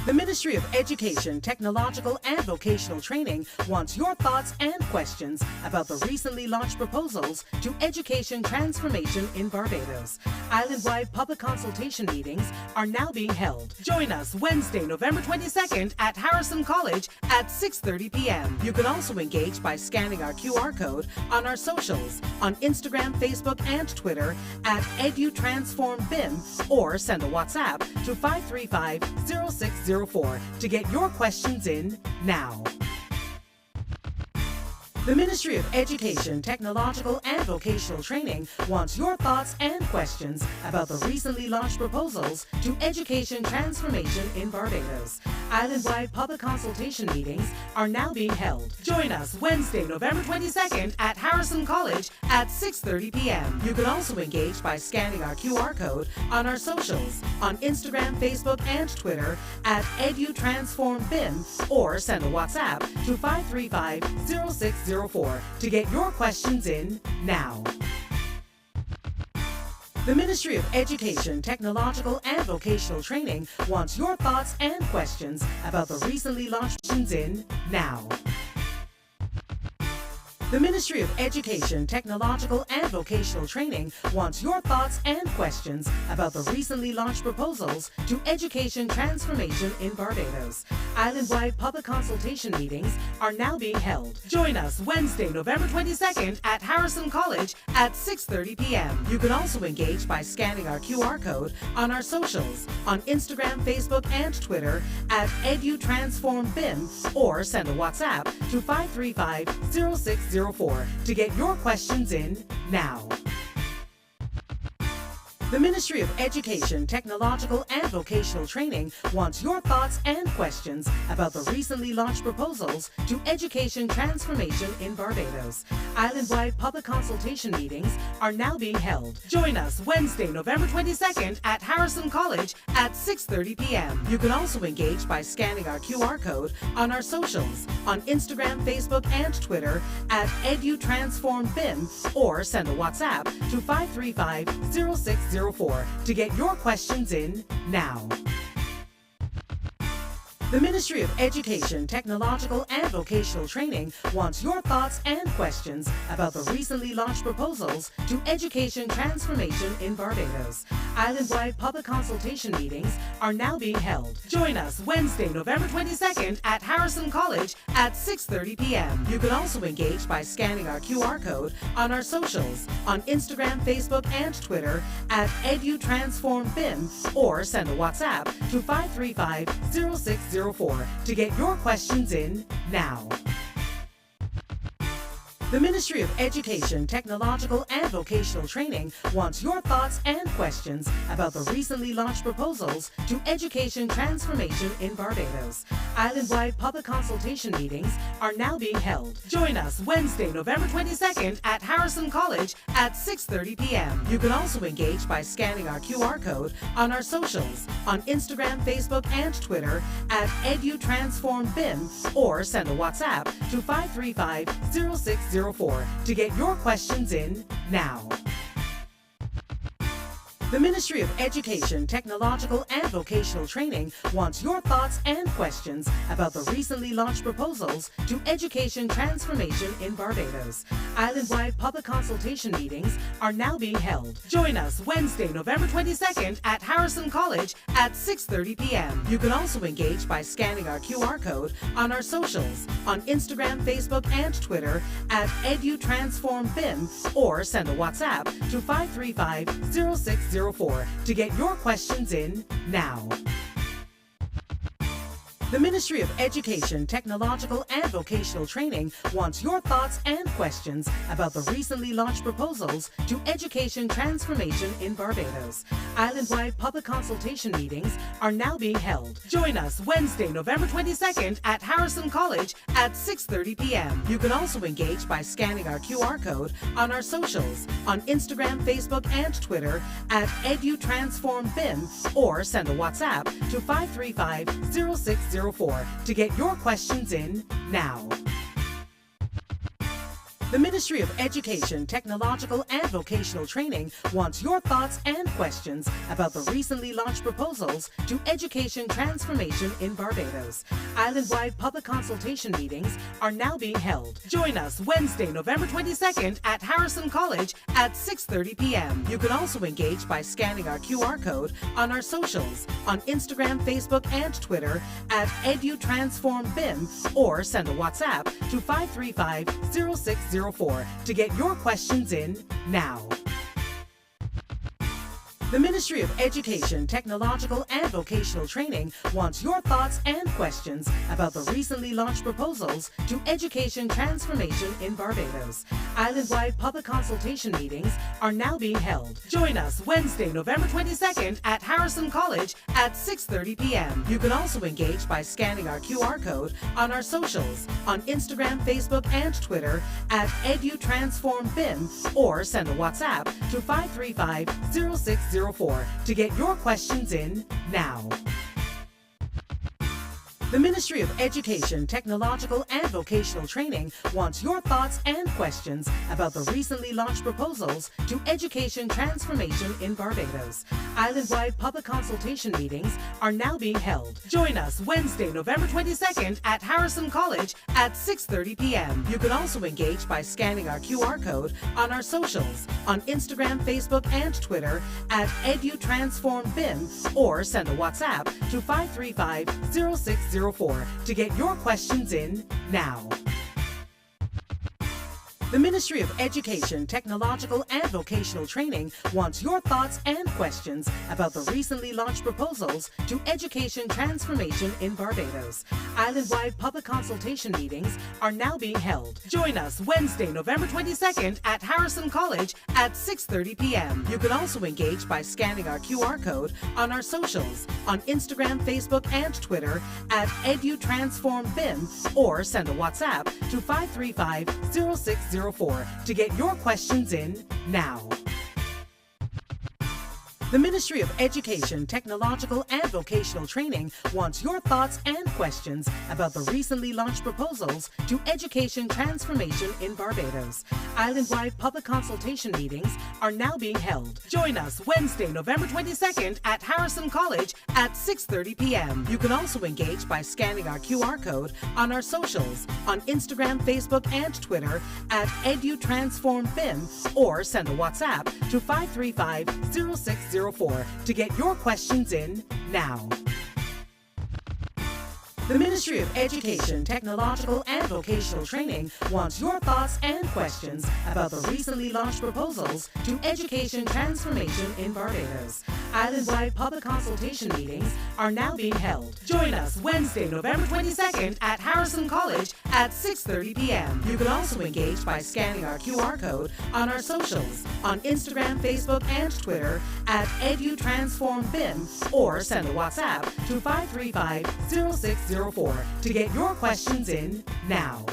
The Ministry of Education, Technological and Vocational Training wants your thoughts and questions about the recently launched proposals to education transformation in Barbados. Island-wide public consultation meetings are now being held. Join us Wednesday, November 22nd at Harrison College at 6:30 p.m. You can also engage by scanning our QR code on our socials, on Instagram, Facebook, and Twitter at EduTransformBIM, or send a WhatsApp to 535-0604 to get your questions in now. The Ministry of Education, Technological and Vocational Training wants your thoughts and questions about the recently launched proposals to education transformation in Barbados. Island-wide public consultation meetings are now being held. Join us Wednesday, November 22nd at Harrison College at 6:30 p.m. You can also engage by scanning our QR code on our socials, on Instagram, Facebook, and Twitter at EduTransformBIM, or send a WhatsApp to 535-0604 to get your questions in now. The Ministry of Education, Technological and Vocational Training wants your thoughts and questions about the recently launched in now. The Ministry of Education, Technological and Vocational Training wants your thoughts and questions about the recently launched proposals to education transformation in Barbados. Island-wide public consultation meetings are now being held. Join us Wednesday, November 22nd at Harrison College at 6:30 p.m. You can also engage by scanning our QR code on our socials, on Instagram, Facebook, and Twitter at EduTransformBIM, or send a WhatsApp to 535-0604 to get your questions in now. The Ministry of Education, Technological and Vocational Training wants your thoughts and questions about the recently launched proposals to education transformation in Barbados. Island-wide public consultation meetings are now being held. Join us Wednesday, November 22nd at Harrison College at 6:30 p.m. You can also engage by scanning our QR code on our socials, on Instagram, Facebook, and Twitter at EduTransformBIM, or send a WhatsApp to 535-0604 to get your questions in now. The Ministry of Education, Technological and Vocational Training wants your thoughts and questions about the recently launched proposals to education transformation in Barbados. Island-wide public consultation meetings are now being held. Join us Wednesday, November 22nd at Harrison College at 6:30 p.m. You can also engage by scanning our QR code on our socials, on Instagram, Facebook, and Twitter at EduTransformBIM, or send a WhatsApp to 535-0604 to get your questions in now. The Ministry of Education, Technological and Vocational Training wants your thoughts and questions about the recently launched proposals to education transformation in Barbados. Island-wide public consultation meetings are now being held. Join us Wednesday, November 22nd at Harrison College at 6:30 p.m. You can also engage by scanning our QR code on our socials, on Instagram, Facebook, and Twitter at EduTransformBIM, or send a WhatsApp to 535-0604 to get your questions in now. The Ministry of Education, Technological and Vocational Training wants your thoughts and questions about the recently launched proposals to education transformation in Barbados. Island-wide public consultation meetings are now being held. Join us Wednesday, November 22nd at Harrison College at 6:30 p.m. You can also engage by scanning our QR code on our socials, on Instagram, Facebook, and Twitter at EduTransformBIM, or send a WhatsApp to 535-0604 to get your questions in now. The Ministry of Education, Technological and Vocational Training wants your thoughts and questions about the recently launched proposals to education transformation in Barbados. Island-wide public consultation meetings are now being held. Join us Wednesday, November 22nd at Harrison College at 6:30 p.m. You can also engage by scanning our QR code on our socials, on Instagram, Facebook, and Twitter at EduTransformBIM, or send a WhatsApp to 535-0604 to get your questions in now. The Ministry of Education, Technological and Vocational Training wants your thoughts and questions about the recently launched proposals to education transformation in Barbados. Island-wide public consultation meetings are now being held. Join us Wednesday, November 22nd at Harrison College at 6:30 p.m. You can also engage by scanning our QR code on our socials, on Instagram, Facebook, and Twitter at EduTransformBIM, or send a WhatsApp to 535-0604 to get your questions in now. The Ministry of Education, Technological and Vocational Training wants your thoughts and questions about the recently launched proposals to education transformation in Barbados. Island-wide public consultation meetings are now being held. Join us Wednesday, November 22nd at Harrison College at 6:30 p.m. You can also engage by scanning our QR code on our socials, on Instagram, Facebook, and Twitter at EduTransformBIM, or send a WhatsApp to 535-0604 to get your questions in now. The Ministry of Education, Technological and Vocational Training wants your thoughts and questions about the recently launched proposals to education transformation in Barbados. Island-wide public consultation meetings are now being held. Join us Wednesday, November 22nd at Harrison College at 6:30 p.m. You can also engage by scanning our QR code on our socials, on Instagram, Facebook, and Twitter at EduTransformBIM, or send a WhatsApp to 535-0604 to get your questions in now. The Ministry of Education, Technological and Vocational Training wants your thoughts and questions about the recently launched proposals to education transformation in Barbados. Island-wide public consultation meetings are now being held. Join us Wednesday, November 22nd at Harrison College at 6:30 p.m. You can also engage by scanning our QR code on our socials, on Instagram, Facebook, and Twitter at EduTransformBIM, or send a WhatsApp to 535-0604 to get your questions in now. The Ministry of Education, Technological and Vocational Training wants your thoughts and questions about the recently launched proposals to education transformation in Barbados. Island-wide public consultation meetings are now being held. Join us Wednesday, November 22nd at Harrison College at 6:30 p.m. You can also engage by scanning our QR code on our socials, on Instagram, Facebook, and Twitter at EduTransformBIM, or send a WhatsApp to 535-0604 to get your questions in now. The Ministry of Education, Technological and Vocational Training wants your thoughts and questions about the recently launched proposals to education transformation in Barbados. Island-wide public consultation meetings are now being held. Join us Wednesday, November 22nd at Harrison College at 6:30 p.m. You can also engage by scanning our QR code on our socials, on Instagram, Facebook, and Twitter at EduTransformBIM, or send a WhatsApp to 535-0604 to get your questions in now.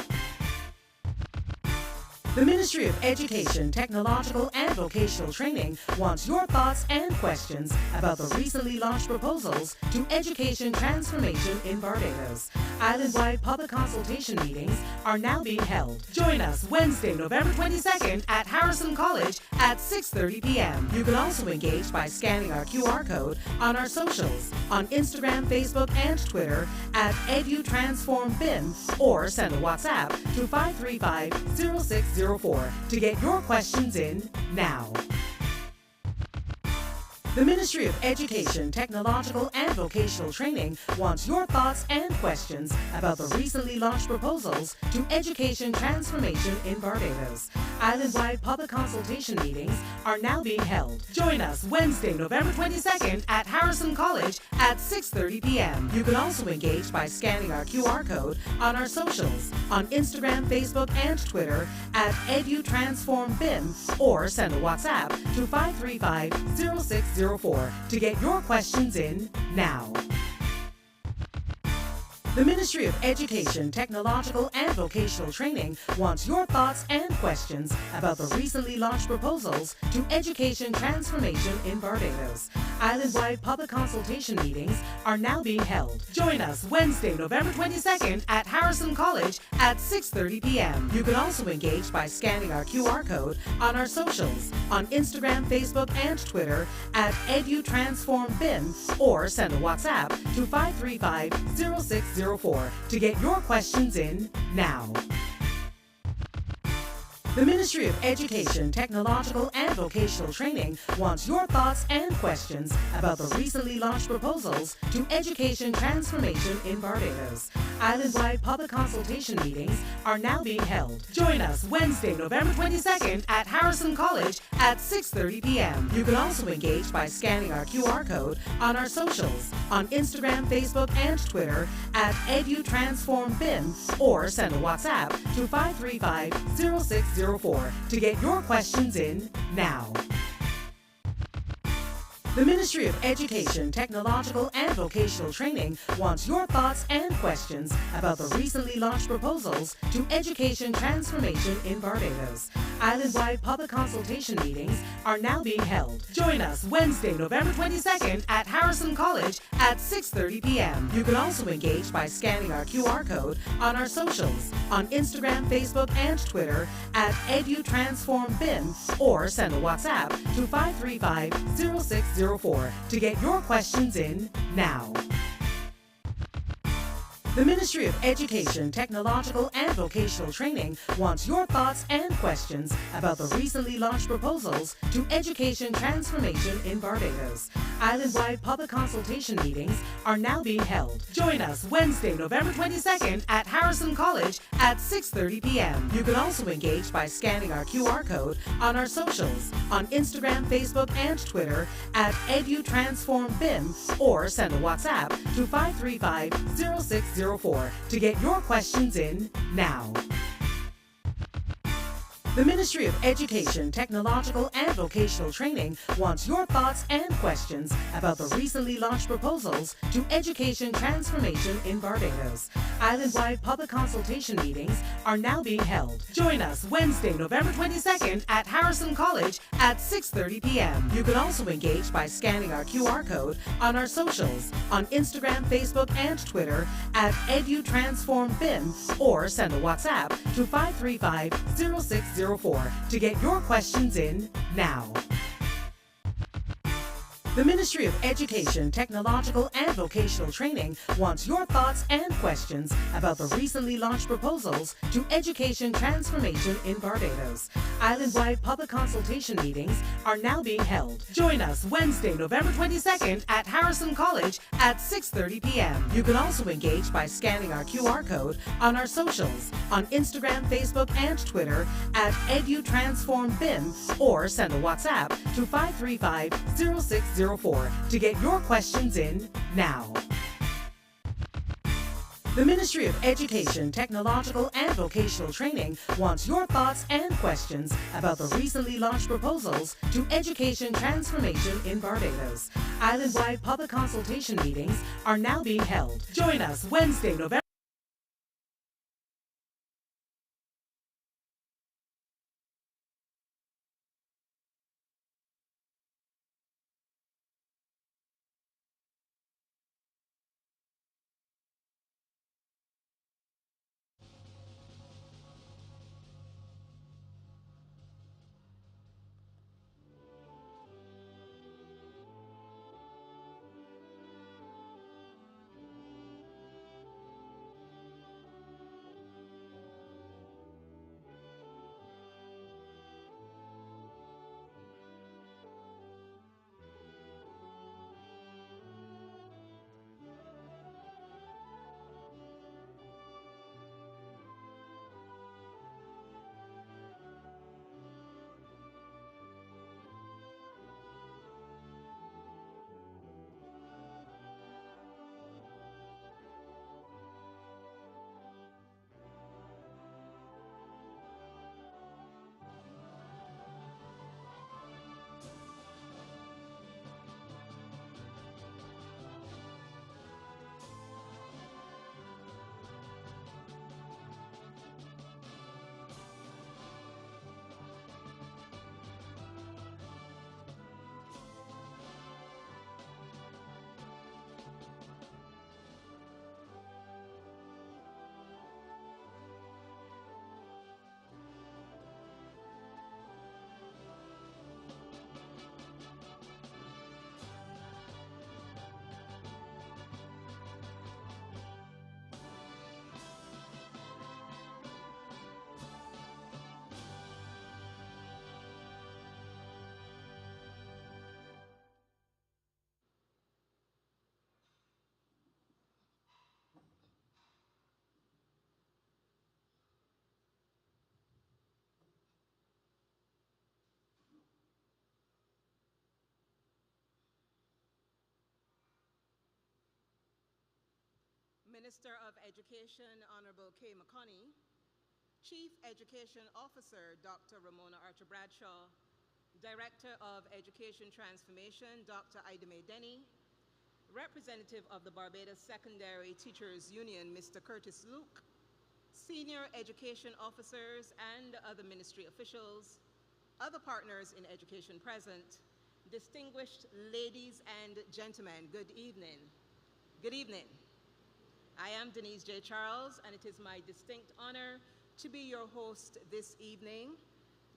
The Ministry of Education, Technological and Vocational Training wants your thoughts and questions about the recently launched proposals to education transformation in Barbados. Island-wide public consultation meetings are now being held. Join us Wednesday, November 22nd at Harrison College at 6:30 p.m. You can also engage by scanning our QR code on our socials, on Instagram, Facebook, and Twitter at EduTransformBIM, or send a WhatsApp to 535-0604 to get your questions in now. The Ministry of Education, Technological and Vocational Training wants your thoughts and questions about the recently launched proposals to education transformation in Barbados. Island-wide public consultation meetings are now being held. Join us Wednesday, November 22nd at Harrison College at 6:30 p.m. You can also engage by scanning our QR code on our socials, on Instagram, Facebook, and Twitter at EduTransformBIM, or send a WhatsApp to 535-0604 to get your questions in now. The Ministry of Education, Technological and Vocational Training wants your thoughts and questions about the recently launched proposals to education transformation in Barbados. Island-wide public consultation meetings are now being held. Join us Wednesday, November 22nd at Harrison College at 6:30 p.m. You can also engage by scanning our QR code on our socials, on Instagram, Facebook, and Twitter at EduTransformBIM, or send a WhatsApp to 535-0604 to get your questions in now. The Ministry of Education, Technological and Vocational Training wants your thoughts and questions about the recently launched proposals to education transformation in Barbados. Island-wide public consultation meetings are now being held. Join us Wednesday, November 22nd at Harrison College at 6:30 p.m. You can also engage by scanning our QR code on our socials, on Instagram, Facebook, and Twitter at EduTransformBIM, or send a WhatsApp to 535-0604 to get your questions in now. The Ministry of Education, Technological and Vocational Training wants your thoughts and questions about the recently launched proposals to education transformation in Barbados. Island-wide public consultation meetings are now being held. Join us Wednesday, November 22nd at Harrison College at 6:30 p.m. You can also engage by scanning our QR code on our socials, on Instagram, Facebook, and Twitter at EduTransformBIM, or send a WhatsApp to 535-0604 to get your questions in now. The Ministry of Education, Technological and Vocational Training wants your thoughts and questions about the recently launched proposals to education transformation in Barbados. Island-wide public consultation meetings are now being held. Join us Wednesday, November 22nd at Harrison College at 6:30 p.m. You can also engage by scanning our QR code on our socials, on Instagram, Facebook, and Twitter at EduTransformBIM, or send a WhatsApp to 535-0604 to get your questions in now. The Ministry of Education, Technological and Vocational Training wants your thoughts and questions about the recently launched proposals to education transformation in Barbados. Island-wide public consultation meetings are now being held. Join us Wednesday, November 22nd at Harrison College at 6:30 p.m. You can also engage by scanning our QR code on our socials, on Instagram, Facebook, and Twitter at EduTransformBIM, or send a WhatsApp to 535-0604 to get your questions in now. The Ministry of Education, Technological and Vocational Training wants your thoughts and questions about the recently launched proposals to education transformation in Barbados. Island-wide public consultation meetings are now being held. Join us Wednesday, November 22nd at Harrison College at 6:30 p.m. You can also engage by scanning our QR code on our socials, on Instagram, Facebook, and Twitter at EduTransformBIM, or send a WhatsApp to 535-0604 to get your questions in now. The Ministry of Education, Technological and Vocational Training wants your thoughts and questions about the recently launched proposals to education transformation in Barbados. Island-wide public consultation meetings are now being held. Join us Wednesday, November Minister of Education, Honorable Kay McConney, Chief Education Officer, Dr. Ramona Archer-Bradshaw, Director of Education Transformation, Dr. Ida Mae Denny, Representative of the Barbados Secondary Teachers Union, Mr. Curtis Luke, Senior Education Officers and other ministry officials, other partners in education present, distinguished ladies and gentlemen, good evening. Good evening. I am Denise J. Charles, and it is my distinct honor to be your host this evening.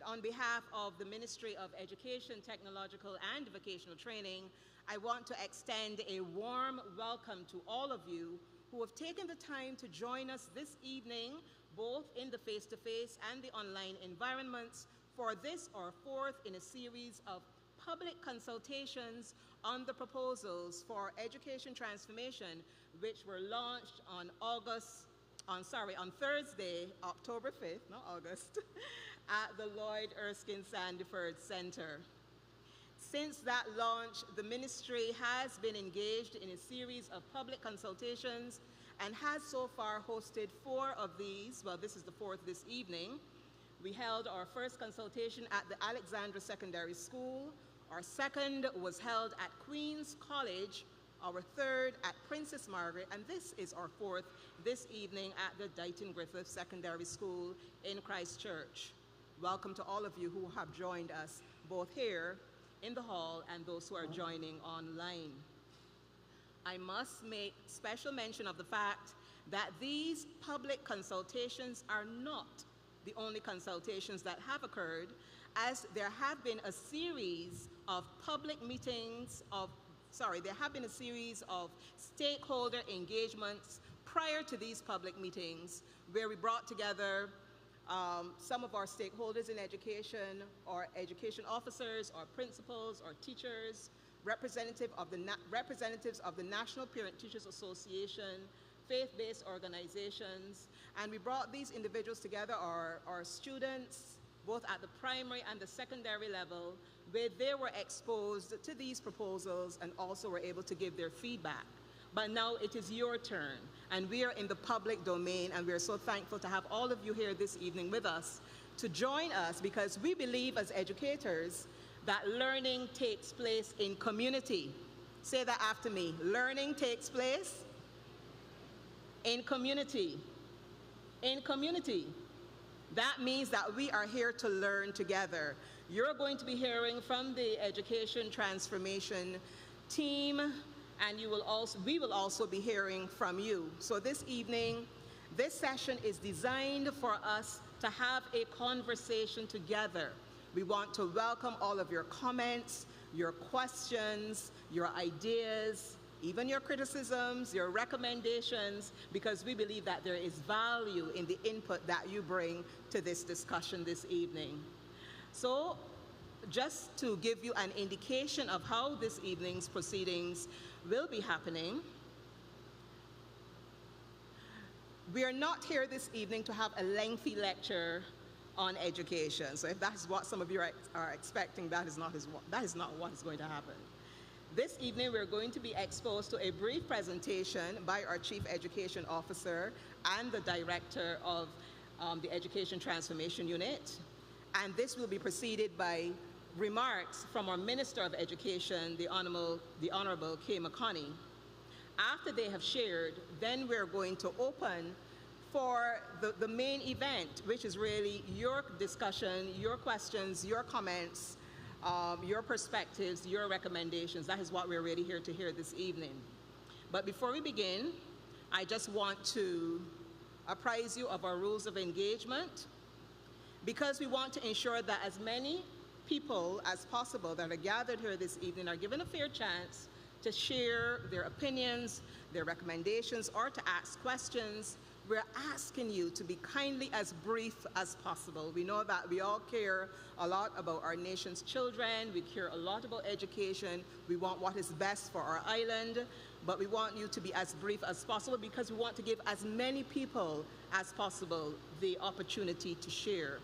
On behalf of the Ministry of Education, Technological and Vocational Training, I want to extend a warm welcome to all of you who have taken the time to join us this evening, both in the face-to-face and the online environments, for this, our fourth in a series of public consultations on the proposals for education transformation, which were launched on Thursday, October 5th, not August, at the Lloyd Erskine Sandiford Center. Since that launch, the ministry has been engaged in a series of public consultations and has so far hosted 4 of these. Well, this is the 4th this evening. We held our first consultation at the Alexandra Secondary School. Our second was held at Queen's College, our third at Princess Margaret, and this is our 4th this evening at the Deighton Griffith Secondary School in Christchurch. Welcome to all of you who have joined us, both here in the hall and those who are joining online. I must make special mention of the fact that these public consultations are not the only consultations that have occurred, as there have been a series of public meetings there have been a series of stakeholder engagements prior to these public meetings where we brought together some of our stakeholders in education, or education officers, or principals, or teachers, representatives of the National Parent Teachers Association, faith-based organizations, and we brought these individuals together, our students, both at the primary and the secondary level, where they were exposed to these proposals and also were able to give their feedback. But now it is your turn, and we are in the public domain, and we are so thankful to have all of you here this evening with us to join us, because we believe as educators that learning takes place in community. Say that after me. Learning takes place in community. In community. That means that we are here to learn together. You're going to be hearing from the Education Transformation team, and we will also be hearing from you. So this evening, this session is designed for us to have a conversation together. We want to welcome all of your comments, your questions, your ideas, even your criticisms, your recommendations, because we believe that there is value in the input that you bring to this discussion this evening. So, just to give you an indication of how this evening's proceedings will be happening, we are not here this evening to have a lengthy lecture on education. So if that's what some of you are expecting, that is not what is going to happen. This evening, we're going to be exposed to a brief presentation by our Chief Education Officer and the Director of the Education Transformation Unit. And this will be preceded by remarks from our Minister of Education, the Honorable Kay McConney. After they have shared, then we're going to open for the main event, which is really your discussion, your questions, your comments, your perspectives, your recommendations. That is what we're really here to hear this evening. But before we begin, I just want to apprise you of our rules of engagement, because we want to ensure that as many people as possible that are gathered here this evening are given a fair chance to share their opinions, their recommendations, or to ask questions. We're asking you to be kindly as brief as possible. We know that we all care a lot about our nation's children. We care a lot about education. We want what is best for our island, but we want you to be as brief as possible, because we want to give as many people as possible the opportunity to share.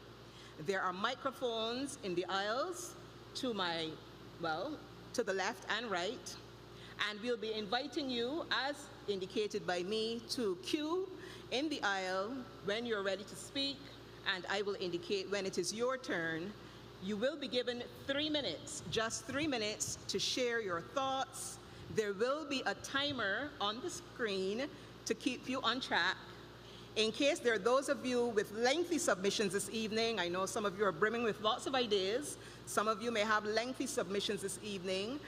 There are microphones in the aisles to the left and right, and we'll be inviting you as indicated by me to queue in the aisle when you're ready to speak, and I will indicate when it is your turn. You will be given 3 minutes, just 3 minutes, to share your thoughts. There will be a timer on the screen to keep you on track. In case there are those of you with lengthy submissions this evening, I know some of you are brimming with lots of ideas. Some of you may have lengthy submissions this evening.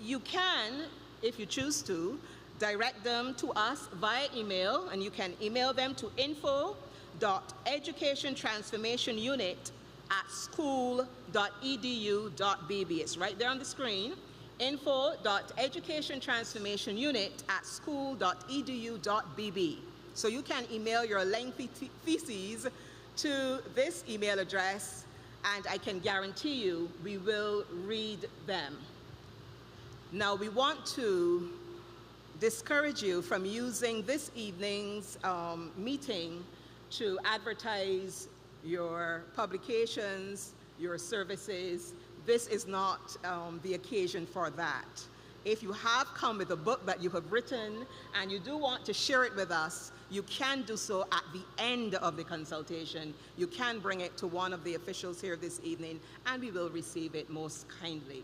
You can, if you choose to, direct them to us via email, and you can email them to info.educationtransformationunit@school.edu.bb. It's right there on the screen. info.educationtransformationunit@school.edu.bb. So you can email your lengthy theses to this email address, and I can guarantee you we will read them. Now, we want to discourage you from using this evening's meeting to advertise your publications, your services. This is not the occasion for that. If you have come with a book that you have written and you do want to share it with us, you can do so at the end of the consultation. You can bring it to one of the officials here this evening, and we will receive it most kindly.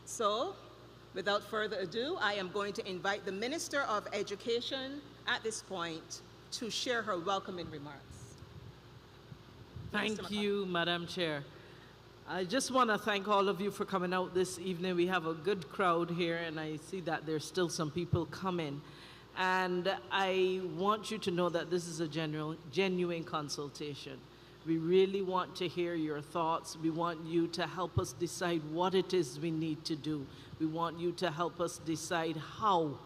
So, without further ado, I am going to invite the Minister of Education at this point to share her welcoming remarks. Thank you, Madam Chair. I just want to thank all of you for coming out this evening. We have a good crowd here, and I see that there's still some people coming. And I want you to know that this is a genuine consultation. We really want to hear your thoughts. We want you to help us decide what it is we need to do. We want you to help us decide how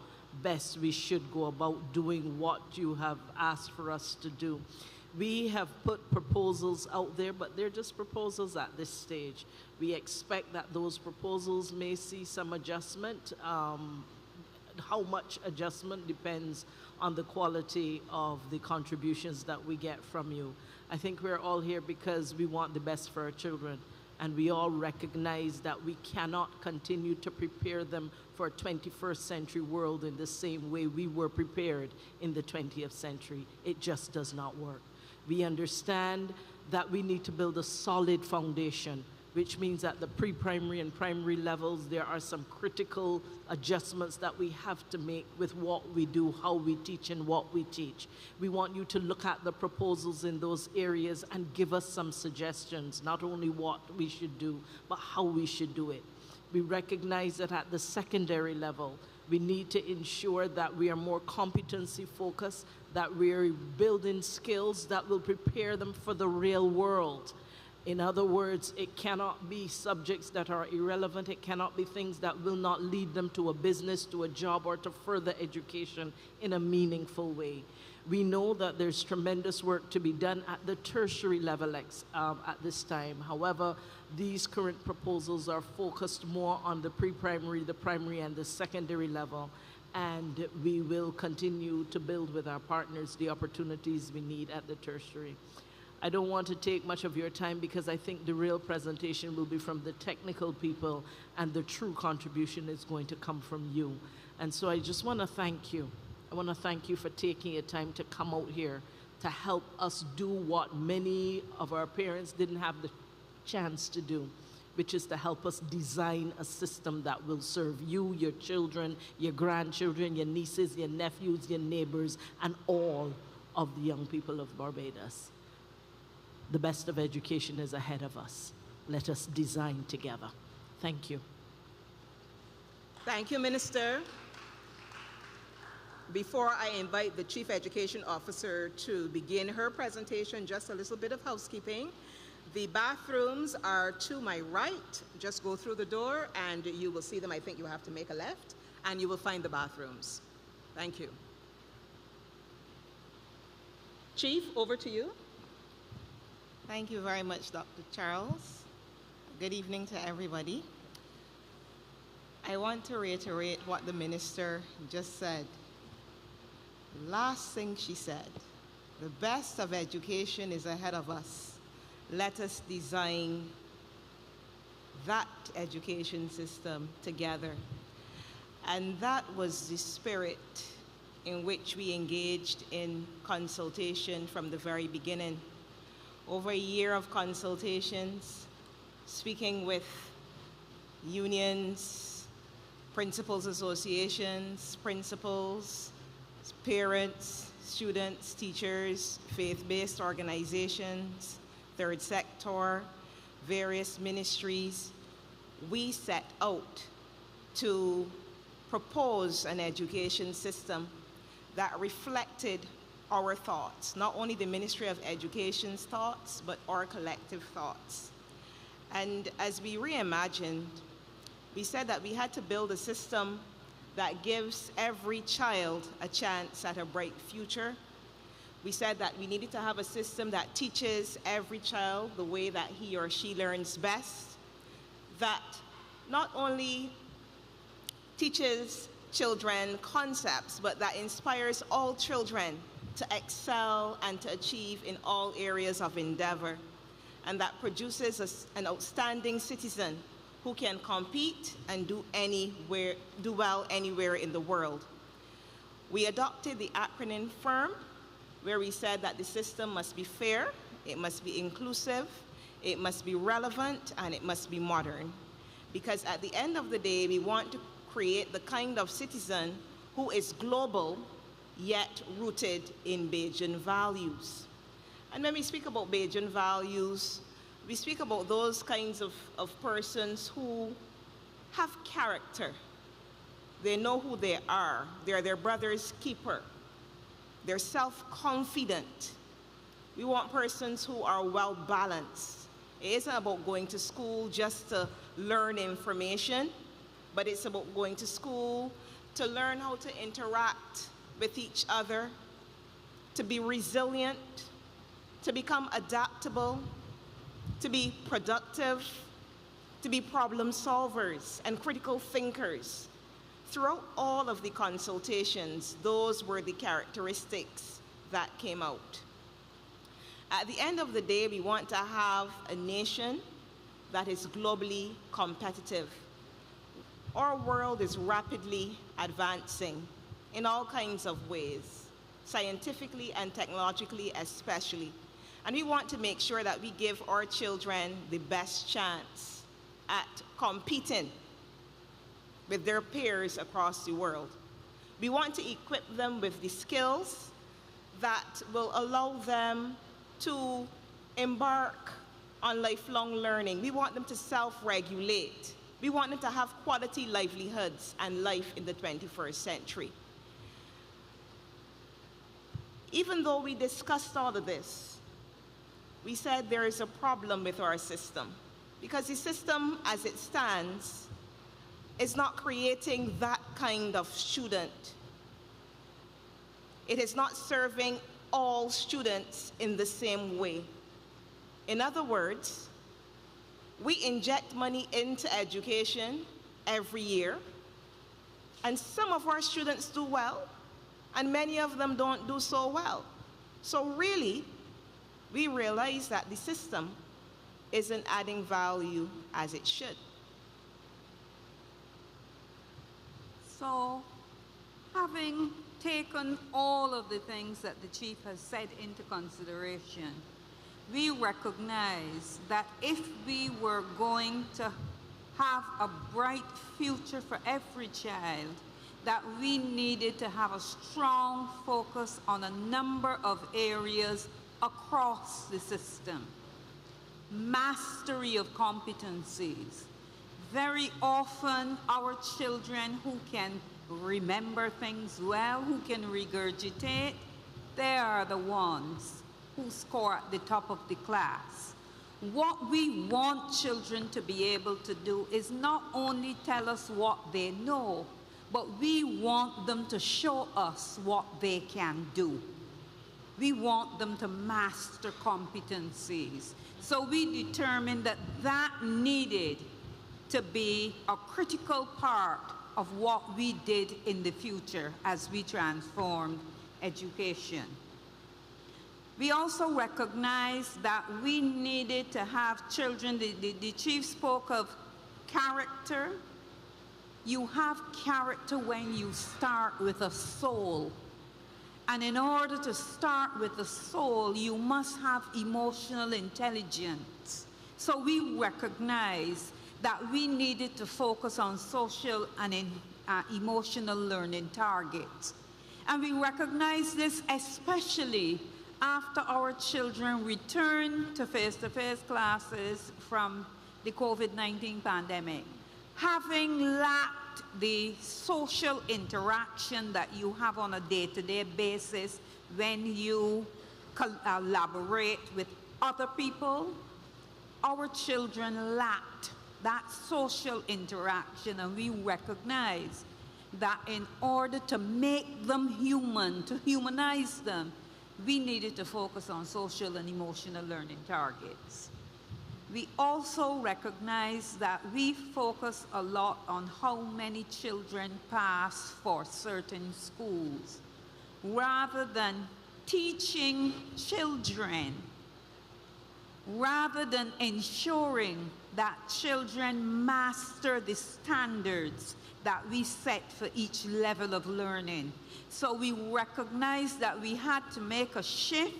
best we should go about doing what you have asked for us to do. We have put proposals out there, but they're just proposals at this stage. We expect that those proposals may see some adjustment. How much adjustment depends on the quality of the contributions that we get from you. I think we're all here because we want the best for our children, and we all recognize that we cannot continue to prepare them for a 21st century world in the same way we were prepared in the 20th century. It just does not work. We understand that we need to build a solid foundation, which means at the pre-primary and primary levels, there are some critical adjustments that we have to make with what we do, how we teach, and what we teach. We want you to look at the proposals in those areas and give us some suggestions, not only what we should do, but how we should do it. We recognize that at the secondary level, we need to ensure that we are more competency focused, that we're building skills that will prepare them for the real world. In other words, it cannot be subjects that are irrelevant. It cannot be things that will not lead them to a business, to a job, or to further education in a meaningful way. We know that there's tremendous work to be done at the tertiary level at this time. However, these current proposals are focused more on the pre-primary, the primary, and the secondary level. And we will continue to build with our partners the opportunities we need at the tertiary. I don't want to take much of your time because I think the real presentation will be from the technical people, and the true contribution is going to come from you. And so I just want to thank you. I want to thank you for taking your time to come out here to help us do what many of our parents didn't have the chance to do, which is to help us design a system that will serve you, your children, your grandchildren, your nieces, your nephews, your neighbors, and all of the young people of Barbados. The best of education is ahead of us. Let us design together. Thank you. Thank you, Minister. Before I invite the Chief Education Officer to begin her presentation, just a little bit of housekeeping. The bathrooms are to my right. Just go through the door and you will see them. I think you have to make a left and you will find the bathrooms. Thank you. Chief, over to you. Thank you very much, Dr. Charles. Good evening to everybody. I want to reiterate what the minister just said. The last thing she said, the best of education is ahead of us. Let us design that education system together. And that was the spirit in which we engaged in consultation from the very beginning. Over a year of consultations, speaking with unions, principals associations, principals, parents, students, teachers, faith-based organizations, third sector, various ministries, we set out to propose an education system that reflected our thoughts, not only the Ministry of Education's thoughts, but our collective thoughts. And as we reimagined, we said that we had to build a system that gives every child a chance at a bright future. We said that we needed to have a system that teaches every child the way that he or she learns best, that not only teaches children concepts, but that inspires all children to excel and to achieve in all areas of endeavor, and that produces an outstanding citizen who can compete and do well anywhere in the world. We adopted the acronym FIRM, where we said that the system must be fair, it must be inclusive, it must be relevant, and it must be modern. Because at the end of the day, we want to create the kind of citizen who is global, yet rooted in Bajan values. And when we speak about Bajan values, we speak about those kinds of persons who have character. They know who they are. They're their brother's keeper. They're self-confident. We want persons who are well-balanced. It isn't about going to school just to learn information, but it's about going to school to learn how to interact with each other, to be resilient, to become adaptable, to be productive, to be problem solvers and critical thinkers. Throughout all of the consultations, those were the characteristics that came out. At the end of the day, we want to have a nation that is globally competitive. Our world is rapidly advancing in all kinds of ways, scientifically and technologically especially. And we want to make sure that we give our children the best chance at competing with their peers across the world. We want to equip them with the skills that will allow them to embark on lifelong learning. We want them to self-regulate. We want them to have quality livelihoods and life in the 21st century. Even though we discussed all of this, we said there is a problem with our system, because the system as it stands is not creating that kind of student. It is not serving all students in the same way. In other words, we inject money into education every year, and some of our students do well, and many of them don't do so well. So really, we realize that the system isn't adding value as it should. So, having taken all of the things that the Chief has said into consideration, we recognize that if we were going to have a bright future for every child, that we needed to have a strong focus on a number of areas across the system. Mastery of competencies. Very often, our children who can remember things well, who can regurgitate, they are the ones who score at the top of the class. What we want children to be able to do is not only tell us what they know, but we want them to show us what they can do. We want them to master competencies. So we determined that that needed to be a critical part of what we did in the future as we transformed education. We also recognized that we needed to have children, the Chief spoke of character, You have character when you start with a soul. And in order to start with the soul, you must have emotional intelligence. So we recognize that we needed to focus on social and emotional learning targets. And we recognize this especially after our children return to face-to-face classes from the COVID-19 pandemic. Having lacked the social interaction that you have on a day-to-day basis when you collaborate with other people, our children lacked that social interaction, and we recognize that in order to make them human, to humanize them, we needed to focus on social and emotional learning targets. We also recognize that we focus a lot on how many children pass for certain schools, rather than teaching children, rather than ensuring that children master the standards that we set for each level of learning. So we recognize that we had to make a shift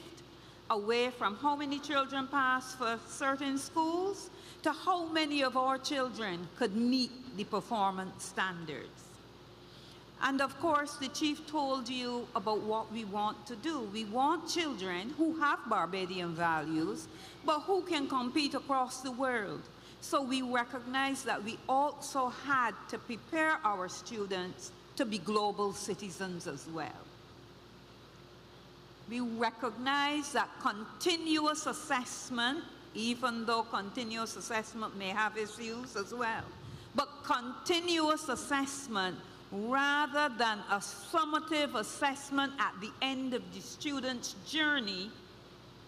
away from how many children pass for certain schools to how many of our children could meet the performance standards. And of course, the chief told you about what we want to do. We want children who have Barbadian values, but who can compete across the world. So we recognize that we also had to prepare our students to be global citizens as well. We recognize that continuous assessment, even though continuous assessment may have issues as well, but continuous assessment rather than a summative assessment at the end of the student's journey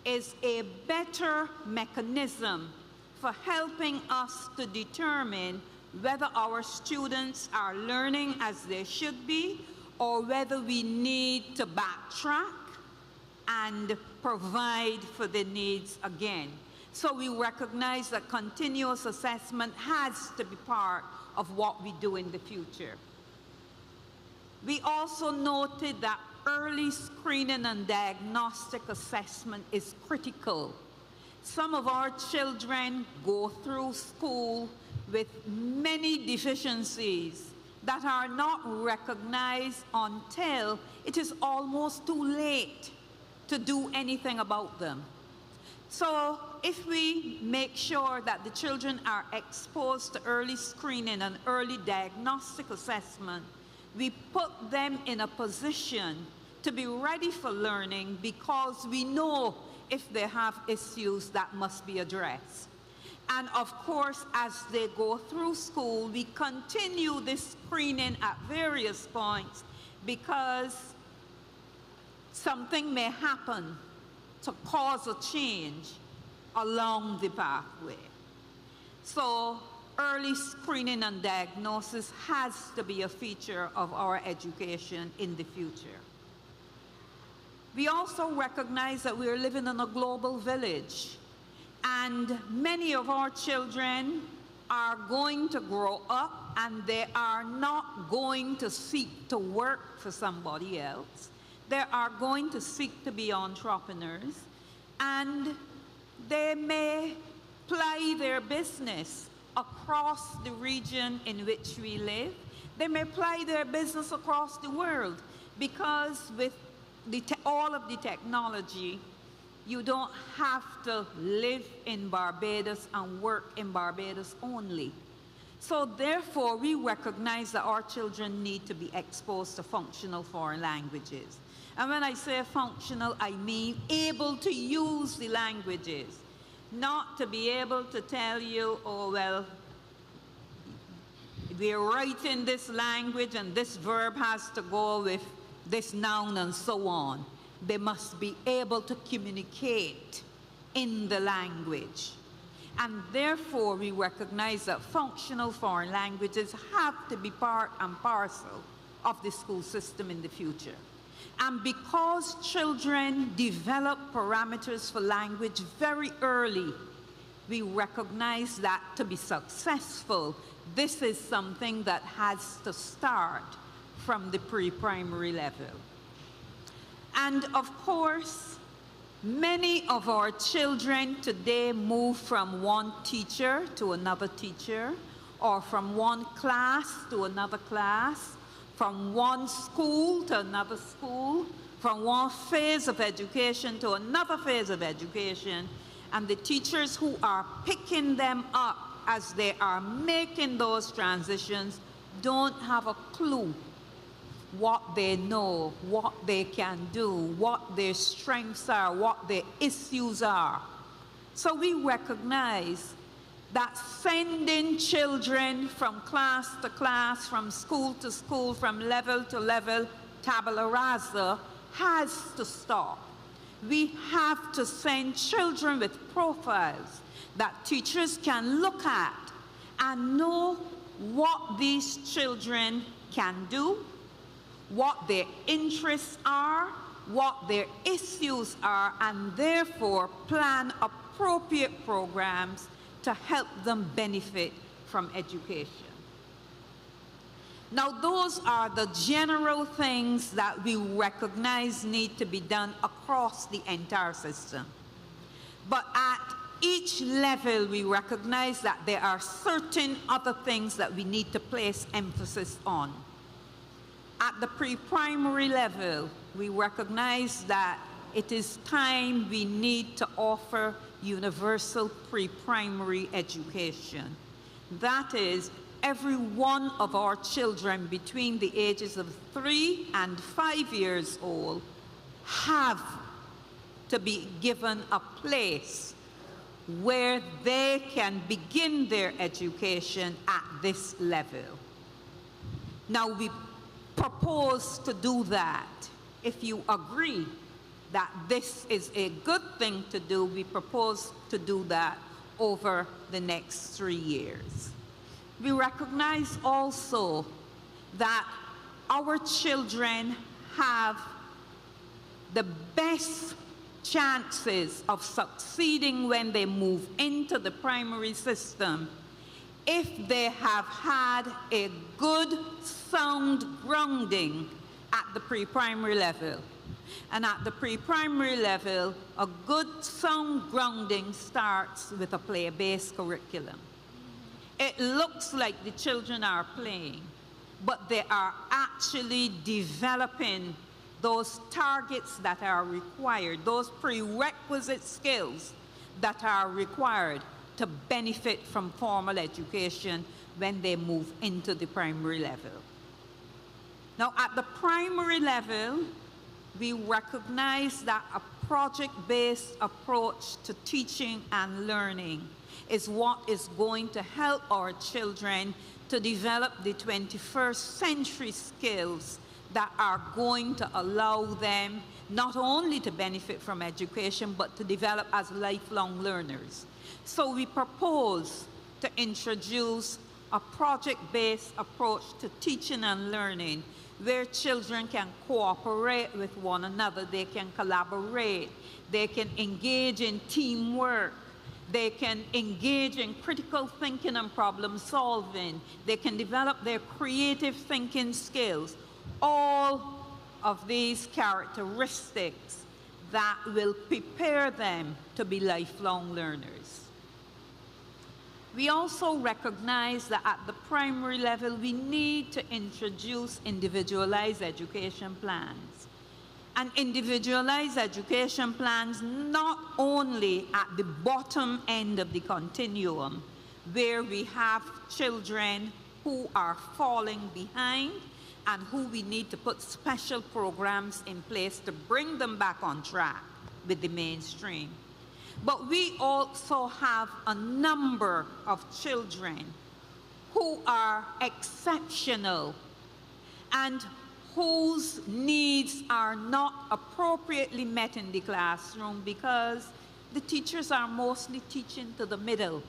is a better mechanism for helping us to determine whether our students are learning as they should be or whether we need to backtrack and provide for the needs again. So we recognize that continuous assessment has to be part of what we do in the future. We also noted that early screening and diagnostic assessment is critical. Some of our children go through school with many deficiencies that are not recognized until it is almost too late to do anything about them. So if we make sure that the children are exposed to early screening and early diagnostic assessment, we put them in a position to be ready for learning because we know if they have issues that must be addressed. And of course, as they go through school, we continue this screening at various points because something may happen to cause a change along the pathway. So early screening and diagnosis has to be a feature of our education in the future. We also recognize that we are living in a global village, and many of our children are going to grow up and they are not going to seek to work for somebody else. They are going to seek to be entrepreneurs, and they may ply their business across the region in which we live. They may ply their business across the world because with all of the technology, you don't have to live in Barbados and work in Barbados only. So therefore, we recognize that our children need to be exposed to functional foreign languages. And when I say functional, I mean able to use the languages, not to be able to tell you, oh, well, we're writing this language and this verb has to go with this noun and so on. They must be able to communicate in the language. And therefore, we recognize that functional foreign languages have to be part and parcel of the school system in the future. And because children develop parameters for language very early, we recognize that to be successful, this is something that has to start from the pre-primary level. And of course, many of our children today move from one teacher to another teacher, or from one class to another class, from one school to another school, from one phase of education to another phase of education, and the teachers who are picking them up as they are making those transitions don't have a clue what they know, what they can do, what their strengths are, what their issues are. So we recognize that sending children from class to class, from school to school, from level to level, tabula rasa, has to stop. We have to send children with profiles that teachers can look at and know what these children can do, what their interests are, what their issues are, and therefore plan appropriate programs to help them benefit from education. Now, those are the general things that we recognize need to be done across the entire system. But at each level, we recognize that there are certain other things that we need to place emphasis on. At the pre-primary level, we recognize that it is time we need to offer universal pre-primary education. That is, every one of our children between the ages of 3 and 5 years old have to be given a place where they can begin their education at this level. Now, we propose to do that. If you agree that this is a good thing to do, we propose to do that over the next 3 years. We recognize also that our children have the best chances of succeeding when they move into the primary system if they have had a good, sound grounding at the pre-primary level. And at the pre-primary level, a good, sound grounding starts with a play-based curriculum. It looks like the children are playing, but they are actually developing those targets that are required, those prerequisite skills that are required to benefit from formal education when they move into the primary level. Now, at the primary level, we recognize that a project-based approach to teaching and learning is what is going to help our children to develop the 21st century skills that are going to allow them not only to benefit from education, but to develop as lifelong learners. So we propose to introduce a project-based approach to teaching and learning where children can cooperate with one another, they can collaborate, they can engage in teamwork, they can engage in critical thinking and problem solving, they can develop their creative thinking skills. All of these characteristics that will prepare them to be lifelong learners. We also recognize that at the primary level, we need to introduce individualized education plans. And individualized education plans not only at the bottom end of the continuum, where we have children who are falling behind and who we need to put special programs in place to bring them back on track with the mainstream. But we also have a number of children who are exceptional and whose needs are not appropriately met in the classroom because the teachers are mostly teaching to the middle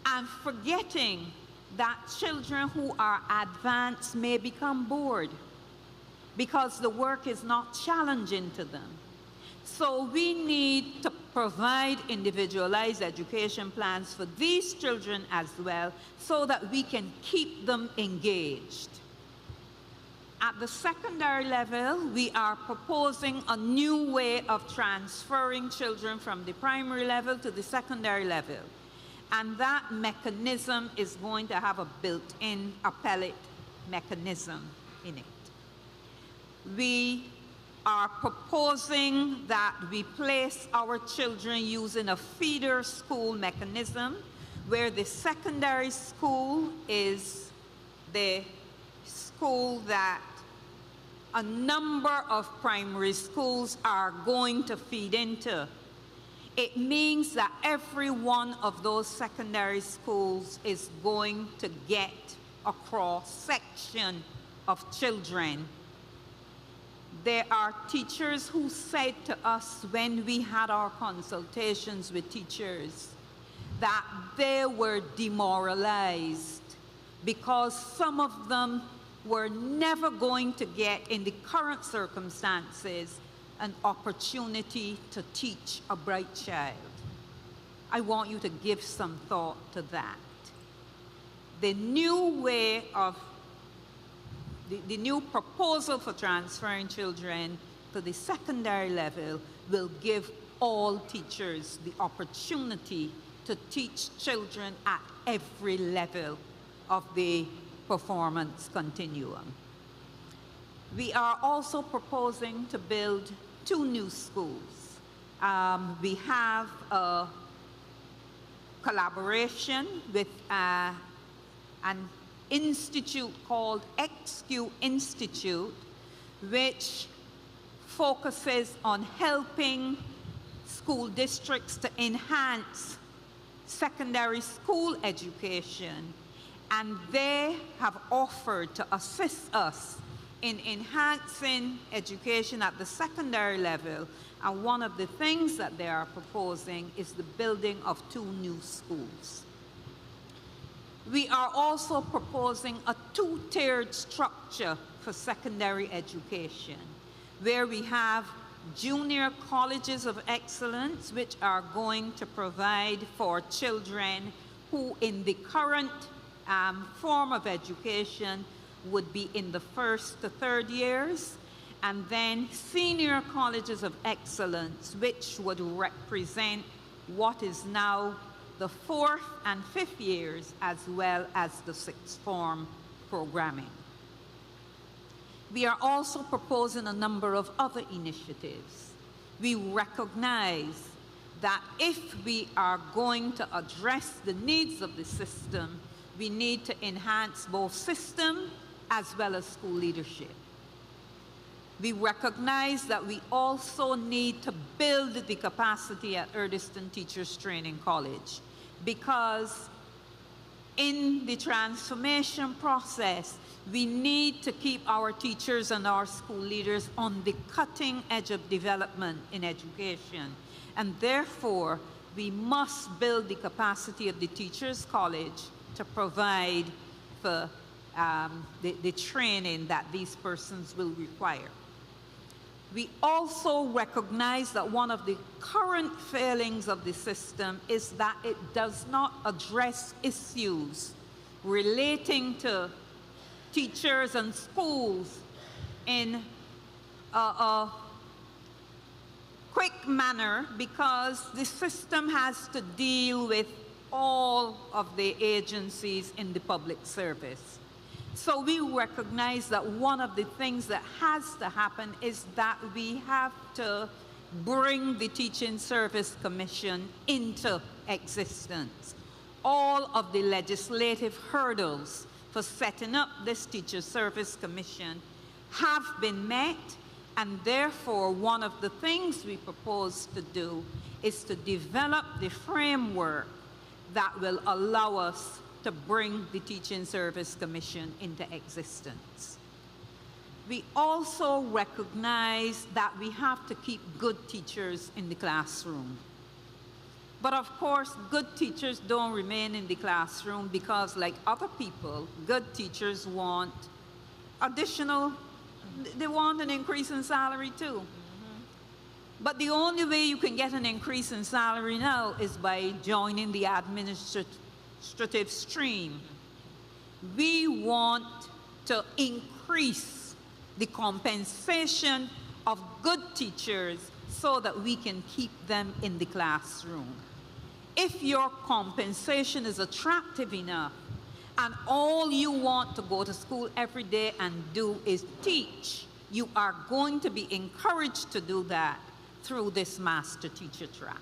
and forgetting that children who are advanced may become bored because the work is not challenging to them. So we need to provide individualized education plans for these children as well, so that we can keep them engaged. At the secondary level, we are proposing a new way of transferring children from the primary level to the secondary level. And that mechanism is going to have a built-in appellate mechanism in it. We are proposing that we place our children using a feeder school mechanism, where the secondary school is the school that a number of primary schools are going to feed into. It means that every one of those secondary schools is going to get a cross-section of children. There are teachers who said to us when we had our consultations with teachers that they were demoralized because some of them were never going to get, in the current circumstances, an opportunity to teach a bright child. I want you to give some thought to that. The new way of the new proposal for transferring children to the secondary level will give all teachers the opportunity to teach children at every level of the performance continuum. We are also proposing to build 2 new schools. We have a collaboration with an institute called XQ Institute, which focuses on helping school districts to enhance secondary school education, and they have offered to assist us in enhancing education at the secondary level, and one of the things that they are proposing is the building of 2 new schools. We are also proposing a 2-tiered structure for secondary education, where we have junior colleges of excellence, which are going to provide for children who in the current form of education would be in the 1st to 3rd years, and then senior colleges of excellence, which would represent what is now the 4th and 5th years, as well as the 6th form programming. We are also proposing a number of other initiatives. We recognize that if we are going to address the needs of the system, we need to enhance both system as well as school leadership. We recognize that we also need to build the capacity at Eardiston Teachers Training College, because in the transformation process, we need to keep our teachers and our school leaders on the cutting edge of development in education. And therefore, we must build the capacity of the Teachers College to provide for the training that these persons will require. We also recognize that one of the current failings of the system is that it does not address issues relating to teachers and schools in a quick manner, because the system has to deal with all of the agencies in the public service. So we recognize that one of the things that has to happen is that we have to bring the Teaching Service Commission into existence. All of the legislative hurdles for setting up this Teacher Service Commission have been met, and therefore one of the things we propose to do is to develop the framework that will allow us to bring the Teaching Service Commission into existence. We also recognize that we have to keep good teachers in the classroom. But of course, good teachers don't remain in the classroom, because like other people, good teachers want additional, they want an increase in salary too. But the only way you can get an increase in salary now is by joining the administrative stream. We want to increase the compensation of good teachers so that we can keep them in the classroom. If your compensation is attractive enough and all you want to go to school every day and do is teach, you are going to be encouraged to do that through this master teacher track.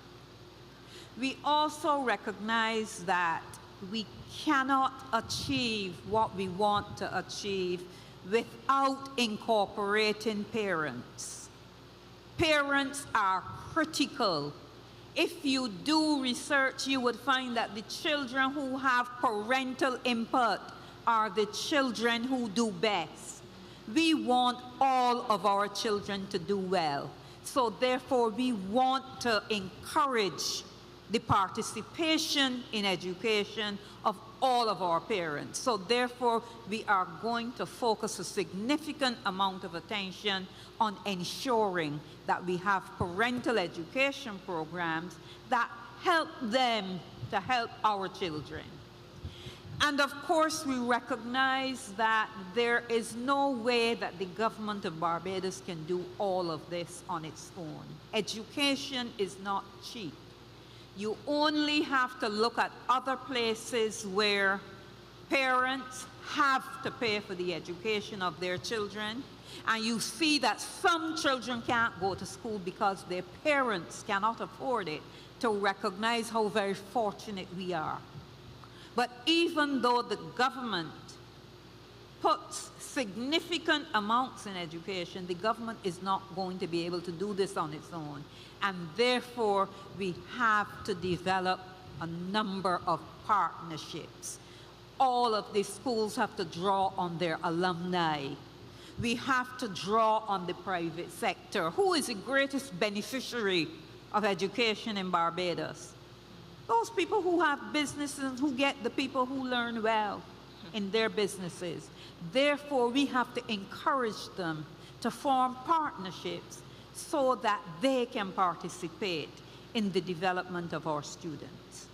We also recognize that we cannot achieve what we want to achieve without incorporating parents. Parents are critical. If you do research, you would find that the children who have parental input are the children who do best. We want all of our children to do well. So therefore, we want to encourage the participation in education of all of our parents. So therefore, we are going to focus a significant amount of attention on ensuring that we have parental education programs that help them to help our children. And of course, we recognize that there is no way that the government of Barbados can do all of this on its own. Education is not cheap. You only have to look at other places where parents have to pay for the education of their children, and you see that some children can't go to school because their parents cannot afford it, to recognize how very fortunate we are. But even though the government puts significant amounts in education, the government is not going to be able to do this on its own. And therefore, we have to develop a number of partnerships. All of these schools have to draw on their alumni. We have to draw on the private sector. Who is the greatest beneficiary of education in Barbados? Those people who have businesses, who get the people who learn well in their businesses. Therefore, we have to encourage them to form partnerships so that they can participate in the development of our students.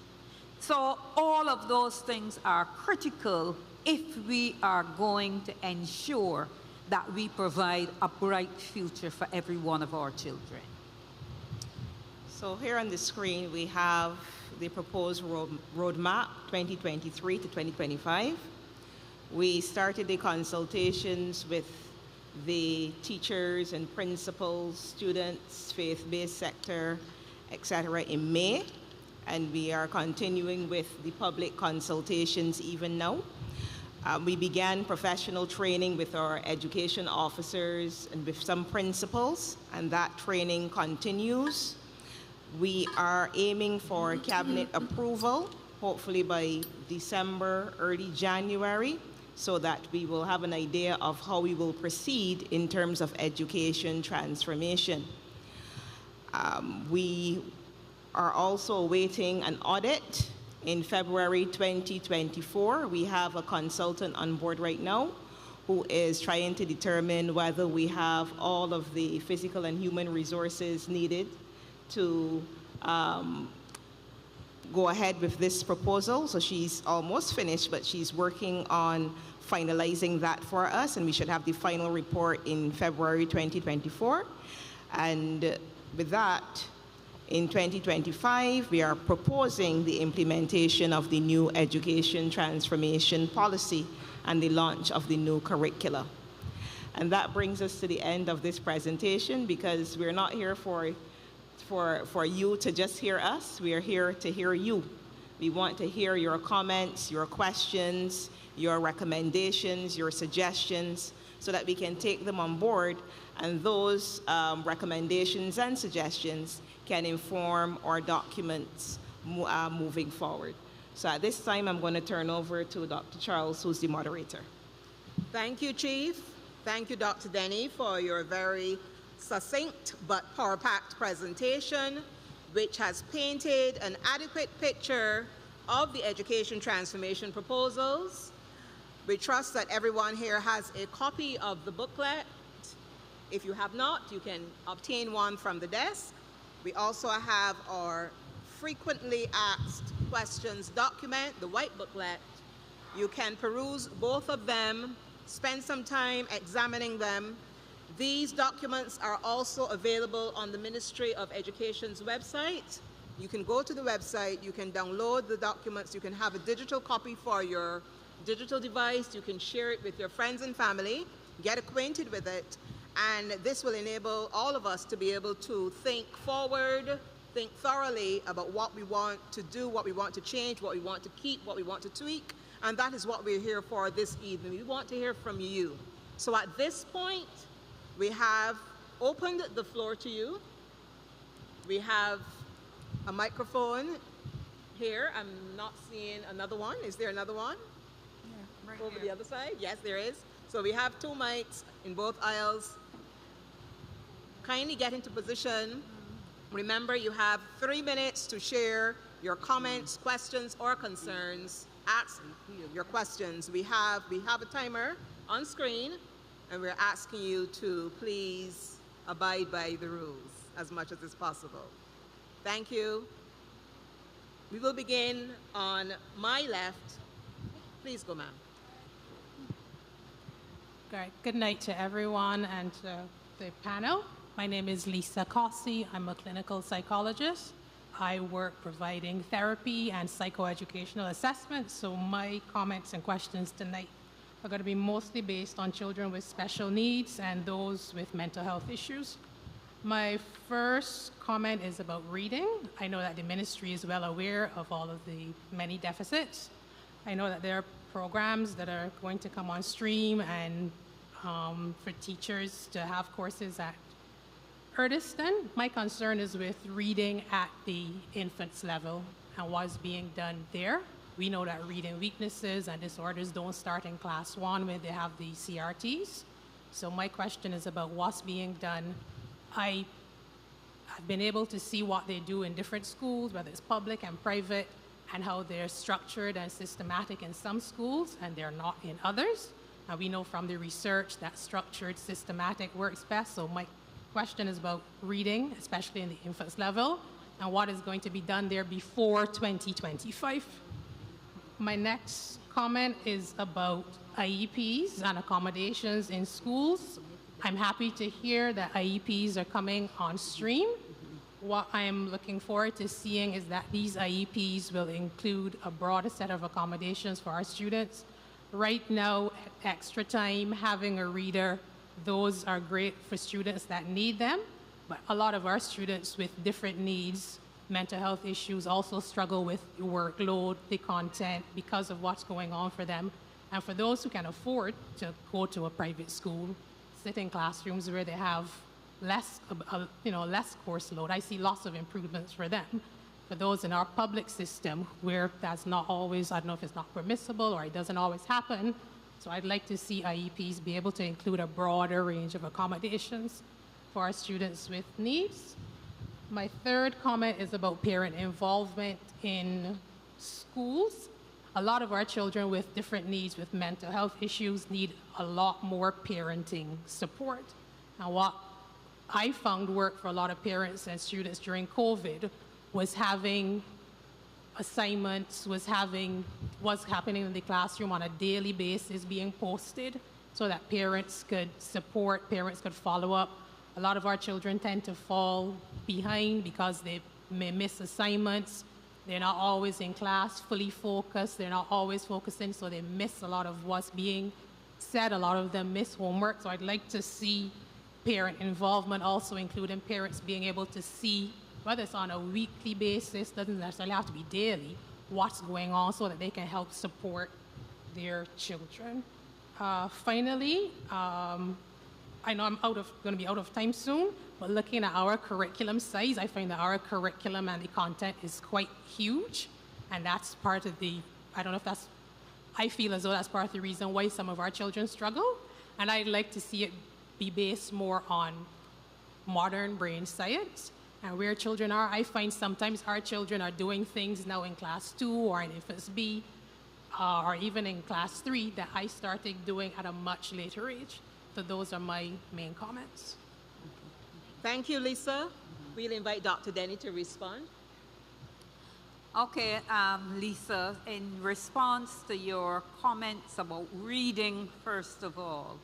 So all of those things are critical if we are going to ensure that we provide a bright future for every one of our children. So here on the screen, we have the proposed roadmap 2023 to 2025. We started the consultations with the teachers and principals, students, faith-based sector, etc. in May, and we are continuing with the public consultations even now. We began professional training with our education officers and with some principals, and that training continues. We are aiming for cabinet approval, hopefully by December, early January, so that we will have an idea of how we will proceed in terms of education transformation. We are also awaiting an audit in February 2024. We have a consultant on board right now who is trying to determine whether we have all of the physical and human resources needed to go ahead with this proposal. So she's almost finished, but she's working on finalizing that for us, and we should have the final report in February 2024. And with that, in 2025, we are proposing the implementation of the new education transformation policy and the launch of the new curricula. And that brings us to the end of this presentation, because we're not here for you to just hear us. We are here to hear you. We want to hear your comments, your questions, your recommendations, your suggestions, so that we can take them on board, and those recommendations and suggestions can inform our documents moving forward. So at this time, I'm going to turn over to Dr. Charles, who's the moderator. Thank you, Chief. Thank you, Dr. Denny, for your very succinct but power-packed presentation, which has painted an adequate picture of the education transformation proposals. We trust that everyone here has a copy of the booklet, If you have not, you can obtain one from the desk. We also have our frequently asked questions document, the white booklet. You can peruse both of them, spend some time examining them. These documents are also available on the Ministry of Education's website. You can go to the website, you can download the documents, you can have a digital copy for your digital device, you can share it with your friends and family, get acquainted with it, and this will enable all of us to be able to think forward, think thoroughly about what we want to do, what we want to change, what we want to keep, what we want to tweak, and that is what we're here for this evening. We want to hear from you. So at this point, we have opened the floor to you. We have a microphone here. I'm not seeing another one. Is there another one? Yeah, right over here. The other side? Yes, there is. So we have 2 mics in both aisles. Kindly get into position. Remember, you have 3 minutes to share your comments, questions, or concerns. Ask your questions. We have a timer on screen, and we're asking you to please abide by the rules as much as is possible. Thank you. We will begin on my left. Please go, ma'am. Great. Good night to everyone and to the panel. My name is Lisa Cossey. I'm a clinical psychologist. I work providing therapy and psychoeducational assessment, so my comments and questions tonight are going to be mostly based on children with special needs and those with mental health issues. My first comment is about reading. I know that the ministry is well aware of all of the many deficits. I know that there are programs that are going to come on stream and for teachers to have courses at Erdiston. My concern is with reading at the infants level and what's being done there. We know that reading weaknesses and disorders don't start in class 1 when they have the CRTs. So my question is about what's being done. I've been able to see what they do in different schools, whether it's public and private, and how they're structured and systematic in some schools and they're not in others. And we know from the research that structured, systematic works best. So my question is about reading, especially in the infants level, and what is going to be done there before 2025. My next comment is about IEPs and accommodations in schools. I'm happy to hear that IEPs are coming on stream. What I'm looking forward to seeing is that these IEPs will include a broader set of accommodations for our students. Right now, extra time, having a reader, those are great for students that need them, but a lot of our students with different needs, mental health issues, also struggle with the workload, the content, because of what's going on for them. And for those who can afford to go to a private school, sit in classrooms where they have less course load, I see lots of improvements for them. For those in our public system where that's not always, I don't know if it's not permissible or it doesn't always happen, so I'd like to see IEPs be able to include a broader range of accommodations for our students with needs. My third comment is about parent involvement in schools. A lot of our children with different needs, with mental health issues, need a lot more parenting support. And what I found work for a lot of parents and students during COVID was having assignments, what's happening in the classroom on a daily basis being posted so that parents could support, parents could follow up. A lot of our children tend to fall behind because they may miss assignments. They're not always in class fully focused. They're not always focusing, so they miss a lot of what's being said. A lot of them miss homework. So I'd like to see parent involvement, also including parents being able to see, whether it's on a weekly basis, doesn't necessarily have to be daily, what's going on so that they can help support their children. Finally, I know I'm going to be out of time soon, but looking at our curriculum size, I find that our curriculum and the content is quite huge, and that's part of the, I feel as though that's part of the reason why some of our children struggle, and I'd like to see it be based more on modern brain science. And where children are, I find sometimes our children are doing things now in class 2 or in infants B or even in class 3 that I started doing at a much later age. So those are my main comments. Thank you, Lisa. We'll invite Dr. Denny to respond. Okay, Lisa, in response to your comments about reading, first of all,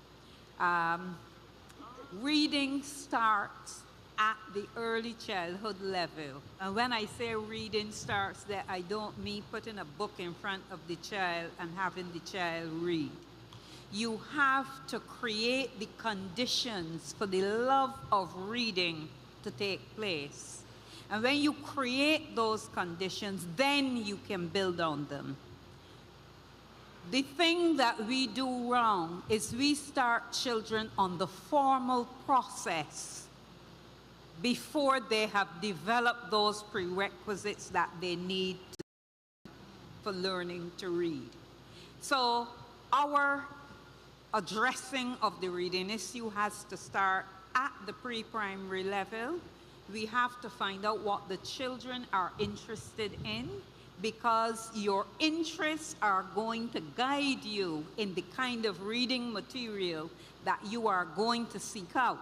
reading starts at the early childhood level. And when I say reading starts there, I don't mean putting a book in front of the child and having the child read. You have to create the conditions for the love of reading to take place. And when you create those conditions, then you can build on them. The thing that we do wrong is we start children on the formal process before they have developed those prerequisites that they need for learning to read. So our addressing of the reading issue has to start at the pre-primary level. We have to find out what the children are interested in, because your interests are going to guide you in the kind of reading material that you are going to seek out.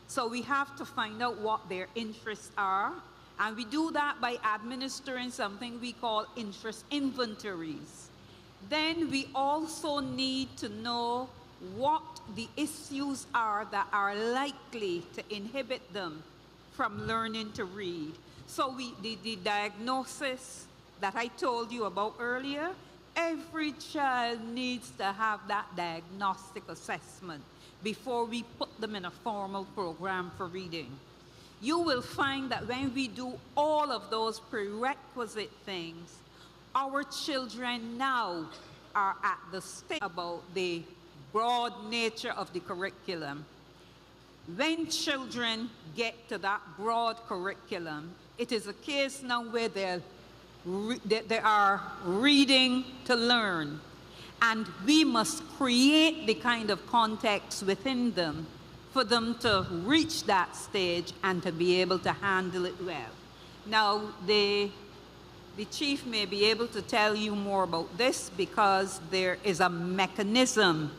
So we have to find out what their interests are, and we do that by administering something we call interest inventories. Then we also need to know what the issues are that are likely to inhibit them from learning to read. So the diagnosis that I told you about earlier, every child needs to have that diagnostic assessment before we put them in a formal program for reading. You will find that when we do all of those prerequisite things, our children now are at the stage about the broad nature of the curriculum. When children get to that broad curriculum, it is a case now where they are reading to learn. And we must create the kind of context within them for them to reach that stage and to be able to handle it well. Now, the chief may be able to tell you more about this, because there is a mechanism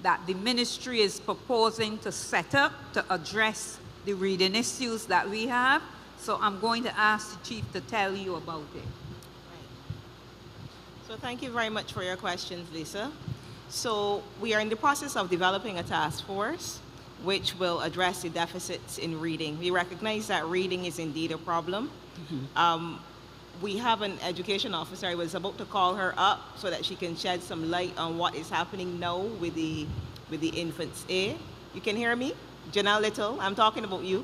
that the ministry is proposing to set up to address the reading issues that we have. So I'm going to ask the chief to tell you about it. So thank you very much for your questions, Lisa. So we are in the process of developing a task force which will address the deficits in reading. We recognize that reading is indeed a problem. We have an education officer. I was about to call her up so that she can shed some light on what is happening now with the infants. You can hear me? Janelle Little, I'm talking about you.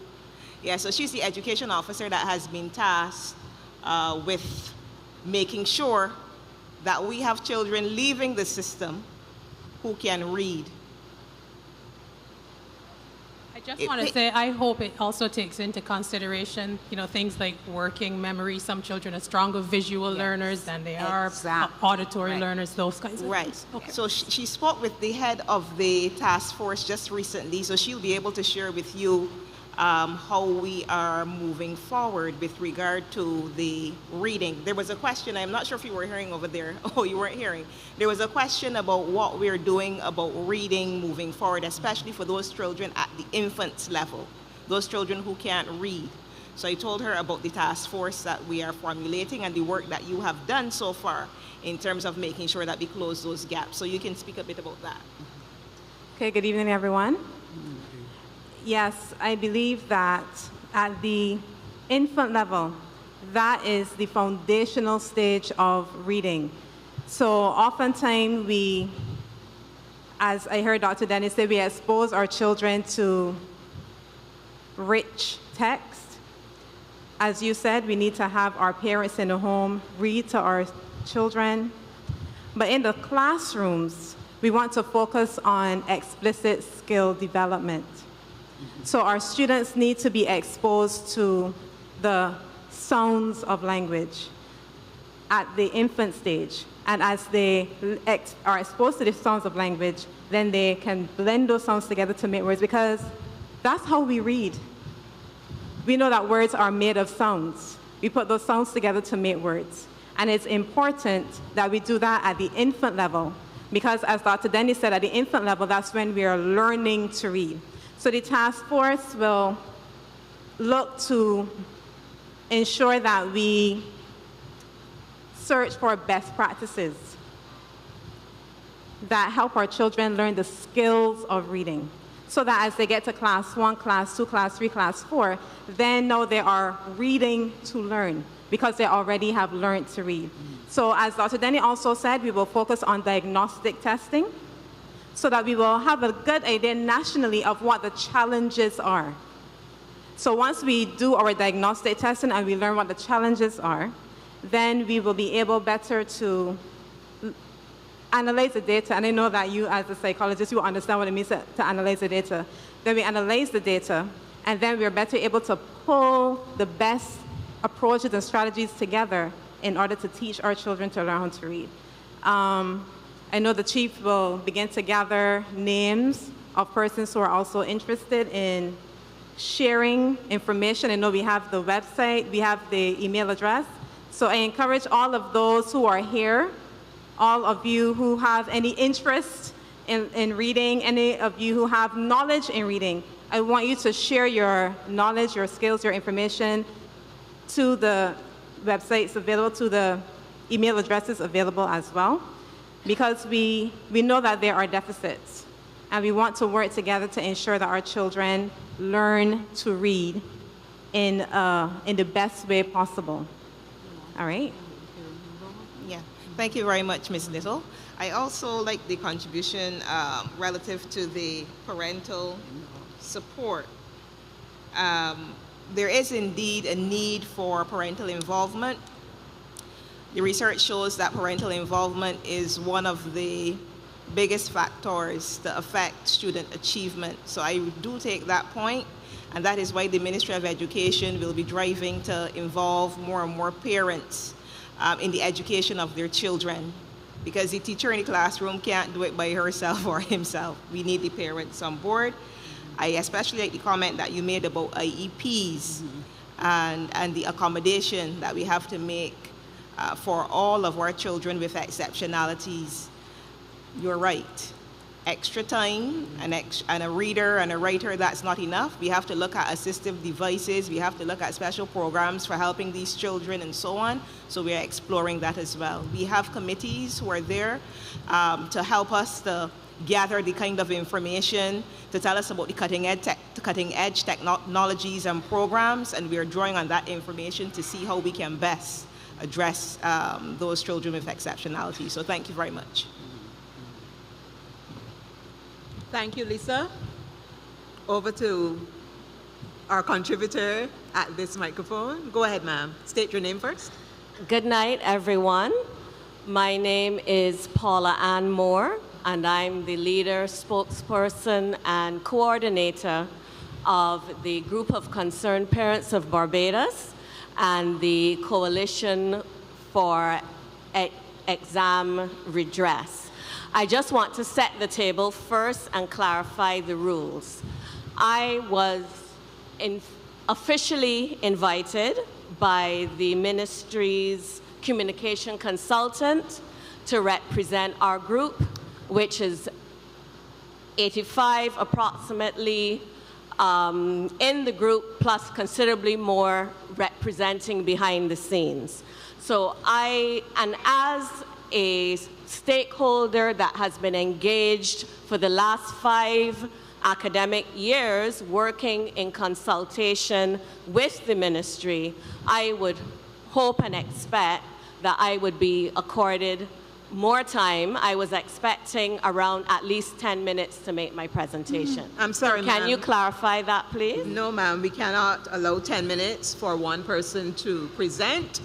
Yeah, so she's the education officer that has been tasked with making sure that we have children leaving the system who can read. I just want to say, I hope it also takes into consideration, things like working memory. Some children are stronger visual learners than they are auditory learners, those kinds of things. Okay. So she spoke with the head of the task force just recently, so she'll be able to share with you how we are moving forward with regard to the reading. There was a question, I'm not sure if you were hearing over there. Oh, you weren't hearing. There was a question about what we're doing about reading moving forward, especially for those children at the infants level, those children who can't read. So I told her about the task force that we are formulating and the work that you have done so far in terms of making sure that we close those gaps. So you can speak a bit about that. Okay, good evening, everyone. Yes, I believe that at the infant level, that is the foundational stage of reading. So oftentimes we, as I heard Dr. Dennis say, we expose our children to rich text. As you said, we need to have our parents in the home read to our children. But in the classrooms, we want to focus on explicit skill development. So our students need to be exposed to the sounds of language at the infant stage. And as they are exposed to the sounds of language, then they can blend those sounds together to make words, because that's how we read. We know that words are made of sounds. We put those sounds together to make words. And it's important that we do that at the infant level, because as Dr. Denny said, at the infant level, that's when we are learning to read. So the task force will look to ensure that we search for best practices that help our children learn the skills of reading, so that as they get to class 1, class 2, class 3, class 4, they know they are reading to learn because they already have learned to read. So as Dr. Denny also said, we will focus on diagnostic testing so that we will have a good idea nationally of what the challenges are. So once we do our diagnostic testing and we learn what the challenges are, then we will be able better to analyze the data. And I know that you as a psychologist, you understand what it means to analyze the data. Then we analyze the data, and then we are better able to pull the best approaches and strategies together in order to teach our children to learn how to read. I know the chief will begin to gather names of persons who are also interested in sharing information. I know we have the website, we have the email address. So I encourage all of those who are here, all of you who have any interest in reading, any of you who have knowledge in reading, I want you to share your knowledge, your skills, your information to the websites available, to the email addresses available as well, because we know that there are deficits, and we want to work together to ensure that our children learn to read in the best way possible. All right? Yeah, thank you very much, Ms. Little. I also like the contribution relative to the parental support. There is indeed a need for parental involvement. The research shows that parental involvement is one of the biggest factors that affect student achievement. So I do take that point, and that is why the Ministry of Education will be driving to involve more and more parents in the education of their children, because the teacher in the classroom can't do it by herself or himself. We need the parents on board. I especially like the comment that you made about IEPs and the accommodation that we have to make for all of our children with exceptionalities. You're right. Extra time and a reader and a writer, that's not enough. We have to look at assistive devices. We have to look at special programs for helping these children and so on. So we are exploring that as well. We have committees who are there to help us to gather the kind of information to tell us about the cutting edge technologies and programs, and we are drawing on that information to see how we can best address those children with exceptionality. So thank you very much. Thank you, Lisa. Over to our contributor at this microphone. Go ahead, ma'am. State your name first. Good night, everyone. My name is Paula Ann Moore, and I'm the leader, spokesperson, and coordinator of the Group of Concerned Parents of Barbados and the Coalition for Exam Redress. I just want to set the table first and clarify the rules. I was officially invited by the ministry's communication consultant to represent our group, which is 85 approximately in the group, plus considerably more representing behind the scenes. So as a stakeholder that has been engaged for the last 5 academic years working in consultation with the ministry, I would hope and expect that I would be accorded more time. I was expecting around at least 10 minutes to make my presentation. I'm sorry, ma'am. Can you clarify that, please? No, ma'am. We cannot allow 10 minutes for one person to present,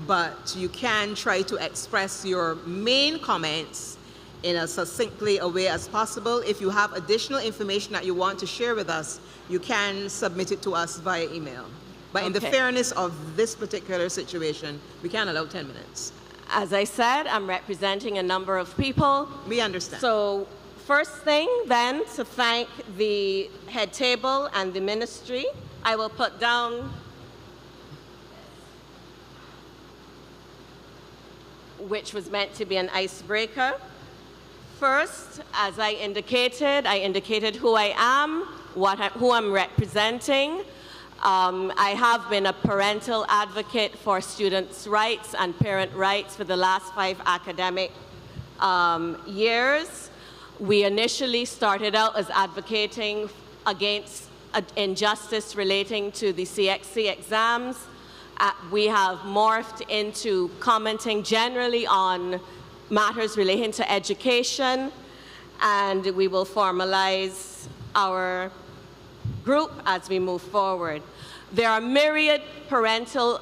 but you can try to express your main comments in as succinctly a way as possible. If you have additional information that you want to share with us, you can submit it to us via email. But in the fairness of this particular situation, we can't allow 10 minutes. As I said, I'm representing a number of people. We understand. So first thing then, to thank the head table and the ministry, I will put down which was meant to be an icebreaker. First, as I indicated who I am, who I'm representing. I have been a parental advocate for students' rights and parent rights for the last 5 academic years. We initially started out as advocating against injustice relating to the CXC exams. We have morphed into commenting generally on matters relating to education, and we will formalize our group as we move forward. There are myriad parental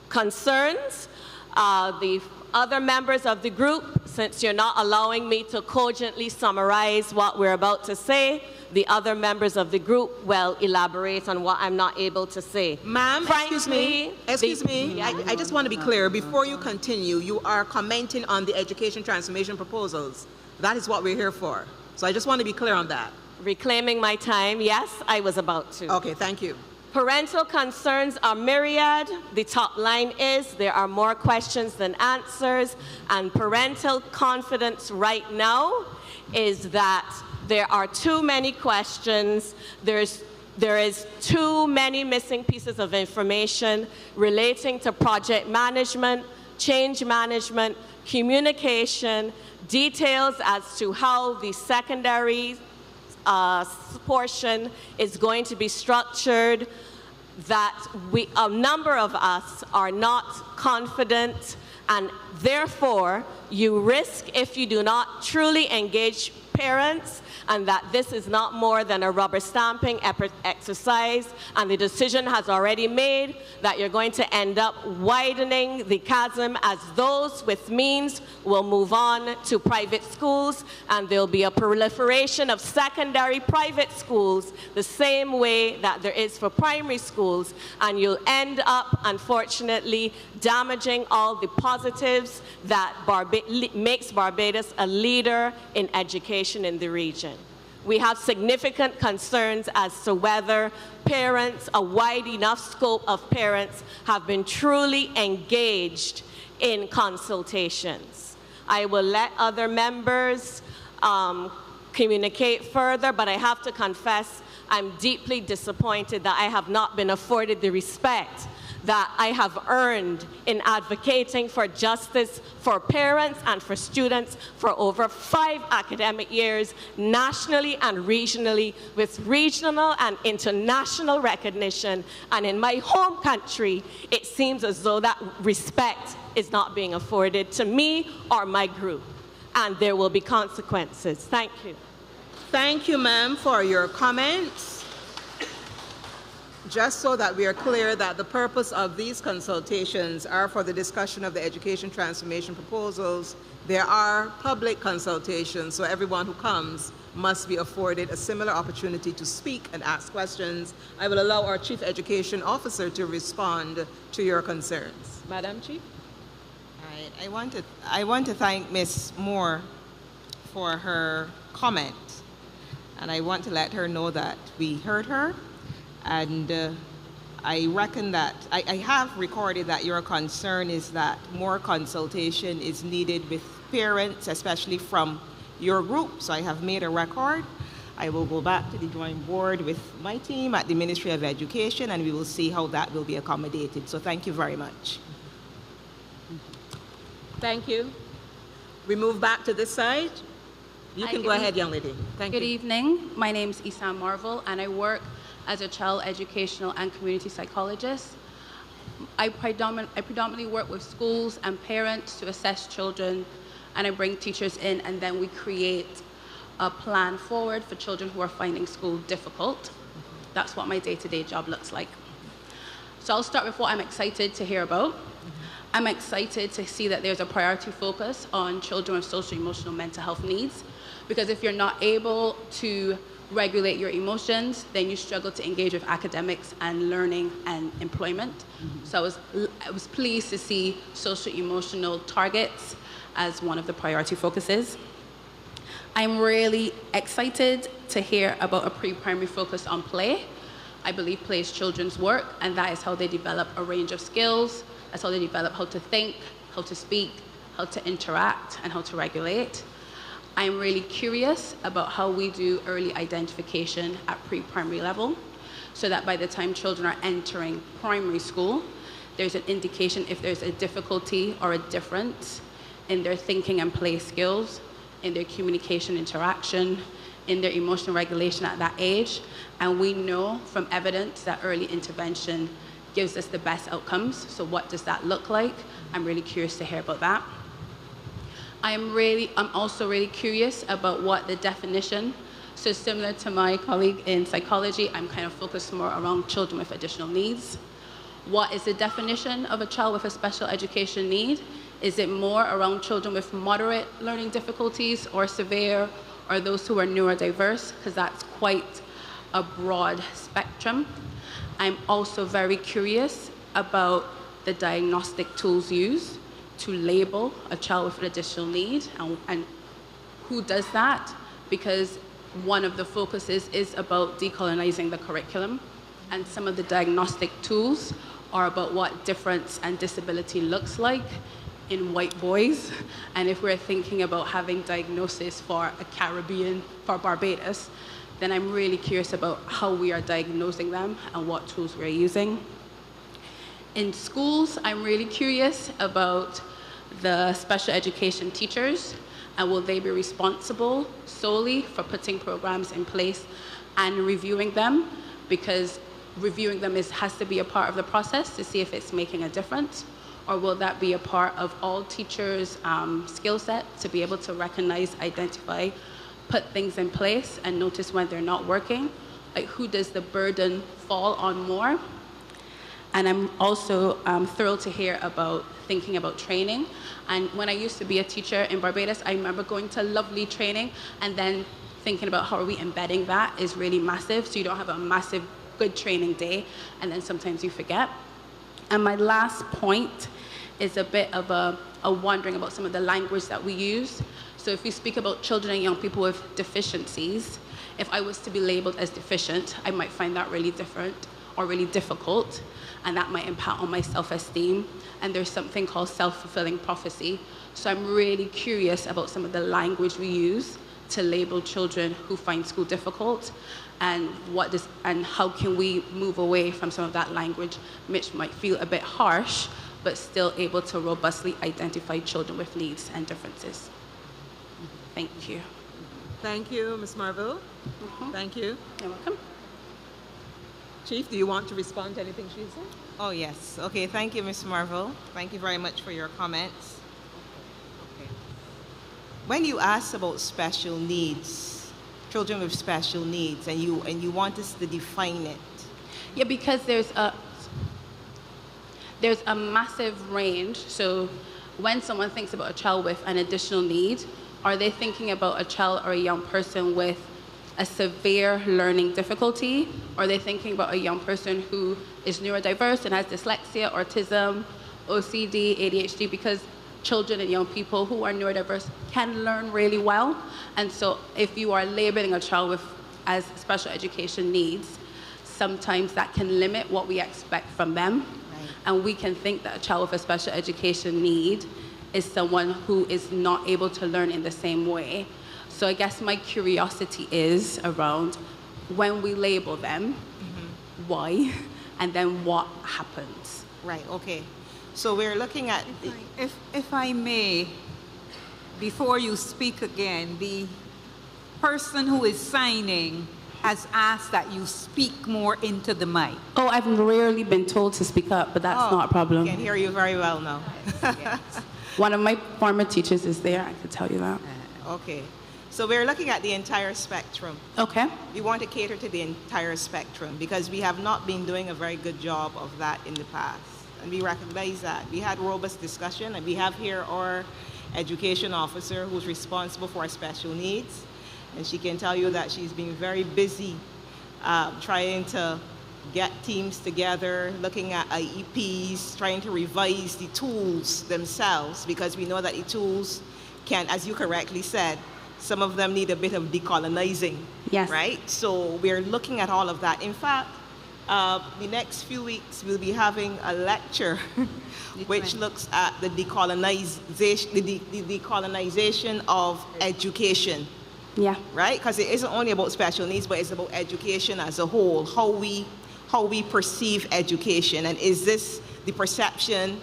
concerns. The other members of the group, since you're not allowing me to cogently summarize what we're about to say, the other members of the group will elaborate on what I'm not able to say. Ma'am, excuse me. I just want to be clear. Before you continue, you are commenting on the education transformation proposals. That is what we're here for. So I just want to be clear on that. Reclaiming my time, yes, I was about to. Okay, thank you. Parental concerns are myriad. The top line is there are more questions than answers, and parental confidence right now is that there are too many questions. There is too many missing pieces of information relating to project management, change management, communication, details as to how the secondary portion is going to be structured, that a number of us are not confident, and therefore you risk, if you do not truly engage parents, and that this is not more than a rubber stamping exercise, and the decision has already made that you're going to end up widening the chasm, as those with means will move on to private schools, and there'll be a proliferation of secondary private schools the same way that there is for primary schools, and you'll end up, unfortunately, damaging all the positives that makes Barbados a leader in education in the region. We have significant concerns as to whether parents, a wide enough scope of parents, have been truly engaged in consultations. I will let other members communicate further, but I have to confess I'm deeply disappointed that I have not been afforded the respect that I have earned in advocating for justice for parents and for students for over 5 academic years, nationally and regionally, with regional and international recognition. And in my home country, it seems as though that respect is not being afforded to me or my group. And there will be consequences. Thank you. Thank you, ma'am, for your comments. Just so that we are clear that the purpose of these consultations are for the discussion of the education transformation proposals. There are public consultations, so everyone who comes must be afforded a similar opportunity to speak and ask questions. I will allow our Chief Education Officer to respond to your concerns. Madam Chief? All right. I want to thank Ms. Moore for her comment, and I want to let her know that we heard her. And I reckon that I have recorded that your concern is that more consultation is needed with parents, especially from your group. So I have made a record. I will go back to the drawing board with my team at the Ministry of Education, and we will see how that will be accommodated. So thank you very much. Thank you. We move back to this side. You can go ahead, young lady. Thank you. Good evening. My name is Isam Marvel, and I work as a child educational and community psychologist. I predominantly work with schools and parents to assess children, and I bring teachers in, and then we create a plan forward for children who are finding school difficult. That's what my day-to-day job looks like. So I'll start with what I'm excited to hear about. I'm excited to see that there's a priority focus on children with social, emotional, mental health needs, because if you're not able to regulate your emotions, then you struggle to engage with academics and learning and employment. So I was pleased to see social emotional targets as one of the priority focuses. I'm really excited to hear about a pre-primary focus on play. I believe play is children's work, and that is how they develop a range of skills. That's how they develop how to think, how to speak, how to interact, and how to regulate. I'm really curious about how we do early identification at pre-primary level, so that by the time children are entering primary school, there's an indication if there's a difficulty or a difference in their thinking and play skills, in their communication interaction, in their emotional regulation at that age. And we know from evidence that early intervention gives us the best outcomes. So what does that look like? I'm really curious to hear about that. I'm also really curious about what the definition, so similar to my colleague in psychology, I'm kind of focused more around children with additional needs. What is the definition of a child with a special education need? Is it more around children with moderate learning difficulties or severe, or those who are neurodiverse? Because that's quite a broad spectrum. I'm also very curious about the diagnostic tools used to label a child with an additional need, and who does that, because one of the focuses is about decolonizing the curriculum, and some of the diagnostic tools are about what difference and disability looks like in white boys. And if we're thinking about having diagnosis for for Barbados, then I'm really curious about how we are diagnosing them and what tools we're using. In schools, I'm really curious about the special education teachers, and will they be responsible solely for putting programs in place and reviewing them? Because reviewing them has to be a part of the process to see if it's making a difference, or will that be a part of all teachers' skill set to be able to recognize, identify, put things in place and notice when they're not working? Like, who does the burden fall on more? And I'm also thrilled to hear about thinking about training. And when I used to be a teacher in Barbados, I remember going to lovely training and then thinking about how are we embedding that is really massive. So you don't have a massive good training day, and then sometimes you forget. And my last point is a bit of a wondering about some of the language that we use. So if we speak about children and young people with deficiencies, if I was to be labeled as deficient, I might find that really different or really difficult, and that might impact on my self-esteem. And there's something called self-fulfilling prophecy. So I'm really curious about some of the language we use to label children who find school difficult, and how can we move away from some of that language, which might feel a bit harsh, but still able to robustly identify children with needs and differences. Thank you. Thank you, Ms. Marville. Thank you. You're welcome. Chief, do you want to respond to anything she said? Oh, yes. Okay, thank you, Ms. Marville. Thank you very much for your comments. Okay. When you ask about special needs, children with special needs, and you want us to define it. Yeah, because there's a massive range. So when someone thinks about a child with an additional need, are they thinking about a child or a young person with a severe learning difficulty? Or are they thinking about a young person who is neurodiverse and has dyslexia, autism, OCD, ADHD? Because children and young people who are neurodiverse can learn really well. And so if you are labeling a child as special education needs, sometimes that can limit what we expect from them. Right. And we can think that a child with a special education need is someone who is not able to learn in the same way. So I guess my curiosity is around when we label them, why, and then what happens. Right, okay. So we're looking at... If I may, before you speak again, the person who is signing has asked that you speak more into the mic. Oh, I've rarely been told to speak up, but that's not a problem. I can hear you very well now. Yes. One of my former teachers is there, I could tell you that. Okay. So we're looking at the entire spectrum. Okay. We want to cater to the entire spectrum because we have not been doing a very good job of that in the past. And we recognize that. We had robust discussion, and we have here our education officer who's responsible for our special needs. And she can tell you that she's been very busy trying to get teams together, looking at IEPs, trying to revise the tools themselves, because we know that the tools can, as you correctly said, some of them need a bit of decolonizing. Yes. Right? So we're looking at all of that. In fact, The next few weeks, we'll be having a lecture which looks at the decolonization of education. Yeah. Right? Because it isn't only about special needs, but it's about education as a whole, how we perceive education. And is this the perception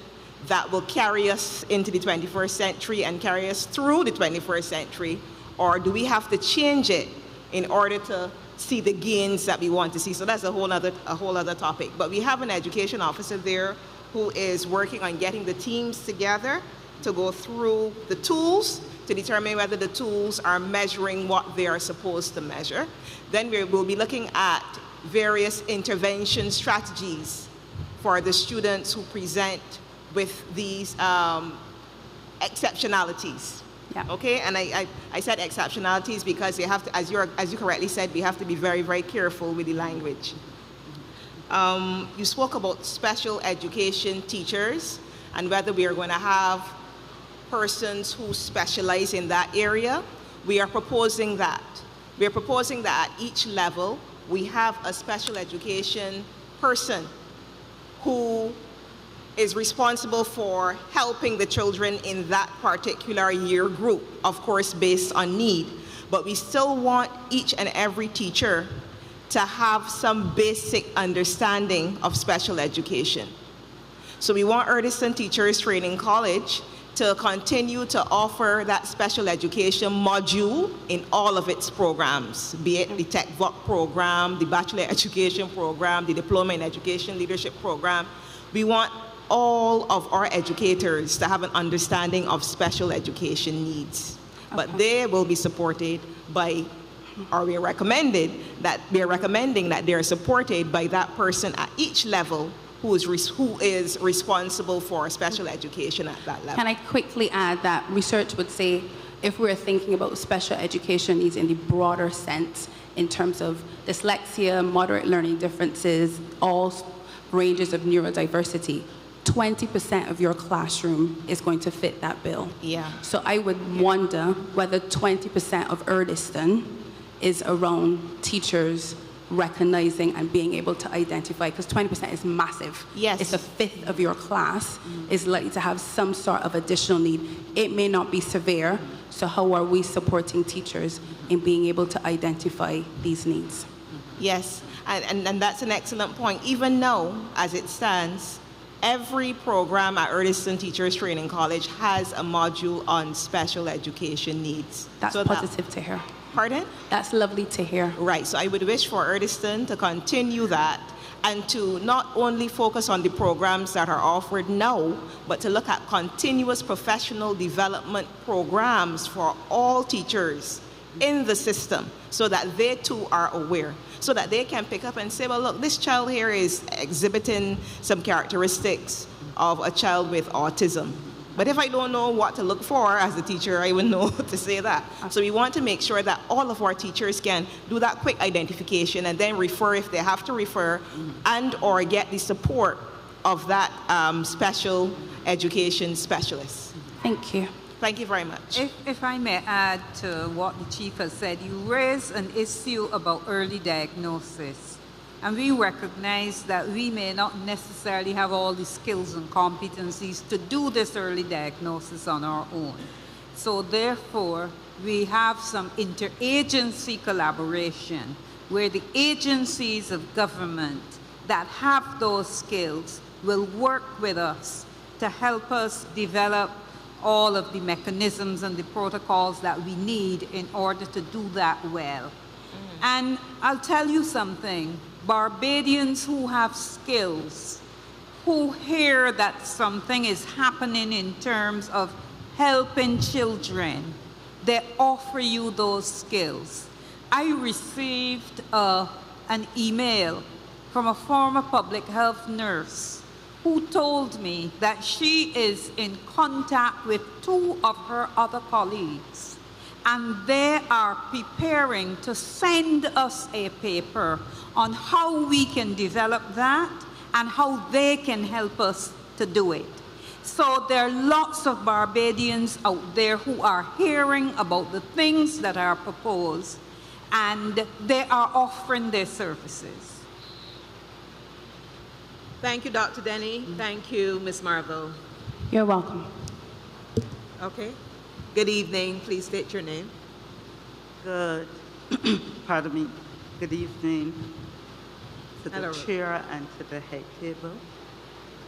that will carry us into the 21st century and carry us through the 21st century? Or do we have to change it in order to see the gains that we want to see? So that's a whole other topic. But we have an education officer there who is working on getting the teams together to go through the tools to determine whether the tools are measuring what they are supposed to measure. Then we will be looking at various intervention strategies for the students who present with these exceptionalities. Yeah. Okay, and I said exceptionalities because they have to, as you correctly said, we have to be very, very careful with the language. You spoke about special education teachers and whether we are going to have persons who specialize in that area. We are proposing that. We are proposing that at each level we have a special education person who is responsible for helping the children in that particular year group, of course based on need. But we still want each and every teacher to have some basic understanding of special education. So we want Eardiston Teachers Training College to continue to offer that special education module in all of its programs, be it the Tech Voc program, the Bachelor Education program, the Diploma in Education Leadership program. We want all of our educators to have an understanding of special education needs. Okay. But they will be supported by, or we are recommending that they are supported by that person at each level who is responsible for special education at that level. Can I quickly add that research would say if we're thinking about special education needs in the broader sense, in terms of dyslexia, moderate learning differences, all ranges of neurodiversity, 20% of your classroom is going to fit that bill. Yeah. So I would wonder whether 20% of Eardiston is around teachers recognizing and being able to identify, because 20% is massive. Yes. It's a fifth of your class is likely to have some sort of additional need. It may not be severe, so how are we supporting teachers in being able to identify these needs? Yes, and that's an excellent point. Even now, as it stands, every program at Eardiston Teachers Training College has a module on special education needs. That's so positive to hear. Pardon? That's lovely to hear. Right, so I would wish for Eardiston to continue that and to not only focus on the programs that are offered now, but to look at continuous professional development programs for all teachers in the system so that they too are aware, so that they can pick up and say, well, look, this child here is exhibiting some characteristics of a child with autism. But if I don't know what to look for as a teacher, I would know to say that. So we want to make sure that all of our teachers can do that quick identification and then refer if they have to refer and or get the support of that special education specialist. Thank you. Thank you very much. If I may add to what the Chief has said, you raised an issue about early diagnosis. And we recognize that we may not necessarily have all the skills and competencies to do this early diagnosis on our own. So therefore, we have some interagency collaboration where the agencies of government that have those skills will work with us to help us develop all of the mechanisms and the protocols that we need in order to do that well. And I'll tell you something. Barbadians who have skills, who hear that something is happening in terms of helping children, they offer you those skills. I received an email from a former public health nurse who told me that she is in contact with 2 of her other colleagues, and they are preparing to send us a paper on how we can develop that and how they can help us to do it. So there are lots of Barbadians out there who are hearing about the things that are proposed, and they are offering their services. Thank you, Dr. Denny. Thank you, Ms. Marvel. You're welcome. Okay. Good evening. Please state your name. Good, pardon me, good evening to the Hello. chair and to the head table.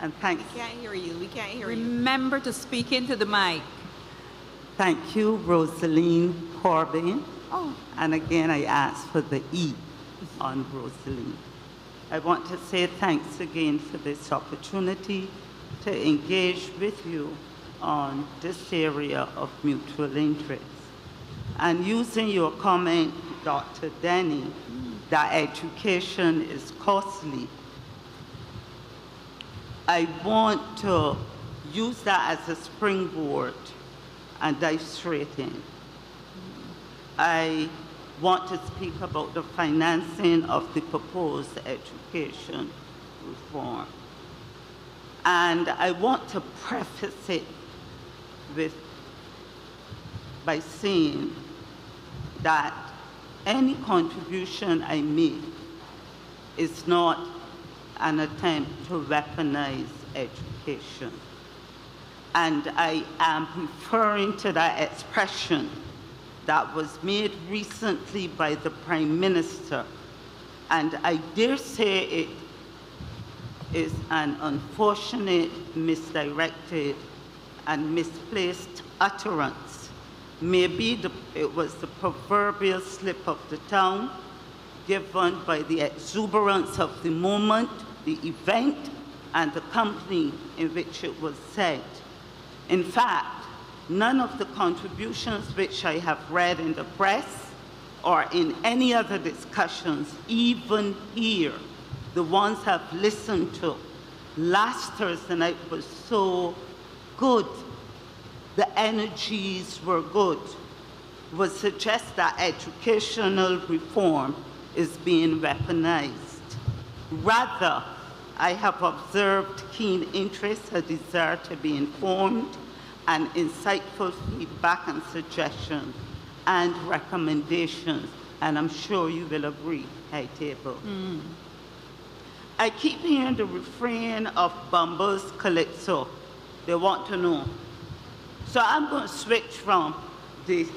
And thanks. We can't hear you. We can't hear you. Remember to speak into the mic. Thank you, Rosaline Corbin. Oh. And again, I ask for the E on Rosaline. I want to say thanks again for this opportunity to engage with you on this area of mutual interest. And using your comment, Dr. Denny, that education is costly, I want to use that as a springboard and dive straight in. I want to speak about the financing of the proposed education reform. And I want to preface it by saying that any contribution I make is not an attempt to weaponize education. And I am referring to that expression that was made recently by the Prime Minister. And I dare say it is an unfortunate, misdirected, and misplaced utterance. Maybe it was the proverbial slip of the tongue given by the exuberance of the moment, the event, and the company in which it was said. In fact, none of the contributions which I have read in the press or in any other discussions, even here, the ones I've listened to last Thursday night was so good, the energies were good, would suggest that educational reform is being weaponized. Rather, I have observed keen interest, a desire to be informed, and insightful feedback and suggestions and recommendations, and I'm sure you will agree, High Table. I keep hearing the refrain of Bumbles Calypso. They want to know. So I'm going to switch from the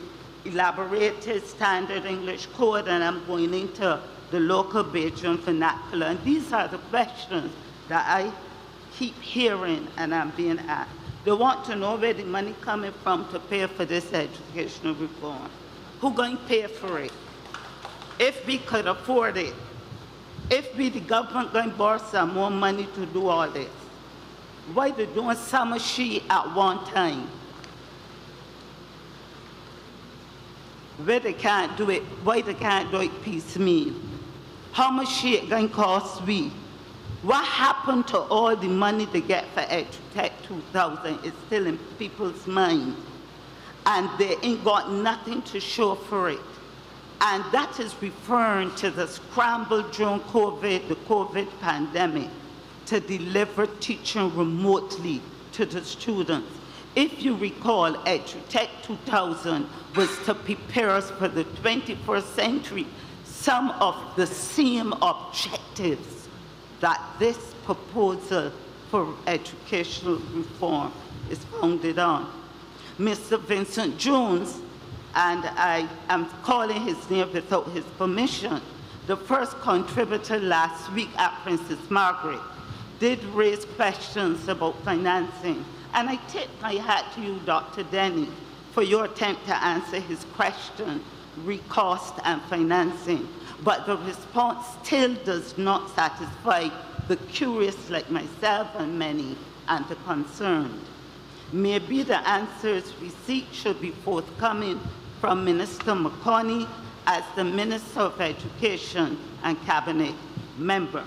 elaborated standard English code and I'm going into the local Bajan vernacular. And these are the questions that I keep hearing and I'm being asked. They want to know where the money coming from to pay for this educational reform. Who going to pay for it? If we could afford it. If we, the government, going to borrow some more money to do all this. Why they doing summer sheet at one time? Where they can't do it, why they can't do it piecemeal? How much shit going to cost we? What happened to all the money they get for EduTech 2000? It's still in people's mind. And they ain't got nothing to show for it. And that is referring to the scramble during COVID, the COVID pandemic, to deliver teaching remotely to the students. If you recall, EduTech 2000 was to prepare us for the 21st century, some of the same objectives that this proposal for educational reform is founded on. Mr. Vincent Jones, and I am calling his name without his permission, the first contributor last week at Princess Margaret, did raise questions about financing. And I tip my hat to you, Dr. Denny, for your attempt to answer his question, recost and financing. But the response still does not satisfy the curious like myself and many, and the concerned. Maybe the answers we seek should be forthcoming from Minister McConney as the Minister of Education and Cabinet member.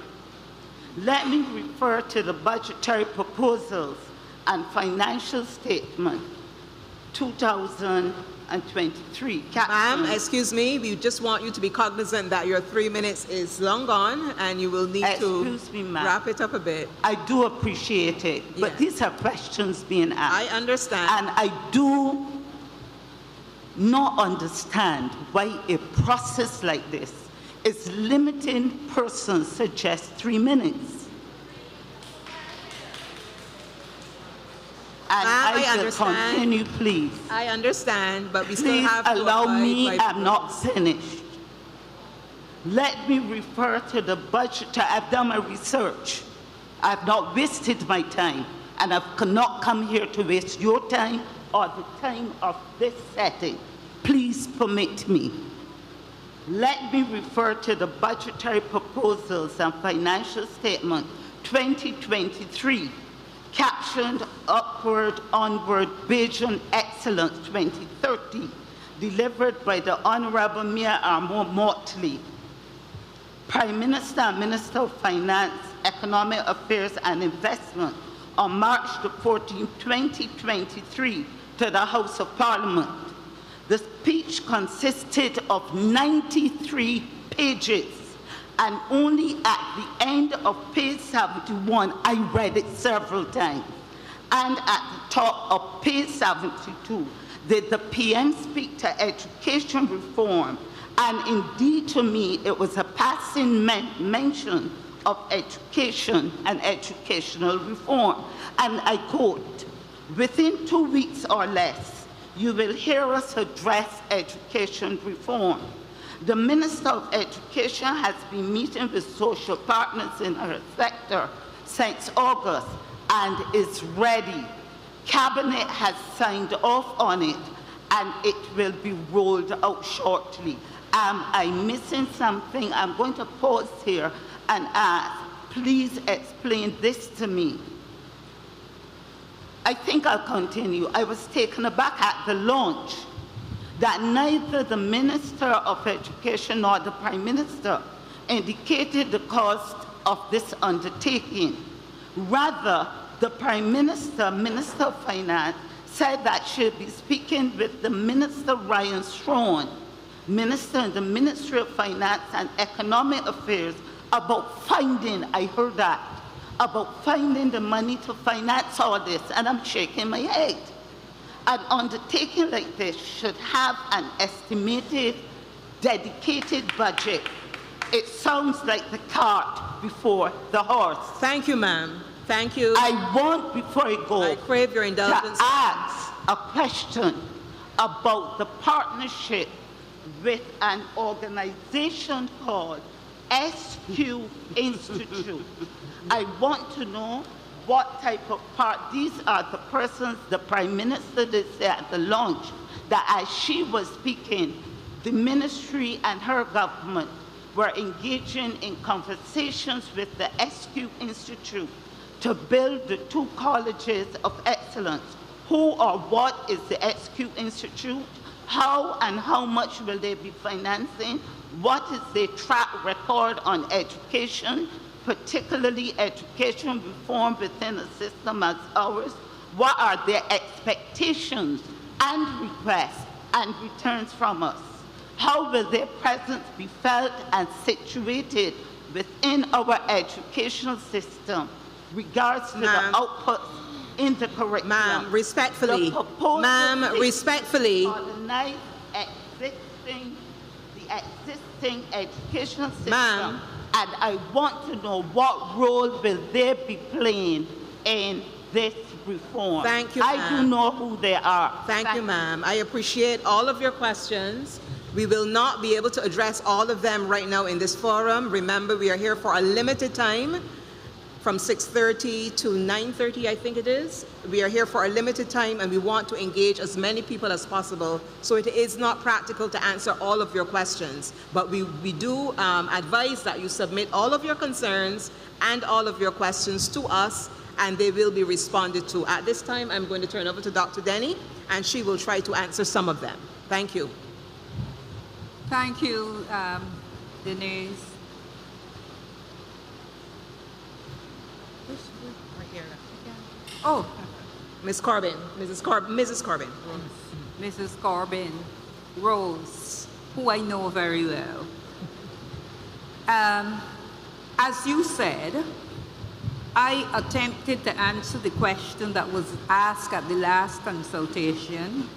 Let me refer to the budgetary proposals and financial statement 2023. Ma'am, excuse me, we just want you to be cognizant that your 3 minutes is long gone and you will need to wrap it up a bit. I do appreciate it, but these are questions being asked. I understand. And I do not understand why a process like this is limiting persons to just 3 minutes. And Ma'am, I will understand. continue, please. I understand, but we still Please have to allow abide me, by I'm not finished. Let me refer to the budget. I've done my research. I've not wasted my time, and I cannot come here to waste your time or the time of this setting. Please permit me. Let me refer to the budgetary proposals and financial statement 2023, captioned Upward, Onward, Vision Excellence 2030, delivered by the Honorable Mayor Armor Motley, Prime Minister and Minister of Finance, Economic Affairs and Investment, on March the 14th, 2023, to the House of Parliament. The speech consisted of 93 pages, and only at the end of page 71, I read it several times, and at the top of page 72, did the PM speak to education reform, and indeed to me, it was a passing mention of education and educational reform. And I quote, "Within 2 weeks or less, you will hear us address education reform. The Minister of Education has been meeting with social partners in her sector since August and is ready. Cabinet has signed off on it, and it will be rolled out shortly." Am I missing something? I'm going to pause here and ask, please explain this to me. I think I'll continue. I was taken aback at the launch that neither the Minister of Education nor the Prime Minister indicated the cost of this undertaking. Rather, the Prime Minister, Minister of Finance, said that she'll be speaking with the Minister Ryan Strawn, Minister in the Ministry of Finance and Economic Affairs, about finding, I heard that, about finding the money to finance all this, and I'm shaking my head. An undertaking like this should have an estimated, dedicated budget. It sounds like the cart before the horse. Thank you, ma'am. Thank you. I want, before I go, I crave your indulgence, to ask a question about the partnership with an organization called SQ Institute. I want to know what type of these are the persons the Prime Minister did say at the launch, that as she was speaking, the ministry and her government were engaging in conversations with the SQ Institute to build the 2 colleges of excellence. Who or what is the SQ Institute? How and how much will they be financing? What is their track record on education, particularly education reform within a system as ours? What are their expectations and requests and returns from us? How will their presence be felt and situated within our educational system, regards to the outputs in the curriculum? Ma'am, respectfully. Ma'am, respectfully. Modernize the existing educational system. Ma'am. And I want to know what role will they be playing in this reform. Thank you, I do know who they are. Thank you, ma'am. I appreciate all of your questions. We will not be able to address all of them right now in this forum. Remember, we are here for a limited time, from 6:30 to 9:30, I think it is. We are here for a limited time, and we want to engage as many people as possible. So it is not practical to answer all of your questions. But we do advise that you submit all of your concerns and all of your questions to us, and they will be responded to. At this time, I'm going to turn over to Dr. Denny, and she will try to answer some of them. Thank you. Thank you, Denise. Oh, Ms. Corbin, Mrs. Corbin. Mrs. Corbin, Rose, who I know very well. As you said, I attempted to answer the question that was asked at the last consultation.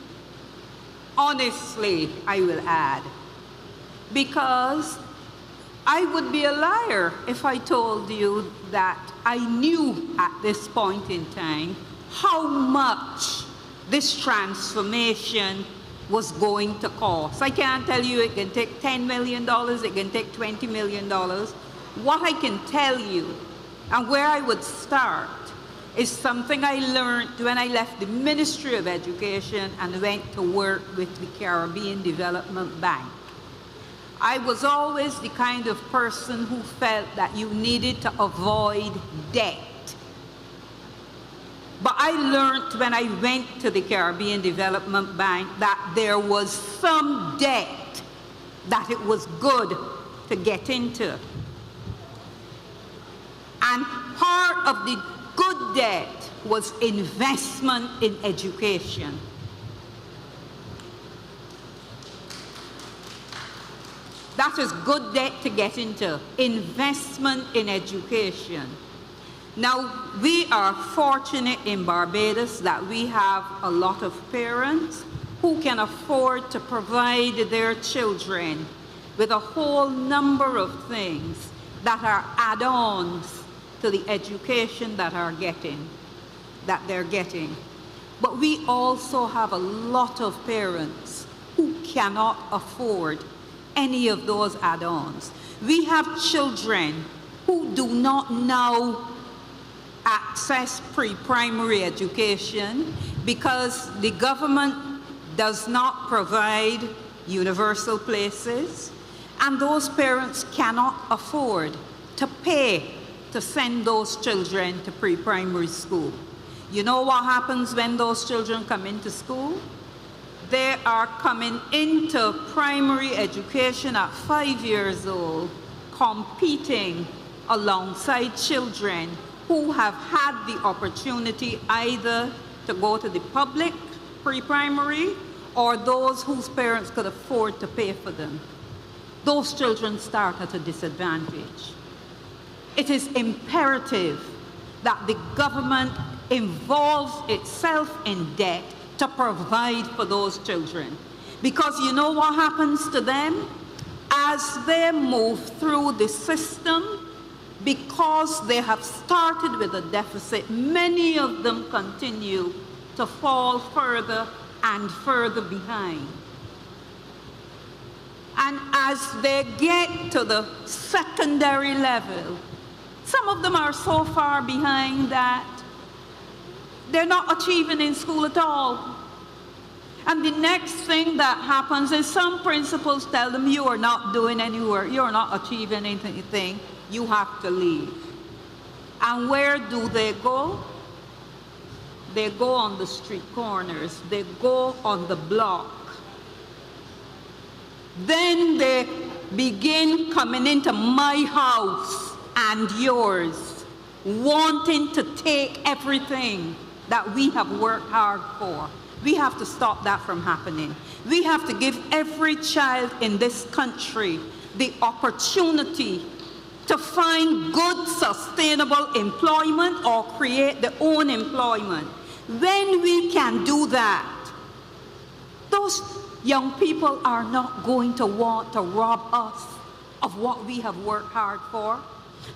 Honestly, I will add, because I would be a liar if I told you that I knew at this point in time how much this transformation was going to cost. I can't tell you it can take $10 million, it can take $20 million. What I can tell you, and where I would start, is something I learned when I left the Ministry of Education and went to work with the Caribbean Development Bank. I was always the kind of person who felt that you needed to avoid debt. But I learned when I went to the Caribbean Development Bank that there was some debt that it was good to get into. And part of the good debt was investment in education. That is good debt to get into, investment in education. Now, we are fortunate in Barbados that we have a lot of parents who can afford to provide their children with a whole number of things that are add-ons to the education that they're getting. But we also have a lot of parents who cannot afford any of those add-ons. We have children who do not now access pre-primary education because the government does not provide universal places, and those parents cannot afford to pay to send those children to pre-primary school. You know what happens when those children come into school? They are coming into primary education at 5 years old, competing alongside children who have had the opportunity either to go to the public pre-primary or those whose parents could afford to pay for them. Those children start at a disadvantage. It is imperative that the government involves itself in debt to provide for those children. Because you know what happens to them? As they move through the system, because they have started with a deficit, many of them continue to fall further and further behind. And as they get to the secondary level, some of them are so far behind that they're not achieving in school at all. And the next thing that happens is some principals tell them, you are not doing any work, you're not achieving anything, you have to leave. And where do they go? They go on the street corners, they go on the block. Then they begin coming into my house and yours, wanting to take everything that we have worked hard for. We have to stop that from happening. We have to give every child in this country the opportunity to find good, sustainable employment or create their own employment. When we can do that, those young people are not going to want to rob us of what we have worked hard for.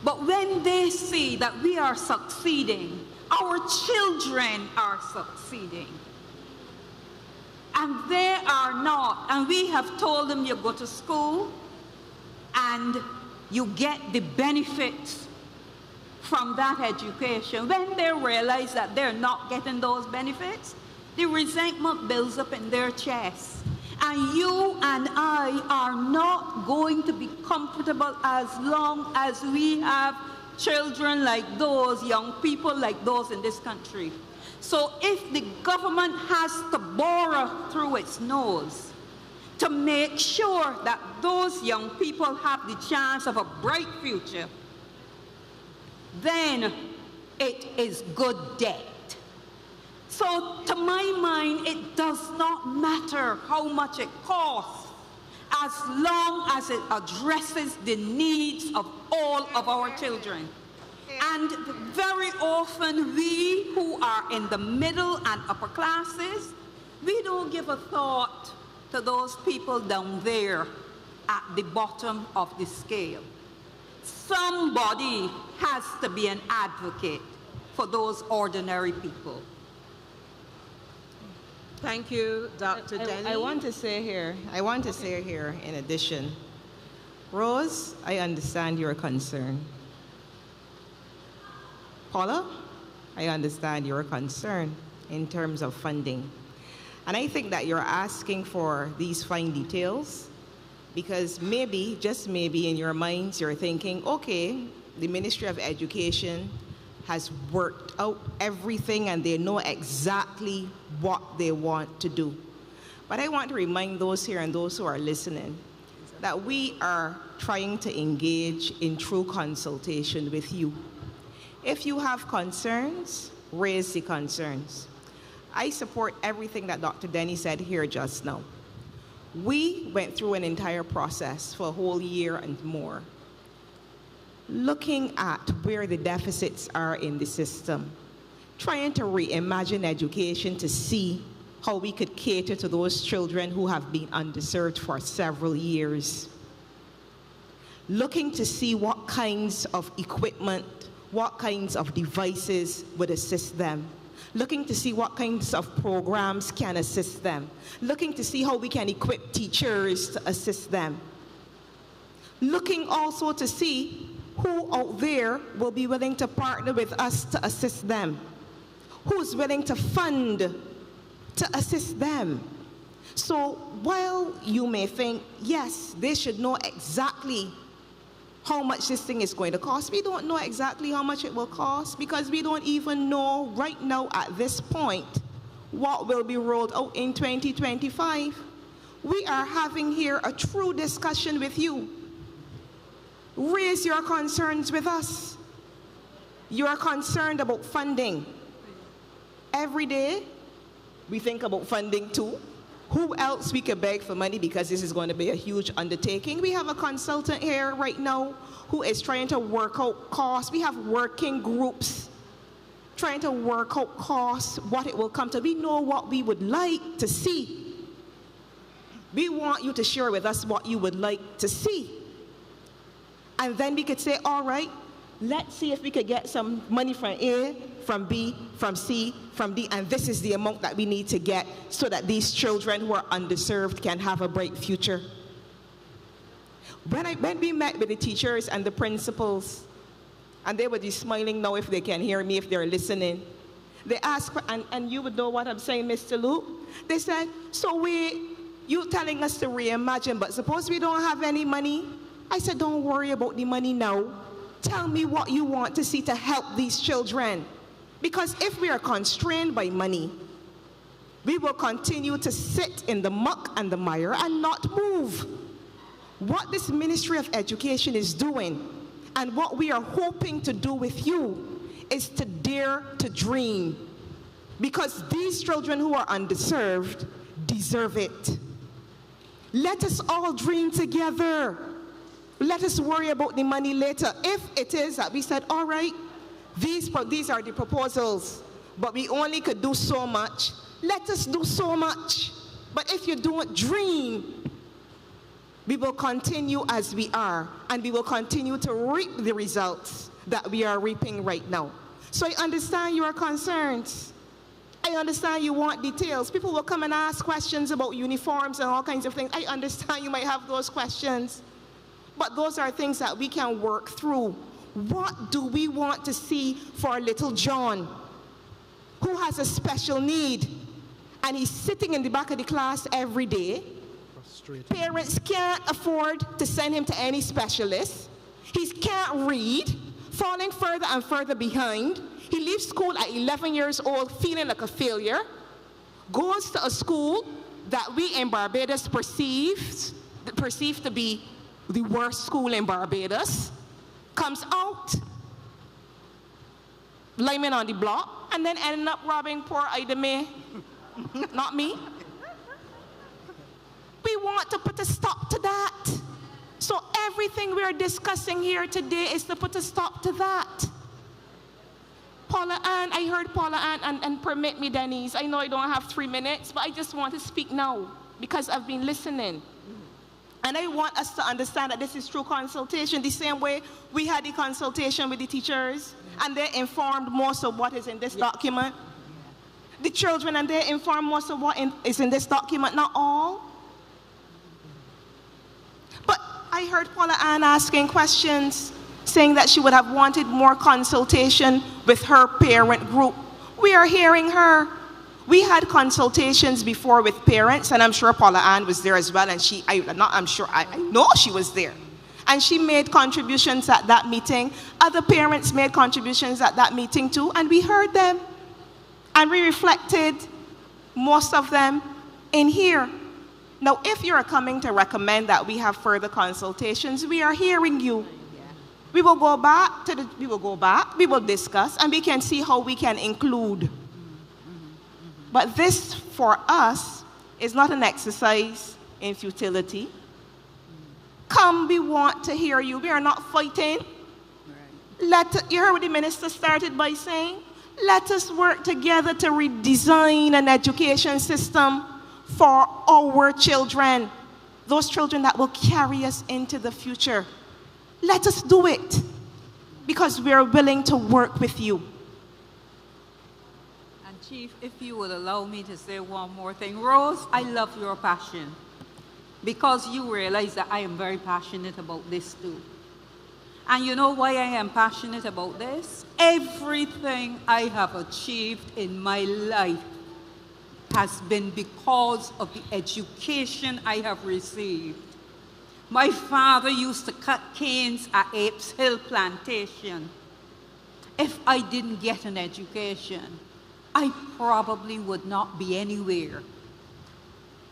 But when they see that we are succeeding, our children are succeeding, and they are not, and we have told them you go to school and you get the benefits from that education. When they realize that they're not getting those benefits, the resentment builds up in their chests. And you and I are not going to be comfortable as long as we have children like those, young people like those in this country. So if the government has to bore through its nose to make sure that those young people have the chance of a bright future, then it is good debt. So to my mind, it does not matter how much it costs, as long as it addresses the needs of all of our children. And very often we who are in the middle and upper classes, we don't give a thought to those people down there at the bottom of the scale. Somebody has to be an advocate for those ordinary people. Thank you, Dr. Denny. I want to say here, in addition, Rose, I understand your concern. Paula, I understand your concern in terms of funding. And I think that you're asking for these fine details because maybe, just maybe in your minds, you're thinking, okay, the Ministry of Education has worked out everything and they know exactly what they want to do. But I want to remind those here and those who are listening that we are trying to engage in true consultation with you. If you have concerns, raise the concerns. I support everything that Dr. Denny said here just now. We went through an entire process for a whole year and more, looking at where the deficits are in the system, trying to reimagine education to see how we could cater to those children who have been underserved for several years, looking to see what kinds of equipment, what kinds of devices would assist them, looking to see what kinds of programs can assist them, looking to see how we can equip teachers to assist them, looking also to see who out there will be willing to partner with us to assist them, who's willing to fund to assist them. So while you may think, yes, they should know exactly how much this thing is going to cost, we don't know exactly how much it will cost because we don't even know right now at this point what will be rolled out in 2025. We are having here a true discussion with you. Raise your concerns with us. You are concerned about funding. Every day, we think about funding too. Who else we could beg for money because this is going to be a huge undertaking? We have a consultant here right now who is trying to work out costs. We have working groups trying to work out costs, what it will come to. We know what we would like to see. We want you to share with us what you would like to see. And then we could say, all right, let's see if we could get some money from A, from B, from C, from D, and this is the amount that we need to get so that these children who are underserved can have a bright future. When we met with the teachers and the principals, and they would be smiling now if they can hear me, if they're listening, they asked, and you would know what I'm saying, Mr. Luke, they said, so you telling us to reimagine, but suppose we don't have any money? I said, don't worry about the money now. Tell me what you want to see to help these children. Because if we are constrained by money, we will continue to sit in the muck and the mire and not move. What this Ministry of Education is doing and what we are hoping to do with you is to dare to dream. Because these children who are underserved deserve it. Let us all dream together. Let us worry about the money later. If it is that we said, all right, these are the proposals, but we only could do so much, let us do so much. But if you don't dream, we will continue as we are, and we will continue to reap the results that we are reaping right now. So I understand your concerns. I understand you want details. People will come and ask questions about uniforms and all kinds of things. I understand you might have those questions. But those are things that we can work through. What do we want to see for little John, who has a special need, and he's sitting in the back of the class every day? Parents can't afford to send him to any specialist. He can't read, falling further and further behind. He leaves school at 11 years old feeling like a failure, goes to a school that we in Barbados perceive to be the worst school in Barbados, comes out, liming on the block, and then ending up robbing poor Ida May. Not me. We want to put a stop to that. So everything we're discussing here today is to put a stop to that. Paula Ann, I heard Paula Ann, and permit me, Denise, I know I don't have 3 minutes, but I just want to speak now because I've been listening. And I want us to understand that this is true consultation, the same way we had the consultation with the teachers, and they informed most of what is in this document. the children, and they inform most of what is in this document, not all. But I heard Paula Ann asking questions, saying that she would have wanted more consultation with her parent group. We are hearing her. We had consultations before with parents, and I'm sure Paula Ann was there as well, and I know she was there. And she made contributions at that meeting. Other parents made contributions at that meeting too, and we heard them. And we reflected most of them in here. Now, if you're coming to recommend that we have further consultations, we are hearing you. We will go back, we will discuss, and we can see how we can include. But this, for us, is not an exercise in futility. Come, we want to hear you. We are not fighting. You heard what the minister started by saying? Let us work together to redesign an education system for our children, those children that will carry us into the future. Let us do it, because we are willing to work with you. And Chief, if you would allow me to say one more thing. Rose, I love your passion, because you realize that I am very passionate about this too. And you know why I am passionate about this? Everything I have achieved in my life has been because of the education I have received. My father used to cut canes at Apes Hill Plantation. If I didn't get an education, I probably would not be anywhere.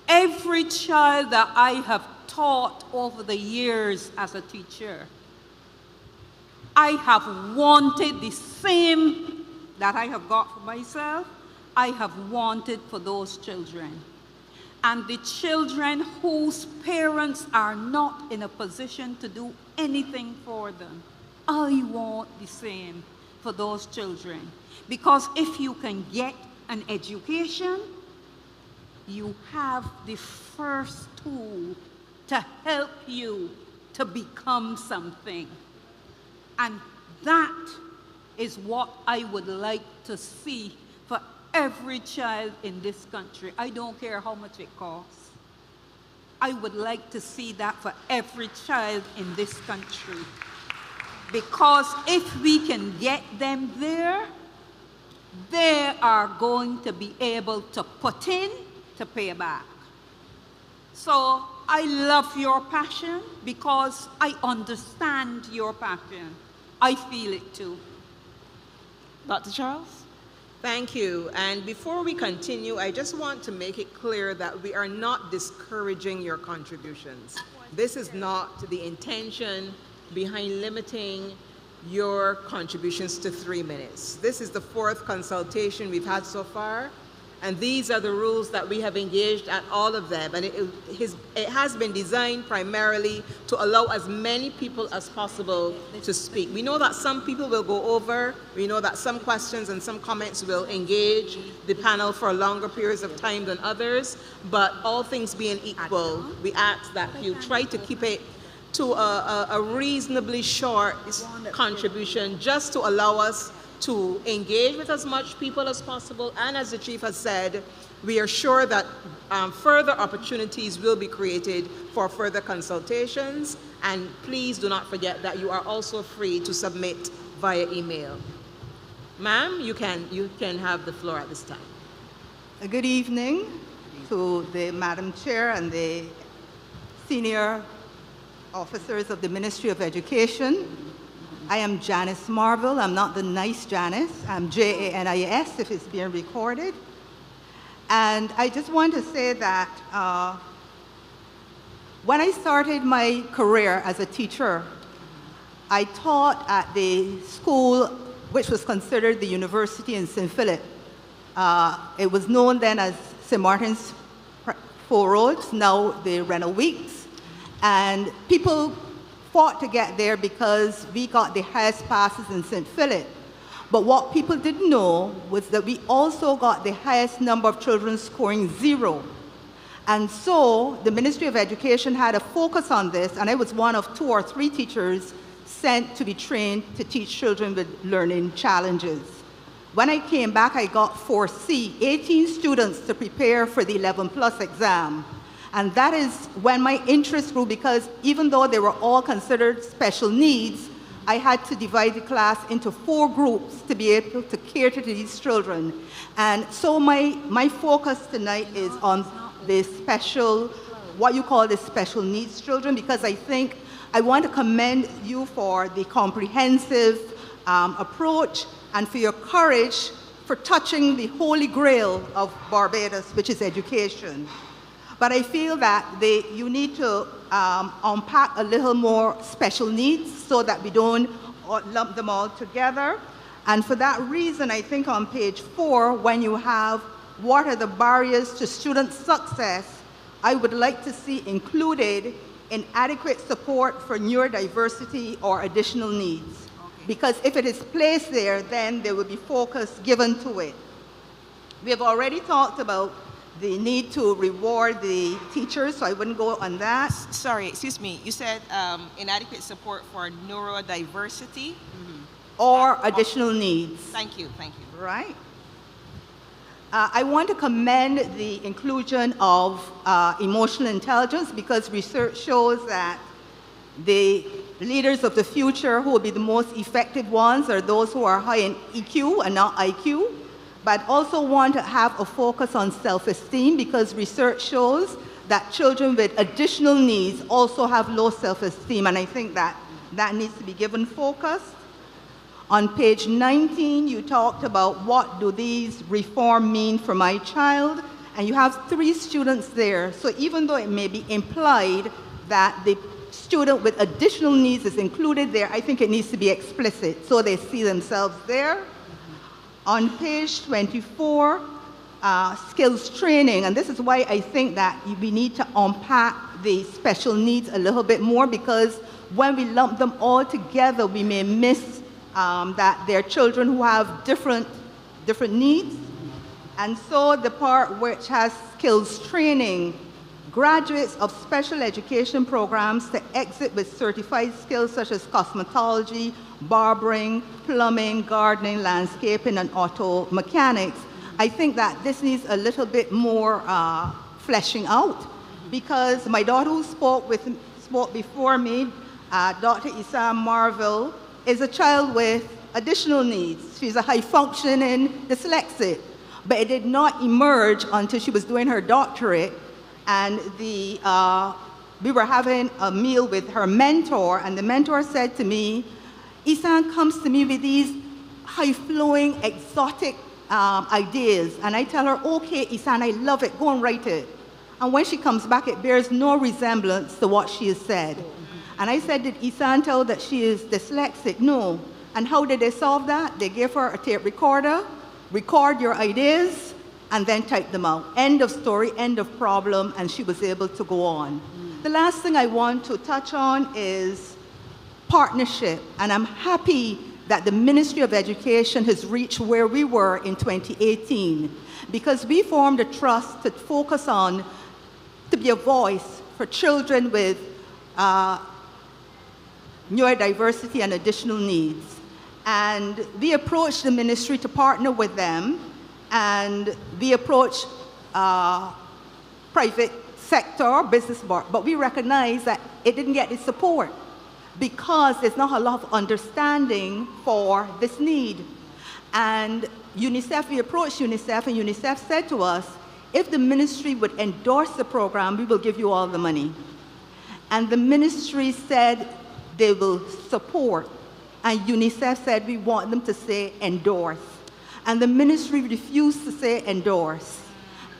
Every child that I have taught over the years as a teacher, I have wanted the same that I have got for myself, I have wanted for those children. And the children whose parents are not in a position to do anything for them, I want the same for those children. Because if you can get an education, you have the first tool to help you to become something. And that is what I would like to see for every child in this country. I don't care how much it costs. I would like to see that for every child in this country. Because if we can get them there, they are going to be able to put in to pay back. So I love your passion because I understand your passion. I feel it too. Dr. Charles? Thank you. And before we continue, I just want to make it clear that we are not discouraging your contributions. This is not the intention behind limiting your contributions to 3 minutes. This is the 4th consultation we've had so far, and these are the rules that we have engaged at all of them. And it has been designed primarily to allow as many people as possible to speak. We know that some people will go over. We know that some questions and some comments will engage the panel for longer periods of time than others. But all things being equal, we ask that you try to keep it to a reasonably short contribution, just to allow us to engage with as much people as possible. And as the Chief has said, we are sure that further opportunities will be created for further consultations. And please do not forget that you are also free to submit via email. Ma'am, you can have the floor at this time. Good evening to the Madam Chair and the senior officers of the Ministry of Education. I am Janice Marvel. I'm not the nice Janice. I'm Janis if it's being recorded. And I just want to say that when I started my career as a teacher, I taught at the school which was considered the university in St. Philip. It was known then as St. Martin's Four Roads, now the Renal Weeks. And people fought to get there because we got the highest passes in St. Philip. But what people didn't know was that we also got the highest number of children scoring 0. And so the Ministry of Education had a focus on this, and I was one of 2 or 3 teachers sent to be trained to teach children with learning challenges. When I came back, I got 4C, 18 students to prepare for the 11+ exam. And that is when my interest grew, because even though they were all considered special needs, I had to divide the class into 4 groups to be able to cater to these children. And so my focus tonight is on the special, what you call the special needs children, because I think I want to commend you for the comprehensive approach and for your courage for touching the holy grail of Barbados, which is education. But I feel that you need to unpack a little more special needs so that we don't lump them all together. And for that reason, I think on page 4, when you have what are the barriers to student success, I would like to see included inadequate support for neurodiversity or additional needs. Because if it is placed there, then there will be focus given to it. We have already talked about the need to reward the teachers, so I wouldn't go on that. Sorry, excuse me. You said inadequate support for neurodiversity? Or additional needs. Thank you, thank you. Right. I want to commend the inclusion of emotional intelligence, because research shows that the leaders of the future who will be the most effective ones are those who are high in EQ and not IQ. But also want to have a focus on self-esteem, because research shows that children with additional needs also have low self-esteem, and I think that needs to be given focus. On page 19, you talked about what do these reform mean for my child, and you have 3 students there. So even though it may be implied that the student with additional needs is included there, I think it needs to be explicit so they see themselves there. On page 24, skills training, and this is why I think that we need to unpack the special needs a little bit more, because when we lump them all together, we may miss that they're children who have different needs. And so the part which has skills training, graduates of special education programs to exit with certified skills such as cosmetology, barbering, plumbing, gardening, landscaping, and auto mechanics. I think that this needs a little bit more fleshing out, because my daughter who spoke before me, Dr. Issa Marvel, is a child with additional needs. She's a high-functioning dyslexic, but it did not emerge until she was doing her doctorate, and we were having a meal with her mentor, and the mentor said to me, Isan comes to me with these high-flowing, exotic ideas, and I tell her, okay, Isan, I love it, go and write it. And when she comes back, it bears no resemblance to what she has said. And I said, did Isan tell that she is dyslexic? No. And how did they solve that? They gave her a tape recorder, record your ideas, and then type them out. End of story, end of problem, and she was able to go on. The last thing I want to touch on is partnership, and I'm happy that the Ministry of Education has reached where we were in 2018, because we formed a trust to focus on, to be a voice for children with neurodiversity and additional needs. And we approached the ministry to partner with them, and we approached private sector, business board, but we recognized that it didn't get the support because there's not a lot of understanding for this need. And UNICEF, we approached UNICEF, and UNICEF said to us, if the ministry would endorse the program, we will give you all the money. And the ministry said they will support, and UNICEF said we want them to say endorse. And the ministry refused to say endorse.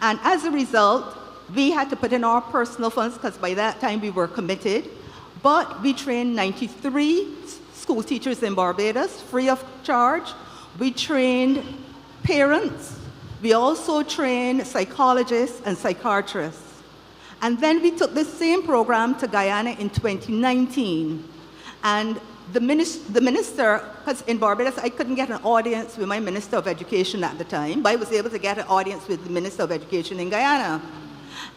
And as a result, we had to put in our personal funds, because by that time we were committed, but we trained 93 school teachers in Barbados, free of charge. We trained parents. We also trained psychologists and psychiatrists. And then we took this same program to Guyana in 2019. And the minister, because in Barbados, I couldn't get an audience with my Minister of Education at the time, but I was able to get an audience with the Minister of Education in Guyana.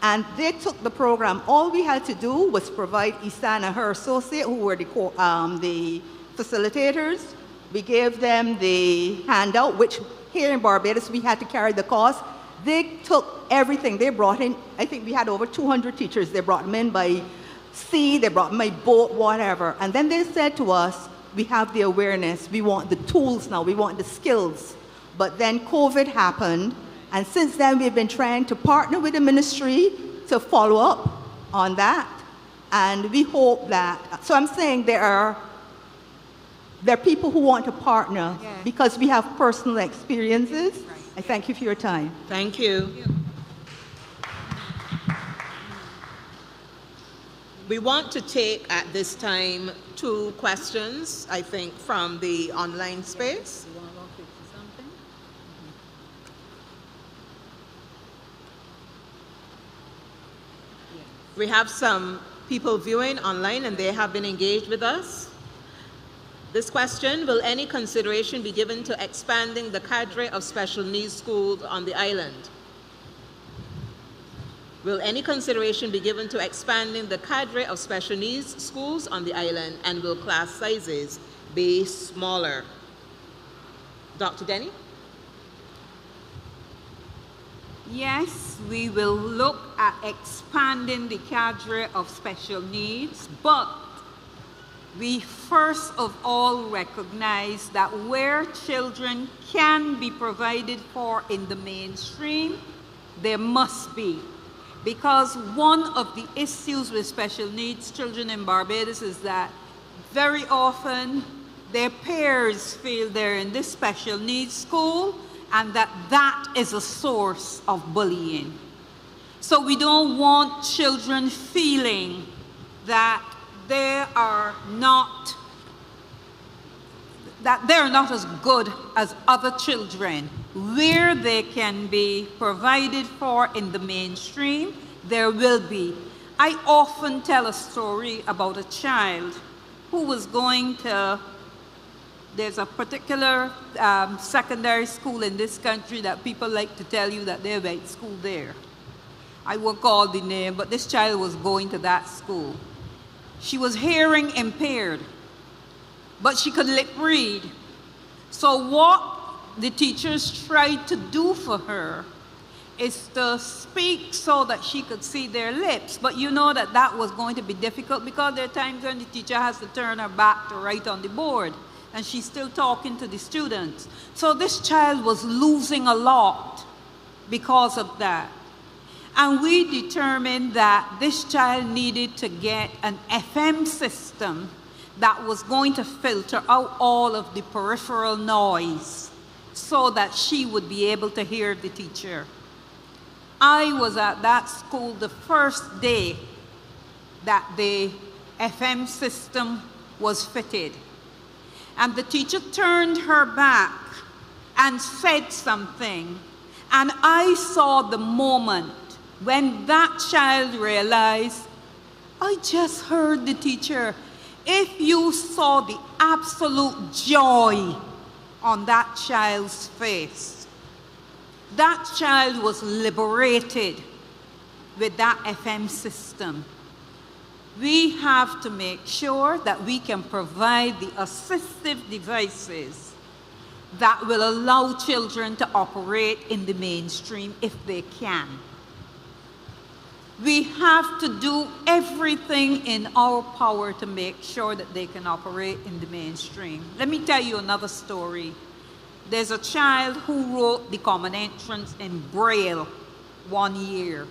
And they took the program. All we had to do was provide Isan and her associate, who were the facilitators. We gave them the handout, which here in Barbados, we had to carry the cost. They took everything. They brought in, I think we had over 200 teachers. They brought them in by sea, they brought them by boat, whatever. And then they said to us, we have the awareness, we want the tools now, we want the skills. But then COVID happened, and since then we've been trying to partner with the ministry to follow up on that. And we hope that, so I'm saying there are people who want to partner because we have personal experiences. I thank you for your time. Thank you. We want to take at this time 2 questions, I think, from the online space. We have some people viewing online and they have been engaged with us. This question, will any consideration be given to expanding the cadre of special needs schools on the island? Will any consideration be given to expanding the cadre of special needs schools on the island, and will class sizes be smaller? Dr. Denny? Yes, we will look at expanding the cadre of special needs, but we first of all recognize that where children can be provided for in the mainstream, there must be. Because one of the issues with special needs children in Barbados is that very often their peers feel they're in this special needs school and that is a source of bullying. So we don't want children feeling that they're not as good as other children. Where they can be provided for in the mainstream, there will be. I often tell a story about a child who was going to, there's a particular secondary school in this country that people like to tell you that they went to school there. I won't call the name, but this child was going to that school. She was hearing impaired, but she could lip read. So what the teachers tried to do for her is to speak so that she could see their lips. But you know that that was going to be difficult because there are times when the teacher has to turn her back to write on the board and she's still talking to the students. So this child was losing a lot because of that. And we determined that this child needed to get an FM system that was going to filter out all of the peripheral noise so that she would be able to hear the teacher. I was at that school the first day that the FM system was fitted. And the teacher turned her back and said something. And I saw the moment when that child realized, I just heard the teacher. If you saw the absolute joy on that child's face, that child was liberated with that FM system. We have to make sure that we can provide the assistive devices that will allow children to operate in the mainstream if they can. We have to do everything in our power to make sure that they can operate in the mainstream. Let me tell you another story. There's a child who wrote the common entrance in Braille one year.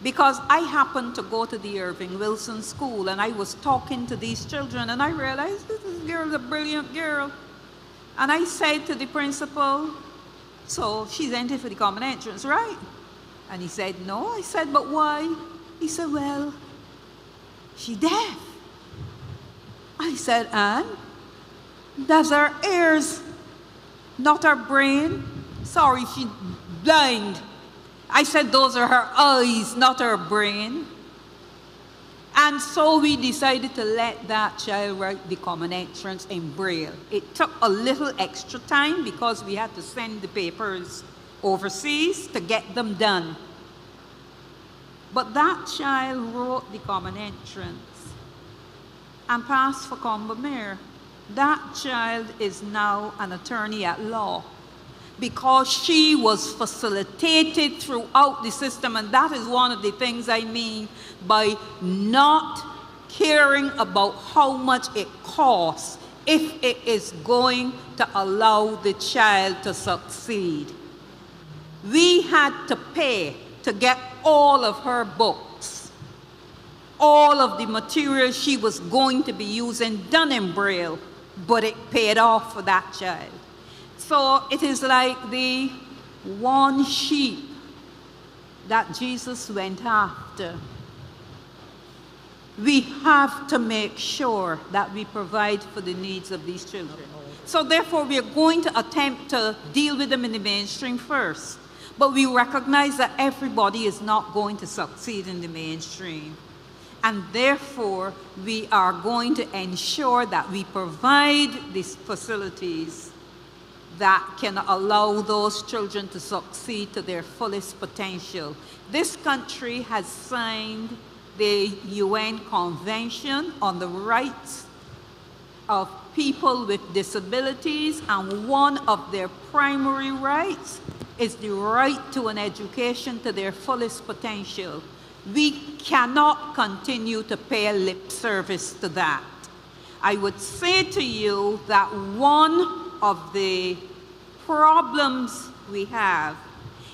Because I happened to go to the Irving Wilson School and I was talking to these children and I realized this girl is a brilliant girl. And I said to the principal, so she's entered for the common entrance, right? And he said, no. I said, but why? He said, well, she's deaf. I said, and? That's her ears, not her brain. Sorry, she's blind. I said, those are her eyes, not her brain. And so we decided to let that child write the common entrance in Braille. It took a little extra time because we had to send the papers overseas to get them done. But that child wrote the common entrance and passed for Comber Mayor. That child is now an attorney at law. because she was facilitated throughout the system. And that is one of the things I mean by not caring about how much it costs if it is going to allow the child to succeed. We had to pay to get all of her books, all of the material she was going to be using done in Braille, but it paid off for that child. So it is like the one sheep that Jesus went after. We have to make sure that we provide for the needs of these children. So therefore, we are going to attempt to deal with them in the mainstream first. But we recognize that everybody is not going to succeed in the mainstream. And therefore, we are going to ensure that we provide these facilities that can allow those children to succeed to their fullest potential. This country has signed the UN Convention on the Rights of People with Disabilities, and one of their primary rights is the right to an education to their fullest potential. We cannot continue to pay lip service to that. I would say to you that one of the problems we have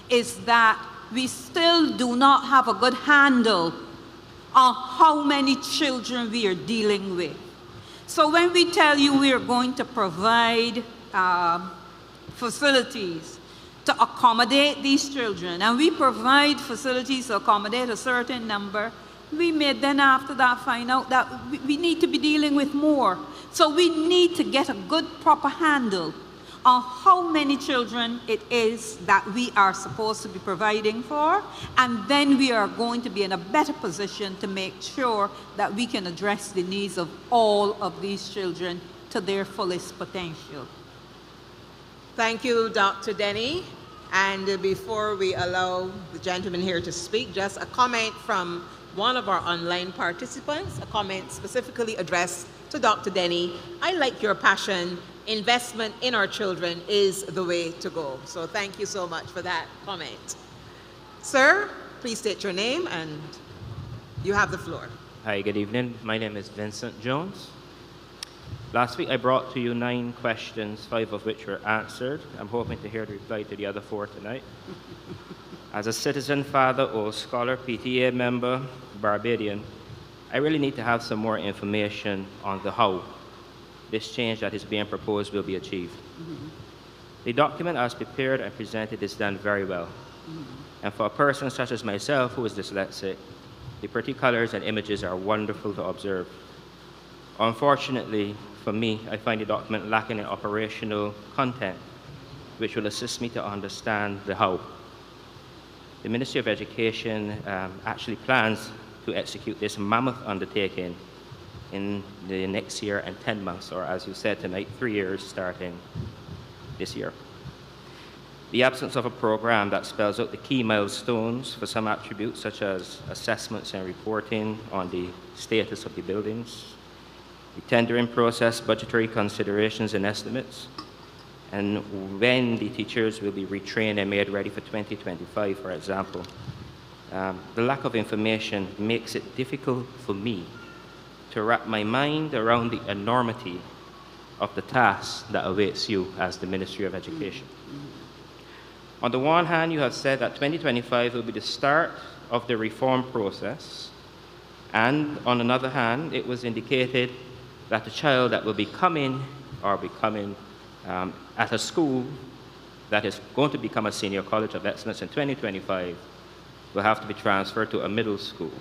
is that we still do not have a good handle on how many children we are dealing with. So when we tell you we are going to provide facilities to accommodate these children, and we provide facilities to accommodate a certain number, we may then after that find out that we need to be dealing with more. So we need to get a good proper handle on how many children it is that we are supposed to be providing for, and then we are going to be in a better position to make sure that we can address the needs of all of these children to their fullest potential. Thank you, Dr. Denny. And before we allow the gentleman here to speak, just a comment from one of our online participants, a comment specifically addressed to Dr. Denny. I like your passion. Investment in our children is the way to go. So thank you so much for that comment. Sir, please state your name and you have the floor. Hi, good evening. My name is Vincent Jones. Last week I brought to you 9 questions, 5 of which were answered. I'm hoping to hear the reply to the other 4 tonight. As a citizen, father, old scholar, PTA member, Barbadian, I really need to have some more information on the how this change that is being proposed will be achieved. The document as prepared and presented is done very well. And for a person such as myself who is dyslexic, the pretty colors and images are wonderful to observe. Unfortunately, for me, I find the document lacking in operational content, which will assist me to understand the how. The Ministry of Education actually plans to execute this mammoth undertaking in the next year and 10 months, or as you said tonight, 3 years starting this year. The absence of a program that spells out the key milestones for some attributes such as assessments and reporting on the status of the buildings, the tendering process, budgetary considerations and estimates, and when the teachers will be retrained and made ready for 2025, for example. The lack of information makes it difficult for me to wrap my mind around the enormity of the task that awaits you as the Ministry of Education. On the one hand, you have said that 2025 will be the start of the reform process, and on another hand, it was indicated that the child that will be coming or becoming at a school that is going to become a senior college of excellence in 2025 will have to be transferred to a middle school.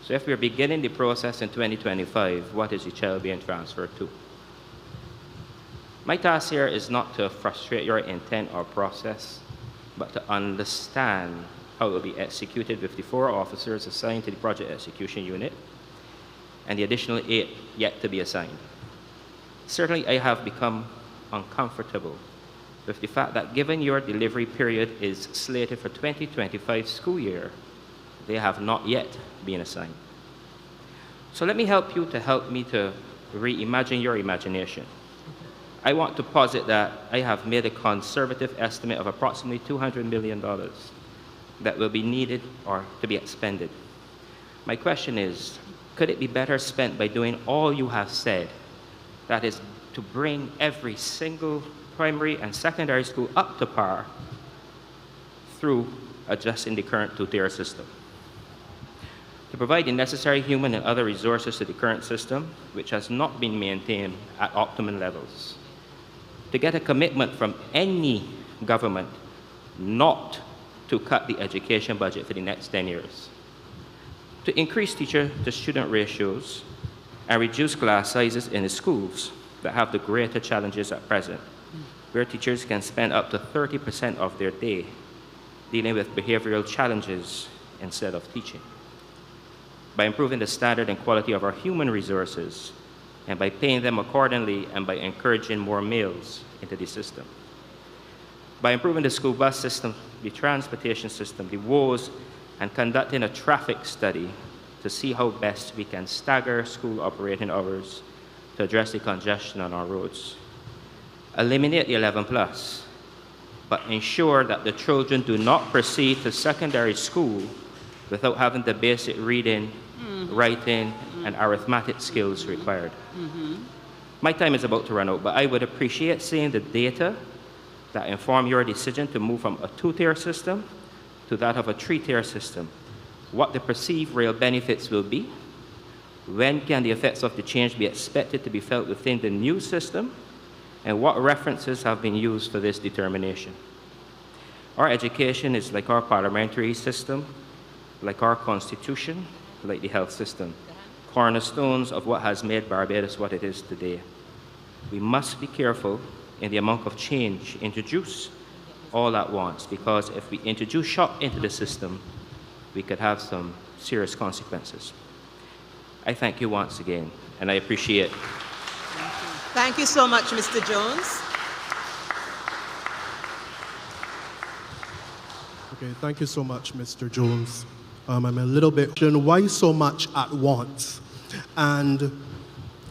So if we're beginning the process in 2025, what is the child being transferred to? My task here is not to frustrate your intent or process, but to understand how it will be executed with the 4 officers assigned to the project execution unit and the additional 8 yet to be assigned. Certainly, I have become uncomfortable with the fact that given your delivery period is slated for 2025 school year, they have not yet been assigned. So let me help you to help me to reimagine your imagination. I want to posit that I have made a conservative estimate of approximately $200 million that will be needed or to be expended. My question is, could it be better spent by doing all you have said, that is, to bring every single primary and secondary school up to par through adjusting the current two-tier system? To provide the necessary human and other resources to the current system, which has not been maintained at optimum levels. To get a commitment from any government not to cut the education budget for the next 10 years. To increase teacher-to-student ratios and reduce class sizes in the schools that have the greater challenges at present, where teachers can spend up to 30% of their day dealing with behavioral challenges instead of teaching. By improving the standard and quality of our human resources, and by paying them accordingly, and by encouraging more meals into the system. By improving the school bus system, the transportation system, the WOS, and conducting a traffic study to see how best we can stagger school operating hours to address the congestion on our roads. Eliminate the 11+, but ensure that the children do not proceed to secondary school without having the basic reading, writing, and arithmetic skills required. My time is about to run out, but I would appreciate seeing the data that inform your decision to move from a two-tier system to that of a three-tier system. What the perceived real benefits will be, when can the effects of the change be expected to be felt within the new system, and what references have been used for this determination. Our education is like our parliamentary system, like our constitution, like the health system, cornerstones of what has made Barbados what it is today. We must be careful in the amount of change introduced all at once, because if we introduce shock into the system, we could have some serious consequences. I thank you once again, and I appreciate it. Thank you so much, Mr. Jones. Okay, thank you so much, Mr. Jones. I'm a little bit, why so much at once? And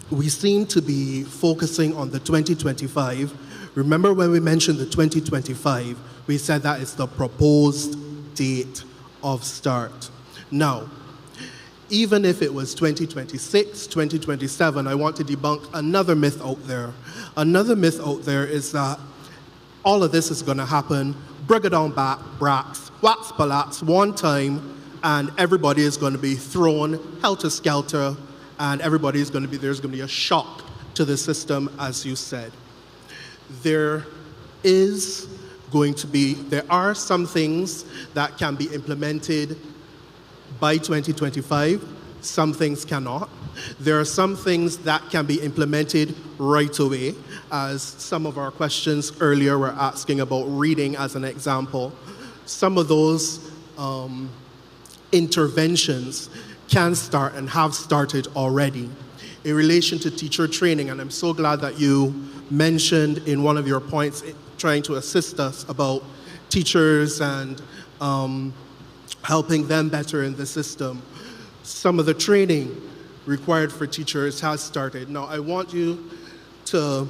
we seem to be focusing on the 2025. Remember when we mentioned the 2025, we said that is the proposed date of start. Now, even if it was 2026, 2027, I want to debunk another myth out there. Another myth out there is that all of this is going to happen, brigadon back, bracks, wax palats, one time, and everybody is going to be thrown helter-skelter, and there's going to be a shock to the system, as you said. There are some things that can be implemented by 2025, some things cannot. There are some things that can be implemented right away, as some of our questions earlier were asking about reading as an example. Some of those interventions can start and have started already. In relation to teacher training, and I'm so glad that you mentioned in one of your points trying to assist us about teachers and helping them better in the system. Some of the training required for teachers has started. Now, I want you to,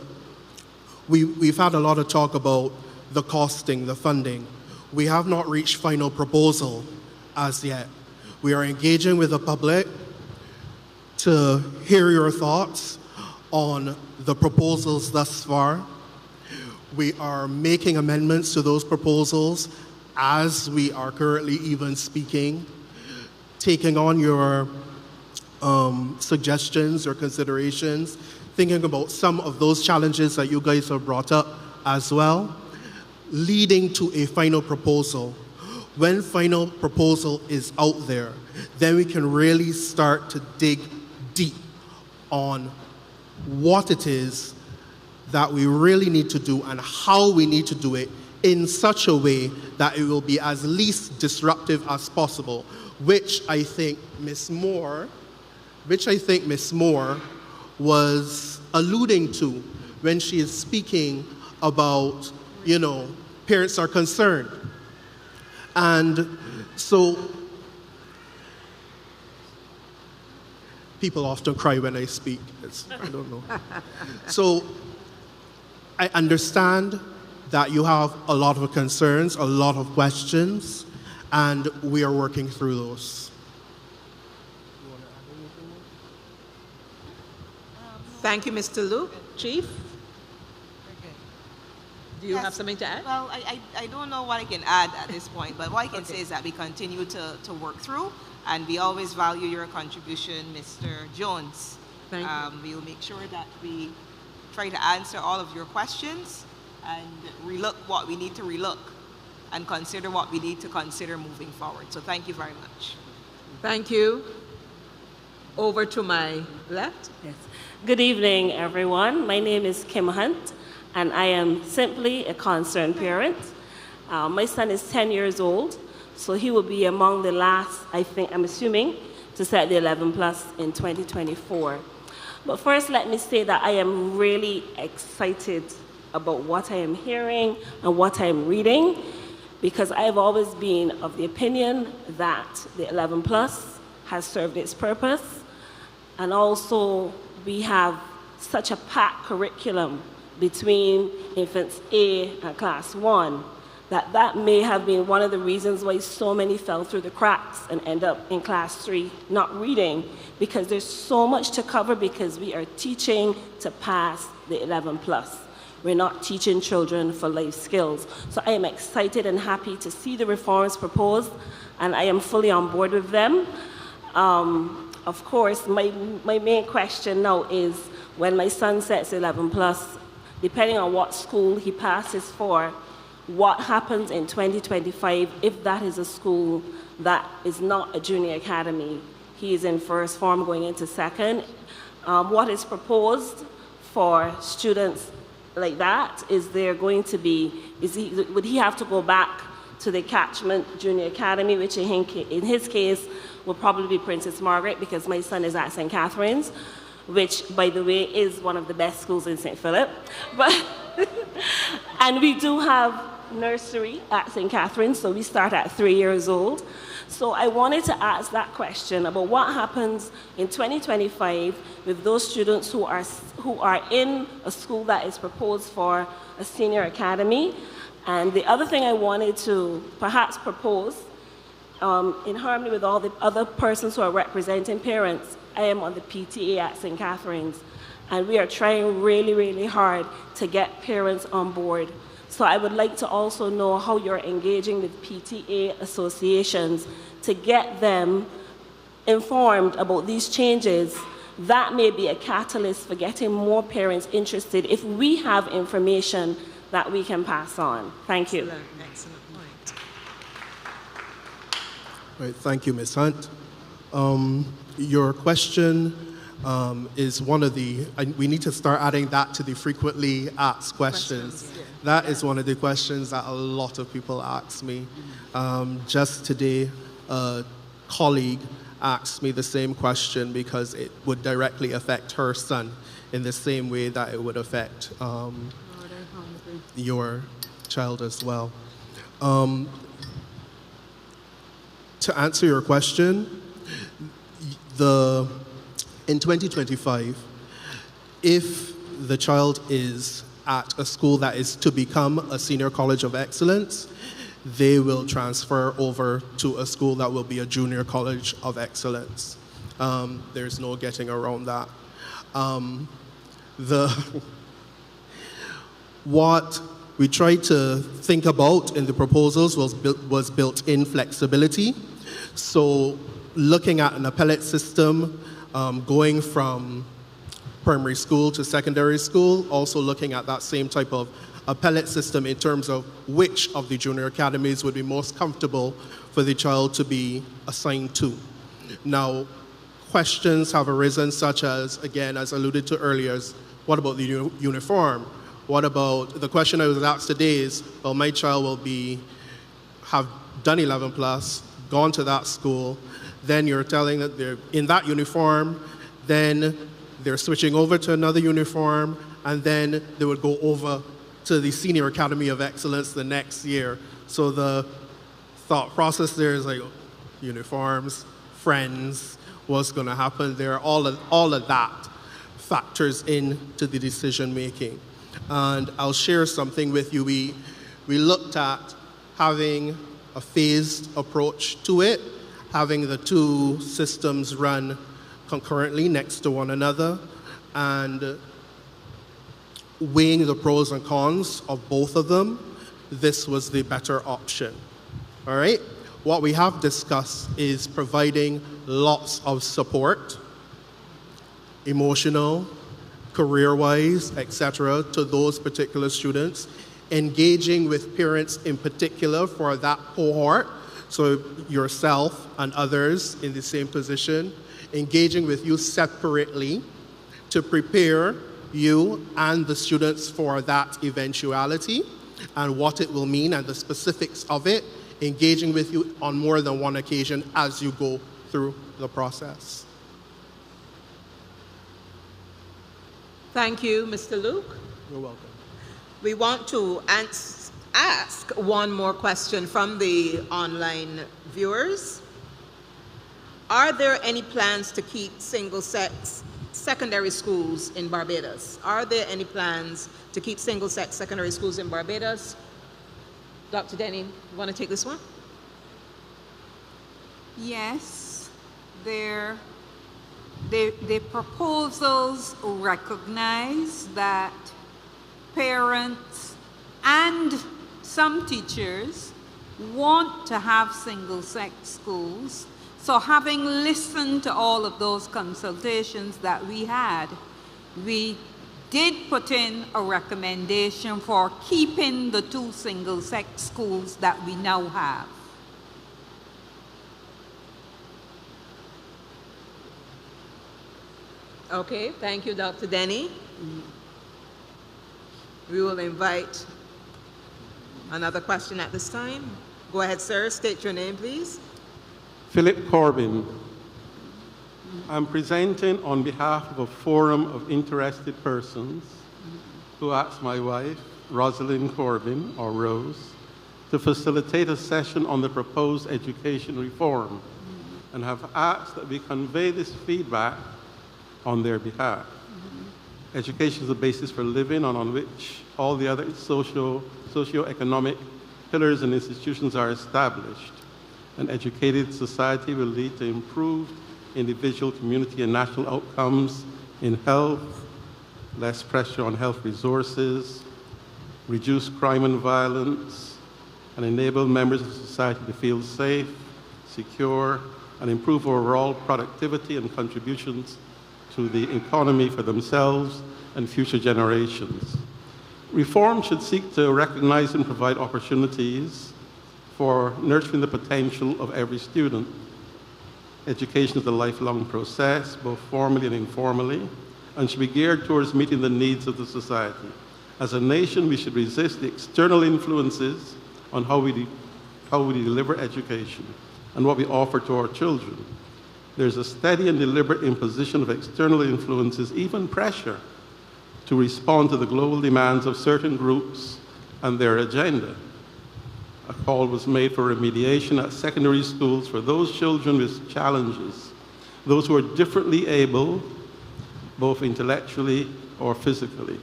we've had a lot of talk about the costing, the funding. We have not reached final proposal as yet. We are engaging with the public to hear your thoughts on the proposals thus far. We are making amendments to those proposals as we are currently even speaking, taking on your suggestions or considerations, thinking about some of those challenges that you guys have brought up as well, leading to a final proposal. When final proposal is out there, then we can really start to dig deep on what it is that we really need to do and how we need to do it in such a way that it will be as least disruptive as possible, which I think Ms. Moore was alluding to when she is speaking about, parents are concerned. And so people often cry when I speak. I don't know. So I understand that you have a lot of concerns, a lot of questions, and we are working through those. Thank you, Mr. Luke. Chief? Do you have something to add? Well, I don't know what I can add at this point, but what I can say is that we continue to work through, and we always value your contribution, Mr. Jones. Thank you. We will make sure that we try to answer all of your questions and relook what we need to relook and consider what we need to consider moving forward. So thank you very much. Thank you. Over to my left. Yes. Good evening, everyone. My name is Kim Hunt, and I am simply a concerned parent. My son is 10 years old, so he will be among the last, I'm assuming, to set the 11 plus in 2024. But first, let me say that I am really excited about what I am hearing and what I am reading, because I have always been of the opinion that the 11 plus has served its purpose, and also we have such a packed curriculum between infants A and class 1 that may have been one of the reasons why so many fell through the cracks and end up in class 3 not reading, because there's so much to cover, because we are teaching to pass the 11 plus. We're not teaching children for life skills. So I am excited and happy to see the reforms proposed, and I am fully on board with them. Of course, my main question now is, when my son sets 11 plus, depending on what school he passes for, what happens in 2025 if that is a school that is not a junior academy? He is in first form going into second. What is proposed for students like that? Is there going to be, would he have to go back to the catchment junior academy, which in his case will probably be Princess Margaret, because my son is at St. Catherine's, which, by the way, is one of the best schools in St. Philip. But and we do have nursery at St. Catherine's, so we start at 3 years old. So I wanted to ask that question about what happens in 2025 with those students who are in a school that is proposed for a senior academy. And the other thing I wanted to perhaps propose, in harmony with all the other persons who are representing parents, I am on the PTA at St. Catherine's, and we are trying really, really hard to get parents on board. So I would like to also know how you're engaging with PTA associations to get them informed about these changes. That may be a catalyst for getting more parents interested if we have information that we can pass on. Thank you. Excellent point. Right, thank you, Ms. Hunt. Your question is one of the, we need to start adding that to the frequently asked questions. Yeah. That is one of the questions that a lot of people ask me. Just today, a colleague asked me the same question because it would directly affect her son in the same way that it would affect your child as well. To answer your question, in 2025, if the child is at a school that is to become a senior college of excellence, they will transfer over to a school that will be a junior college of excellence. There's no getting around that. What we tried to think about in the proposals was built-in flexibility. So looking at an appellate system, going from primary school to secondary school, also looking at that same type of appellate system in terms of which of the junior academies would be most comfortable for the child to be assigned to. Now, questions have arisen such as, again, as alluded to earlier, what about the uniform? What about, the question I was asked today is, well, my child will have done 11 plus, gone to that school, then you're telling that they're in that uniform, then they're switching over to another uniform, and then they would go over to the Senior Academy of Excellence the next year. So the thought process there is like, uniforms, friends, what's gonna happen there, all of that factors into the decision making. And I'll share something with you. We looked at having a phased approach to it, having the two systems run concurrently next to one another, and weighing the pros and cons of both of them. This was the better option. All right? What we have discussed is providing lots of support, emotional, career-wise, etc., to those particular students, engaging with parents in particular for that cohort, so yourself and others in the same position, engaging with you separately to prepare you and the students for that eventuality and what it will mean and the specifics of it, engaging with you on more than one occasion as you go through the process. Thank you, Mr. Luke. You're welcome. We want to ask one more question from the online viewers. Are there any plans to keep single-sex secondary schools in Barbados? Are there any plans to keep single-sex secondary schools in Barbados? Dr. Denny, you want to take this one? Yes, the proposals recognize that parents and some teachers want to have single-sex schools. So having listened to all of those consultations that we had, we did put in a recommendation for keeping the two single-sex schools that we now have. Okay, thank you, Dr. Denny. We will invite another question at this time. Go ahead, sir. State your name, please. Philip Corbin. I'm presenting on behalf of a forum of interested persons who asked my wife, Rosalind Corbin, or Rose, to facilitate a session on the proposed education reform and have asked that we convey this feedback on their behalf. Education is the basis for living and on which all the other socio-economic pillars and institutions are established. An educated society will lead to improved individual, community, and national outcomes in health, less pressure on health resources, reduce crime and violence, and enable members of society to feel safe, secure, and improve overall productivity and contributions to the economy for themselves and future generations. Reform should seek to recognize and provide opportunities for nurturing the potential of every student. Education is a lifelong process, both formally and informally, and should be geared towards meeting the needs of the society. As a nation, we should resist the external influences on how we deliver education and what we offer to our children. There's a steady and deliberate imposition of external influences, even pressure, to respond to the global demands of certain groups and their agenda. A call was made for remediation at secondary schools for those children with challenges, those who are differently able, both intellectually or physically.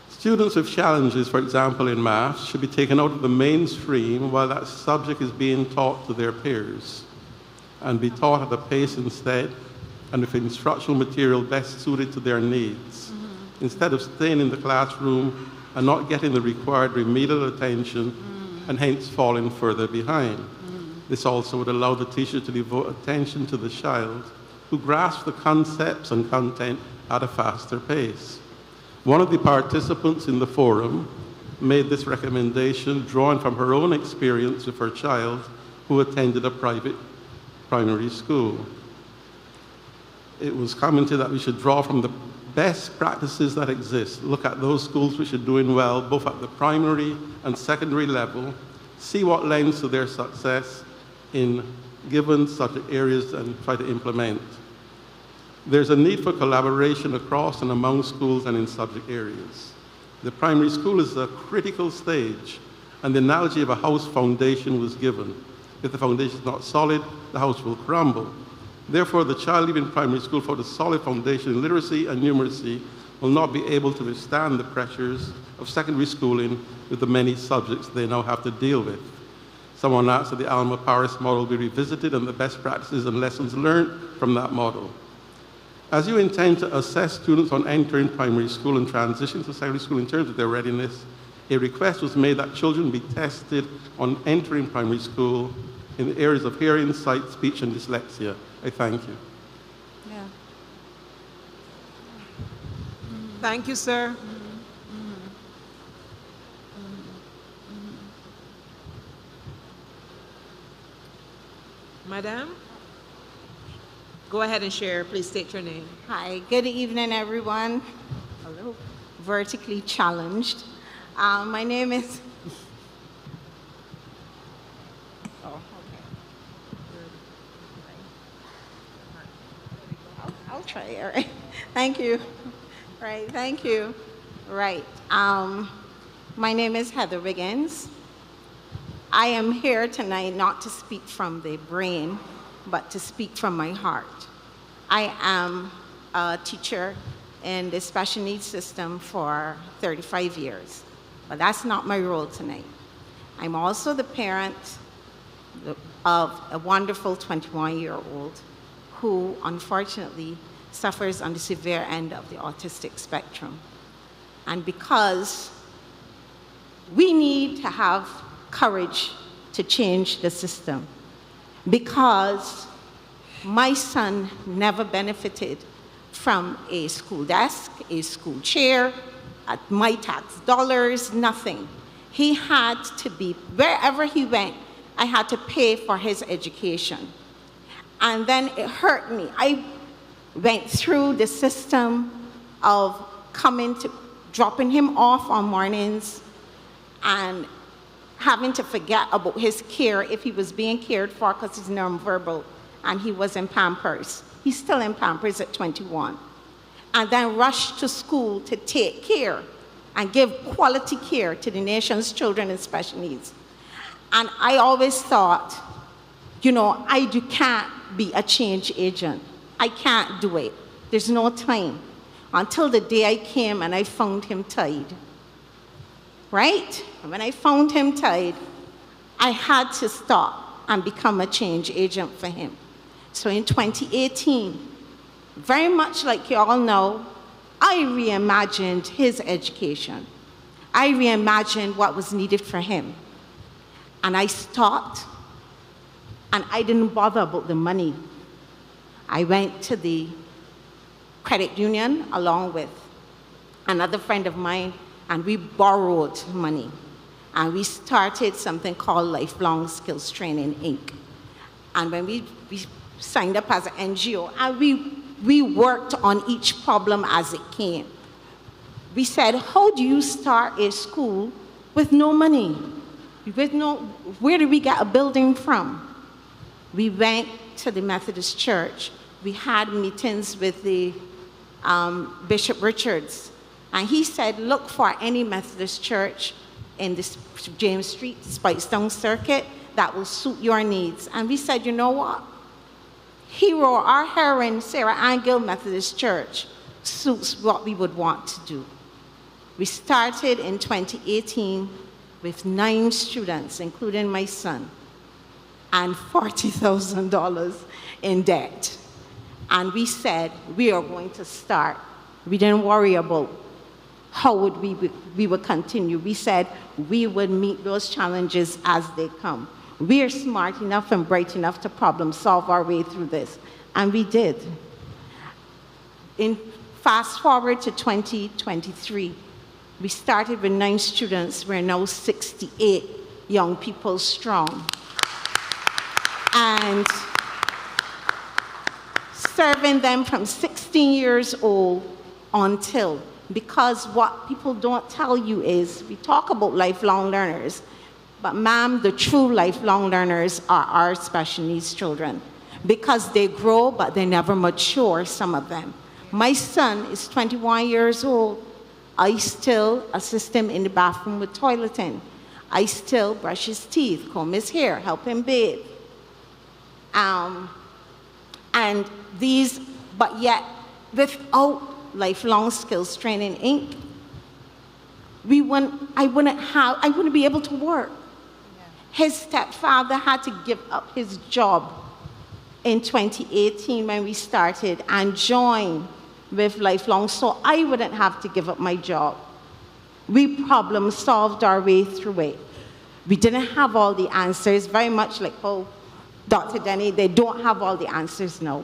Students with challenges, for example in math, should be taken out of the mainstream while that subject is being taught to their peers, and be taught at a pace instead and with instructional material best suited to their needs, instead of staying in the classroom and not getting the required remedial attention and hence falling further behind. This also would allow the teacher to devote attention to the child who grasps the concepts and content at a faster pace. One of the participants in the forum made this recommendation drawing from her own experience with her child who attended a private primary school. It was commented that we should draw from the best practices that exist, look at those schools which are doing well, both at the primary and secondary level, see what lends to their success in given subject areas and try to implement. There's a need for collaboration across and among schools and in subject areas. The primary school is a critical stage, and the analogy of a house foundation was given. If the foundation is not solid, the house will crumble. Therefore, the child leaving primary school for the solid foundation in literacy and numeracy will not be able to withstand the pressures of secondary schooling with the many subjects they now have to deal with. Someone asked that the Alma Paris model be revisited and the best practices and lessons learned from that model. As you intend to assess students on entering primary school and transition to secondary school in terms of their readiness, a request was made that children be tested on entering primary school in the areas of hearing, sight, speech, and dyslexia. I thank you. Yeah. Thank you, sir. Madam, go ahead and share. Please state your name. Hi, good evening, everyone. Hello. Vertically challenged. My name is... Oh, okay. I'll try it, all right. Thank you. Right, thank you. Right. My name is Heather Wiggins. I am here tonight not to speak from the brain, but to speak from my heart. I am a teacher in the special needs system for 35 years, but that's not my role tonight. I'm also the parent of a wonderful 21-year-old who unfortunately suffers on the severe end of the autistic spectrum. And because we need to have courage to change the system, because my son never benefited from a school desk, a school chair, at my tax dollars, nothing. He had to be, wherever he went, I had to pay for his education. And then it hurt me. I went through the system of dropping him off on mornings and having to forget about his care if he was being cared for because he's nonverbal and he was in Pampers. He's still in Pampers at 21. And then rushed to school to take care and give quality care to the nation's children in special needs. And I always thought, you know, I can't be a change agent. I can't do it. There's no time. Until the day I came and I found him tied. Right? And when I found him tied, I had to stop and become a change agent for him. So in 2018, very much like you all know, I reimagined his education. I reimagined what was needed for him. And I stopped, and I didn't bother about the money. I went to the credit union along with another friend of mine, and we borrowed money. And we started something called Lifelong Skills Training, Inc. And when we signed up as an NGO, and we worked on each problem as it came. We said, how do you start a school with no money? Where do we get a building from? We went to the Methodist Church. We had meetings with the Bishop Richards. And he said, look for any Methodist church in this James Street, Spicedown Circuit, that will suit your needs. And we said, you know what? Hero, our heroine, Sarah Angill Methodist Church, suits what we would want to do. We started in 2018 with 9 students, including my son, and $40,000 in debt. And we said, we are going to start. We didn't worry about how we would continue. We said we would meet those challenges as they come. We are smart enough and bright enough to problem solve our way through this. And we did. Fast forward to 2023, we started with 9 students. We're now 68 young people strong. And serving them from 16 years old until, because what people don't tell you is, we talk about lifelong learners, but ma'am, the true lifelong learners are our special needs children, because they grow, but they never mature, some of them. My son is 21 years old. I still assist him in the bathroom with toileting. I still brush his teeth, comb his hair, help him bathe. And these, but yet, without Lifelong Skills Training, Inc., I wouldn't be able to work. His stepfather had to give up his job in 2018 when we started and join with Lifelong, so I wouldn't have to give up my job. We problem solved our way through it. We didn't have all the answers, very much like how Dr. Denny, they don't have all the answers now.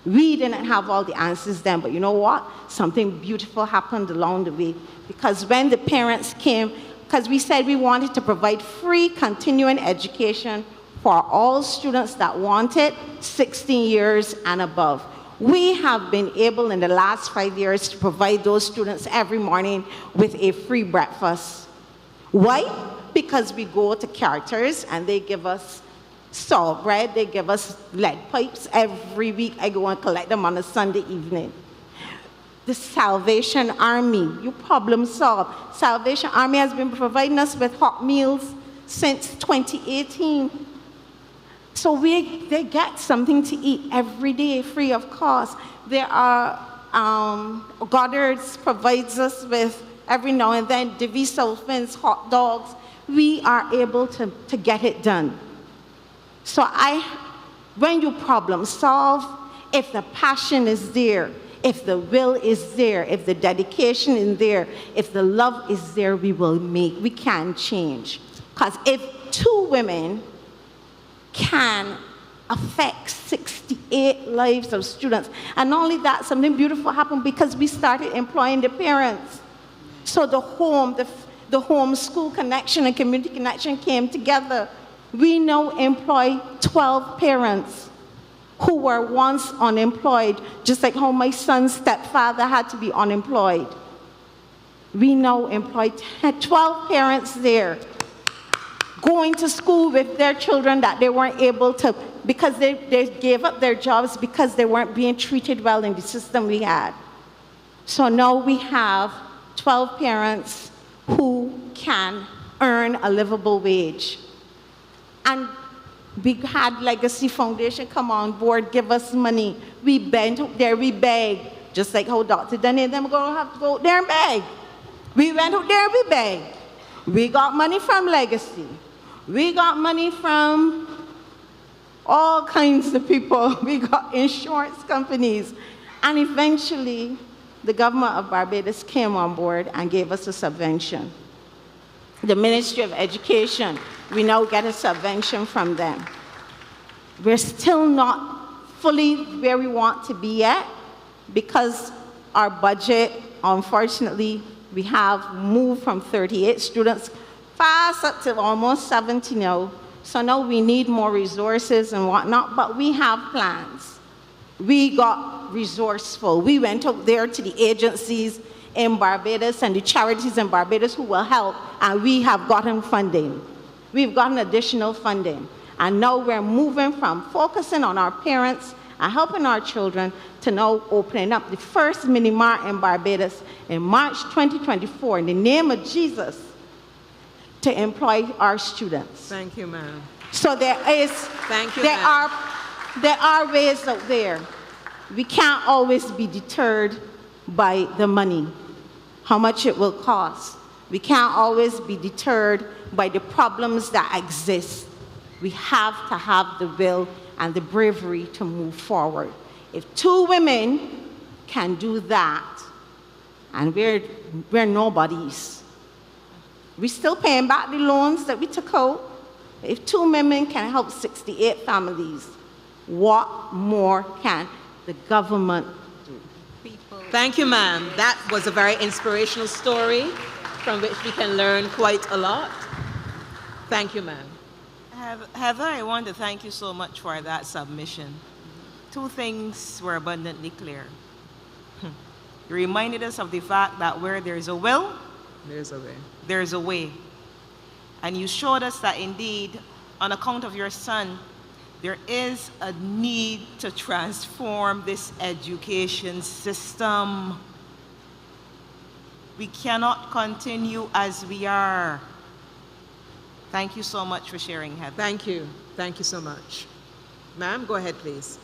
We didn't have all the answers then, but you know what? Something beautiful happened along the way. Because when the parents came, because we said we wanted to provide free continuing education for all students that want it, 16 years and above. We have been able in the last 5 years to provide those students every morning with a free breakfast. Why? Because we go to Carter's and they give us salt bread, they give us lead pipes. Every week I go and collect them on a Sunday evening. The Salvation Army, you problem solve. Salvation Army has been providing us with hot meals since 2018. So they get something to eat every day, free of cost. There are, Goddard's provides us with, every now and then, Divisolfin's hot dogs. We are able to get it done. So when you problem solve, if the passion is there, if the will is there, if the dedication is there, if the love is there, we can change. Because if 2 women can affect 68 lives of students, and not only that, something beautiful happened because we started employing the parents. So the home school connection and community connection came together. We now employ 12 parents who were once unemployed, just like how my son's stepfather had to be unemployed. We now employ 12 parents there, going to school with their children that they weren't able to, because they gave up their jobs because they weren't being treated well in the system we had. So now we have 12 parents who can earn a livable wage. And we had Legacy Foundation come on board, give us money. We bent up there, we begged, just like how Dr. Denny and them are going to have to go out there and beg. We went out there, we begged. We got money from Legacy. We got money from all kinds of people. We got insurance companies. And eventually, the government of Barbados came on board and gave us a subvention. The Ministry of Education, we now get a subvention from them. We're still not fully where we want to be yet because our budget, unfortunately, we have moved from 38 students fast up to almost 70 now. So now we need more resources and whatnot, but we have plans. We got resourceful. We went out there to the agencies in Barbados and the charities in Barbados who will help, and we have gotten funding. We've gotten additional funding. And now we're moving from focusing on our parents and helping our children to now opening up the first mini-mart in Barbados in March 2024 in the name of Jesus to employ our students. Thank you, ma'am. So there are ways out there. We can't always be deterred by the money, how much it will cost. We can't always be deterred by the problems that exist. We have to have the will and the bravery to move forward. If 2 women can do that, and we're nobodies, we're still paying back the loans that we took out. If 2 women can help 68 families, what more can the government do? Thank you, ma'am. That was a very inspirational story from which we can learn quite a lot. Thank you, ma'am. Heather, I want to thank you so much for that submission. 2 things were abundantly clear. You reminded us of the fact that where there's a will, there's a way. There's a way. And you showed us that indeed, on account of your son, there is a need to transform this education system. We cannot continue as we are. Thank you so much for sharing, Heather. Thank you. Thank you so much. Ma'am, go ahead, please.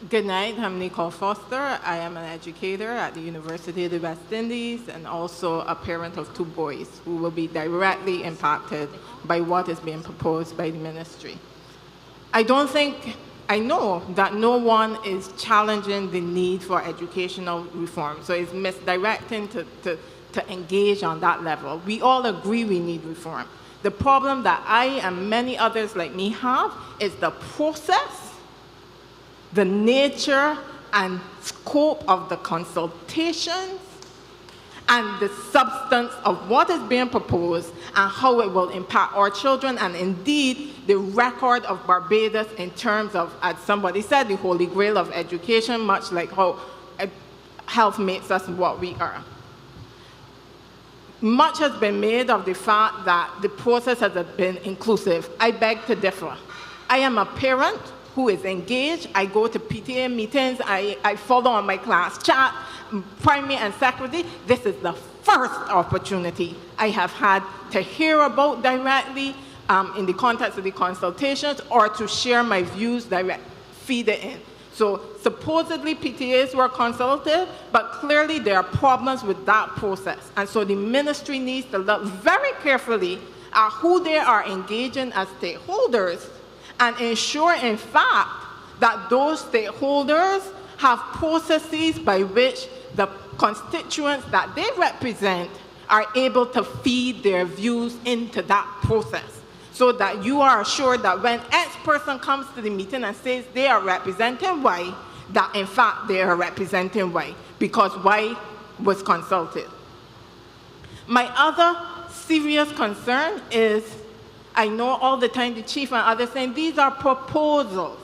Good night, I'm Nicole Foster. I am an educator at the University of the West Indies and also a parent of 2 boys who will be directly impacted by what is being proposed by the ministry. I know that no one is challenging the need for educational reform, so it's misdirecting to engage on that level. We all agree we need reform. The problem that I and many others like me have is the process, the nature and scope of the consultations, and the substance of what is being proposed and how it will impact our children, and indeed the record of Barbados in terms of, as somebody said, the holy grail of education, much like how health makes us what we are. Much has been made of the fact that the process has been inclusive. I beg to differ. I am a parent who is engaged. I go to PTA meetings. I follow on my class chat, primary and secondary. This is the first opportunity I have had to hear about directly in the context of the consultations or to share my views direct, feed it in. So supposedly PTAs were consulted, but clearly there are problems with that process. And so the ministry needs to look very carefully at who they are engaging as stakeholders and ensure, in fact, that those stakeholders have processes by which the constituents that they represent are able to feed their views into that process, so that you are assured that when X person comes to the meeting and says they are representing Y, that in fact they are representing Y, because Y was consulted. My other serious concern is, I know all the time the chief and others saying these are proposals,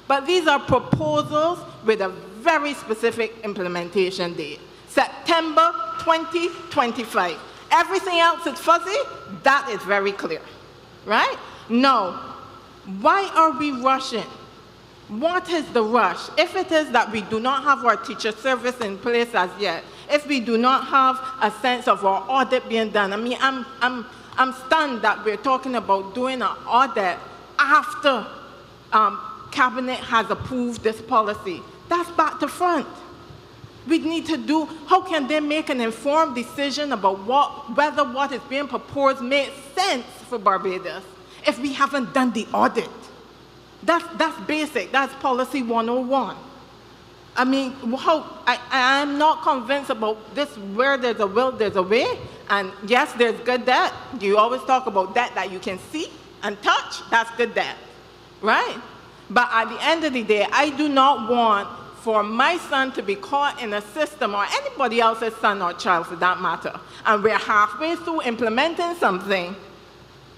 but these are proposals with a very specific implementation date, September 2025. Everything else is fuzzy, that is very clear, right? Now, why are we rushing? What is the rush? If it is that we do not have our teacher service in place as yet, if we do not have a sense of our audit being done, I mean, I'm stunned that we're talking about doing an audit after Cabinet has approved this policy. That's back to front. We need to do, how can they make an informed decision about whether what is being proposed makes sense for Barbados if we haven't done the audit? That's basic, that's policy 101. I mean, I'm not convinced about this, where there's a will, there's a way. And yes, there's good debt. You always talk about debt that you can see and touch, that's good debt, right? But at the end of the day, I do not want for my son to be caught in a system, or anybody else's son or child for that matter, and we're halfway through implementing something,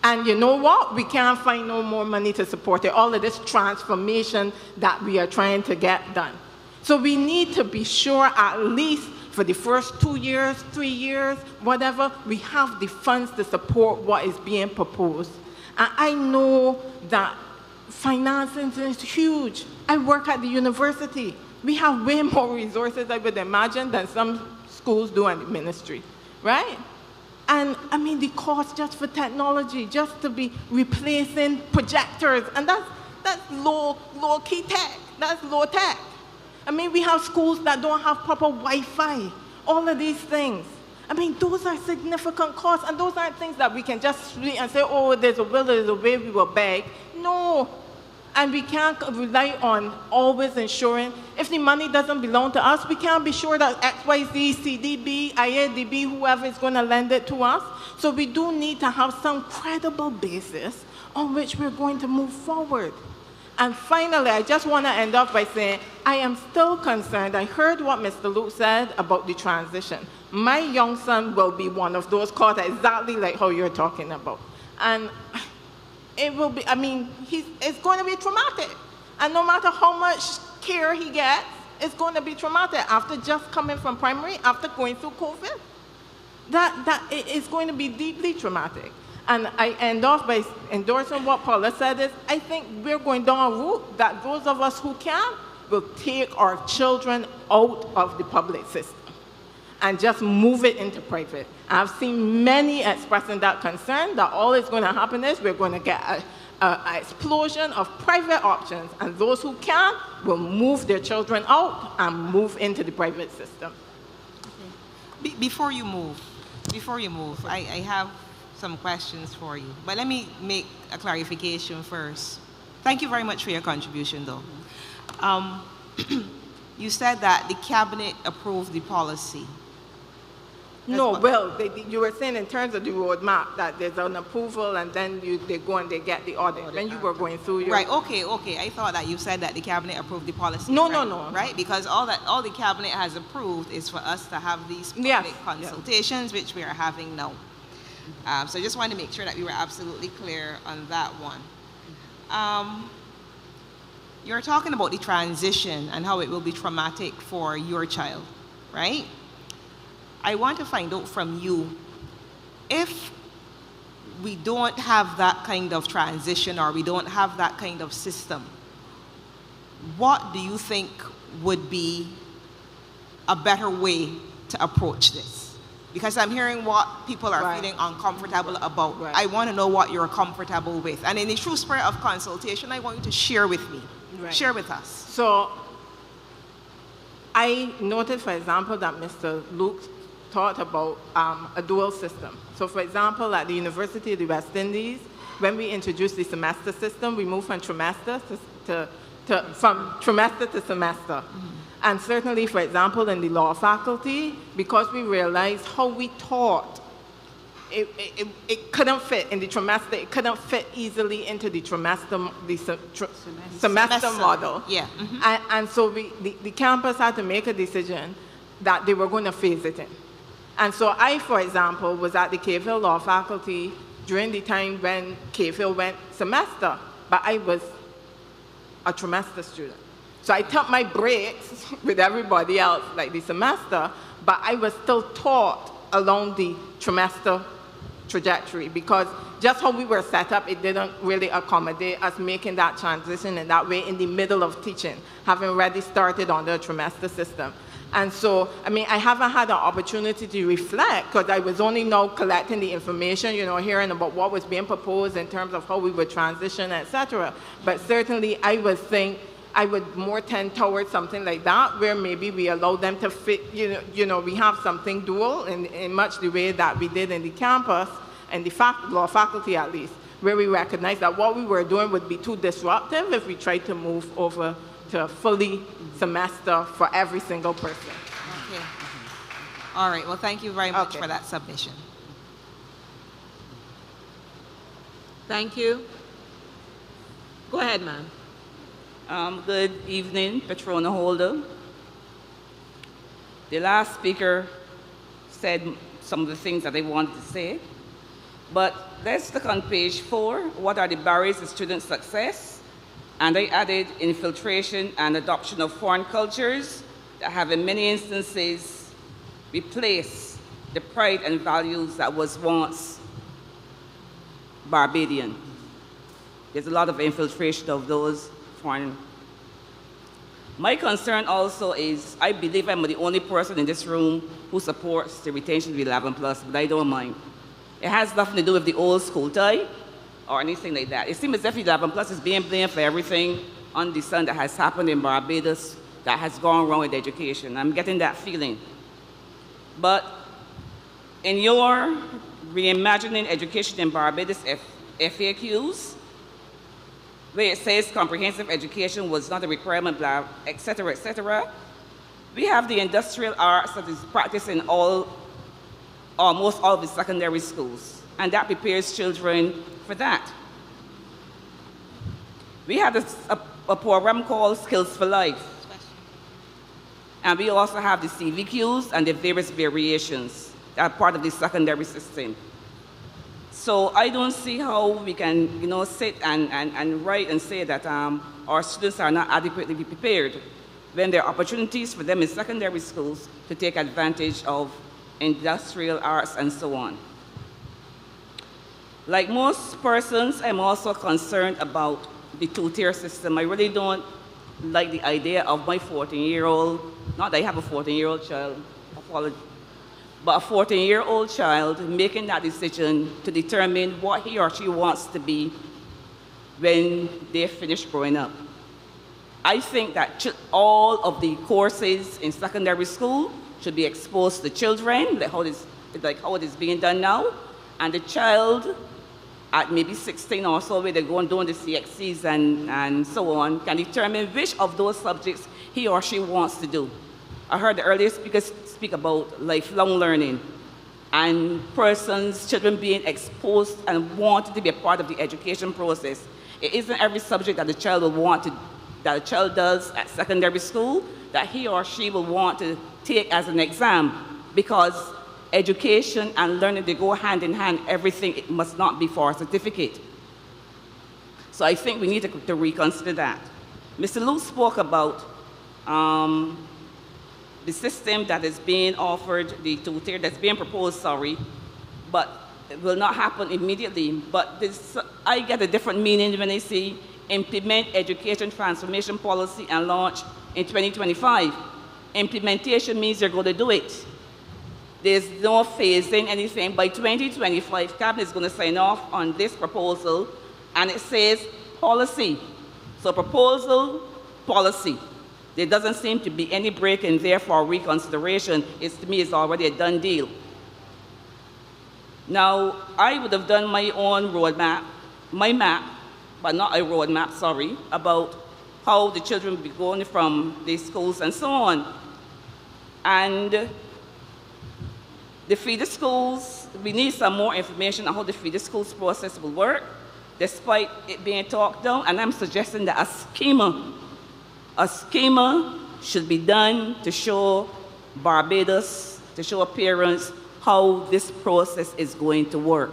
and you know what? We can't find no more money to support it, all of this transformation that we are trying to get done. So we need to be sure, at least for the first 2 years, 3 years, whatever, we have the funds to support what is being proposed. And I know that financing is huge. I work at the university. We have way more resources, I would imagine, than some schools do in the ministry, right? And I mean, the cost just for technology, just to be replacing projectors, and that's low-key tech, that's low tech. I mean, we have schools that don't have proper Wi-Fi, all of these things. I mean, those are significant costs, and those aren't things that we can just read and say, oh, there's a will, there's a way, we will beg. No. And we can't rely on always ensuring, if the money doesn't belong to us, we can't be sure that XYZ, CDB, IADB, whoever is going to lend it to us. So we do need to have some credible basis on which we're going to move forward. And finally, I just want to end off by saying, I am still concerned. I heard what Mr. Luke said about the transition. My young son will be one of those caught exactly like how you're talking about. And it will be, I mean, it's going to be traumatic. And no matter how much care he gets, it's going to be traumatic after just coming from primary, after going through COVID. It is going to be deeply traumatic. And I end off by endorsing what Paula said is, I think we're going down a route that those of us who can will take our children out of the public system and just move it into private. I've seen many expressing that concern, that all is going to happen is we're going to get an explosion of private options, and those who can will move their children out and move into the private system. Before you move, I have some questions for you. But let me make a clarification first. Thank you very much for your contribution, though. You said that the cabinet approved the policy. No, well, you were saying in terms of the roadmap that there's an approval and then they go and they get the audit. When you were going through your... Right, okay. I thought that you said that the cabinet approved the policy. No, right? no. Right, because all the cabinet has approved is for us to have these public consultations, which we are having now. So I just wanted to make sure that we were absolutely clear on that one. You're talking about the transition and how it will be traumatic for your child, right? I want to find out from you, if we don't have that kind of transition or we don't have that kind of system, what do you think would be a better way to approach this? Because I'm hearing what people are feeling uncomfortable about. I want to know what you're comfortable with. And in the true spirit of consultation, I want you to share with me. Share with us. So I noted, for example, that Mr. Luke talked about a dual system. So for example, at the University of the West Indies, when we introduced the semester system, we moved from trimester to semester. And certainly, for example, in the law faculty, because we realized how we taught, it couldn't fit in the trimester, it couldn't fit easily into the semester model. Yeah. And so the campus had to make a decision that they were going to phase it in. And so I, for example, was at the K-Ville Law faculty during the time when K-Ville went semester, but I was a trimester student. So I took my breaks with everybody else, like the semester, but I was still taught along the trimester trajectory, because just how we were set up, it didn't really accommodate us making that transition in that way in the middle of teaching, having already started on the trimester system. And so, I mean, I haven't had an opportunity to reflect because I was only now collecting the information, you know, hearing about what was being proposed in terms of how we would transition, etc. But certainly, I would think I would more tend towards something like that, where maybe we allow them to fit, you know, we have something dual in much the way that we did in the campus, and the law faculty at least, where we recognize that what we were doing would be too disruptive if we tried to move over to a fully semester for every single person. Okay. All right, well, thank you very much for that submission. Thank you. Go ahead, ma'am. Good evening, Patrona Holder. The last speaker said some of the things that I wanted to say, but let's look on page 4. What are the barriers to student success? And I added infiltration and adoption of foreign cultures that have in many instances replaced the pride and values that was once Barbadian. There's a lot of infiltration of those foreign. My concern also is, I believe I'm the only person in this room who supports the retention of 11+, but I don't mind. It has nothing to do with the old school tie or anything like that. It seems as if 11+ is being blamed for everything on the sun that has happened in Barbados that has gone wrong with education. I'm getting that feeling. But in your reimagining education in Barbados FAQs, where it says comprehensive education was not a requirement, blah, etc., we have the industrial arts that is practiced in almost all of the secondary schools, and that prepares children for that. We have a program called Skills for Life, and we also have the CVQs and the various variations that are part of the secondary system. So I don't see how we can, you know, sit and write and say that our students are not adequately prepared when there are opportunities for them in secondary schools to take advantage of industrial arts and so on. Like most persons, I'm also concerned about the two-tier system. I really don't like the idea of my 14-year-old, not that I have a 14-year-old child, but a 14-year-old child making that decision to determine what he or she wants to be when they finish growing up. I think that all of the courses in secondary school should be exposed to children, like how it is being done now, and the child at maybe 16 or so, where they go and doing the CXCs and so on, can determine which of those subjects he or she wants to do. I heard the earlier speakers speak about lifelong learning and children being exposed and wanting to be a part of the education process. It isn't every subject that the child will want to, that a child does at secondary school, that he or she will want to take as an exam, because education and learning, they go hand in hand. Everything, it must not be for a certificate. So I think we need to reconsider that. Mr. Luke spoke about the system that is being offered, the two-tier that's being proposed, but it will not happen immediately. But this, I get a different meaning when I say implement education transformation policy and launch in 2025. Implementation means you're going to do it. There's no phasing anything. By 2025, Cabinet is going to sign off on this proposal, and it says policy. So proposal, policy. There doesn't seem to be any break in there for reconsideration. To me, it's already a done deal. Now, I would have done my own roadmap, my map, but not a roadmap, about how the children will be going from the schools and so on. And the feeder schools, we need some more information on how the feeder schools process will work, despite it being talked down. And I'm suggesting that a schema should be done to show Barbados, to show parents how this process is going to work.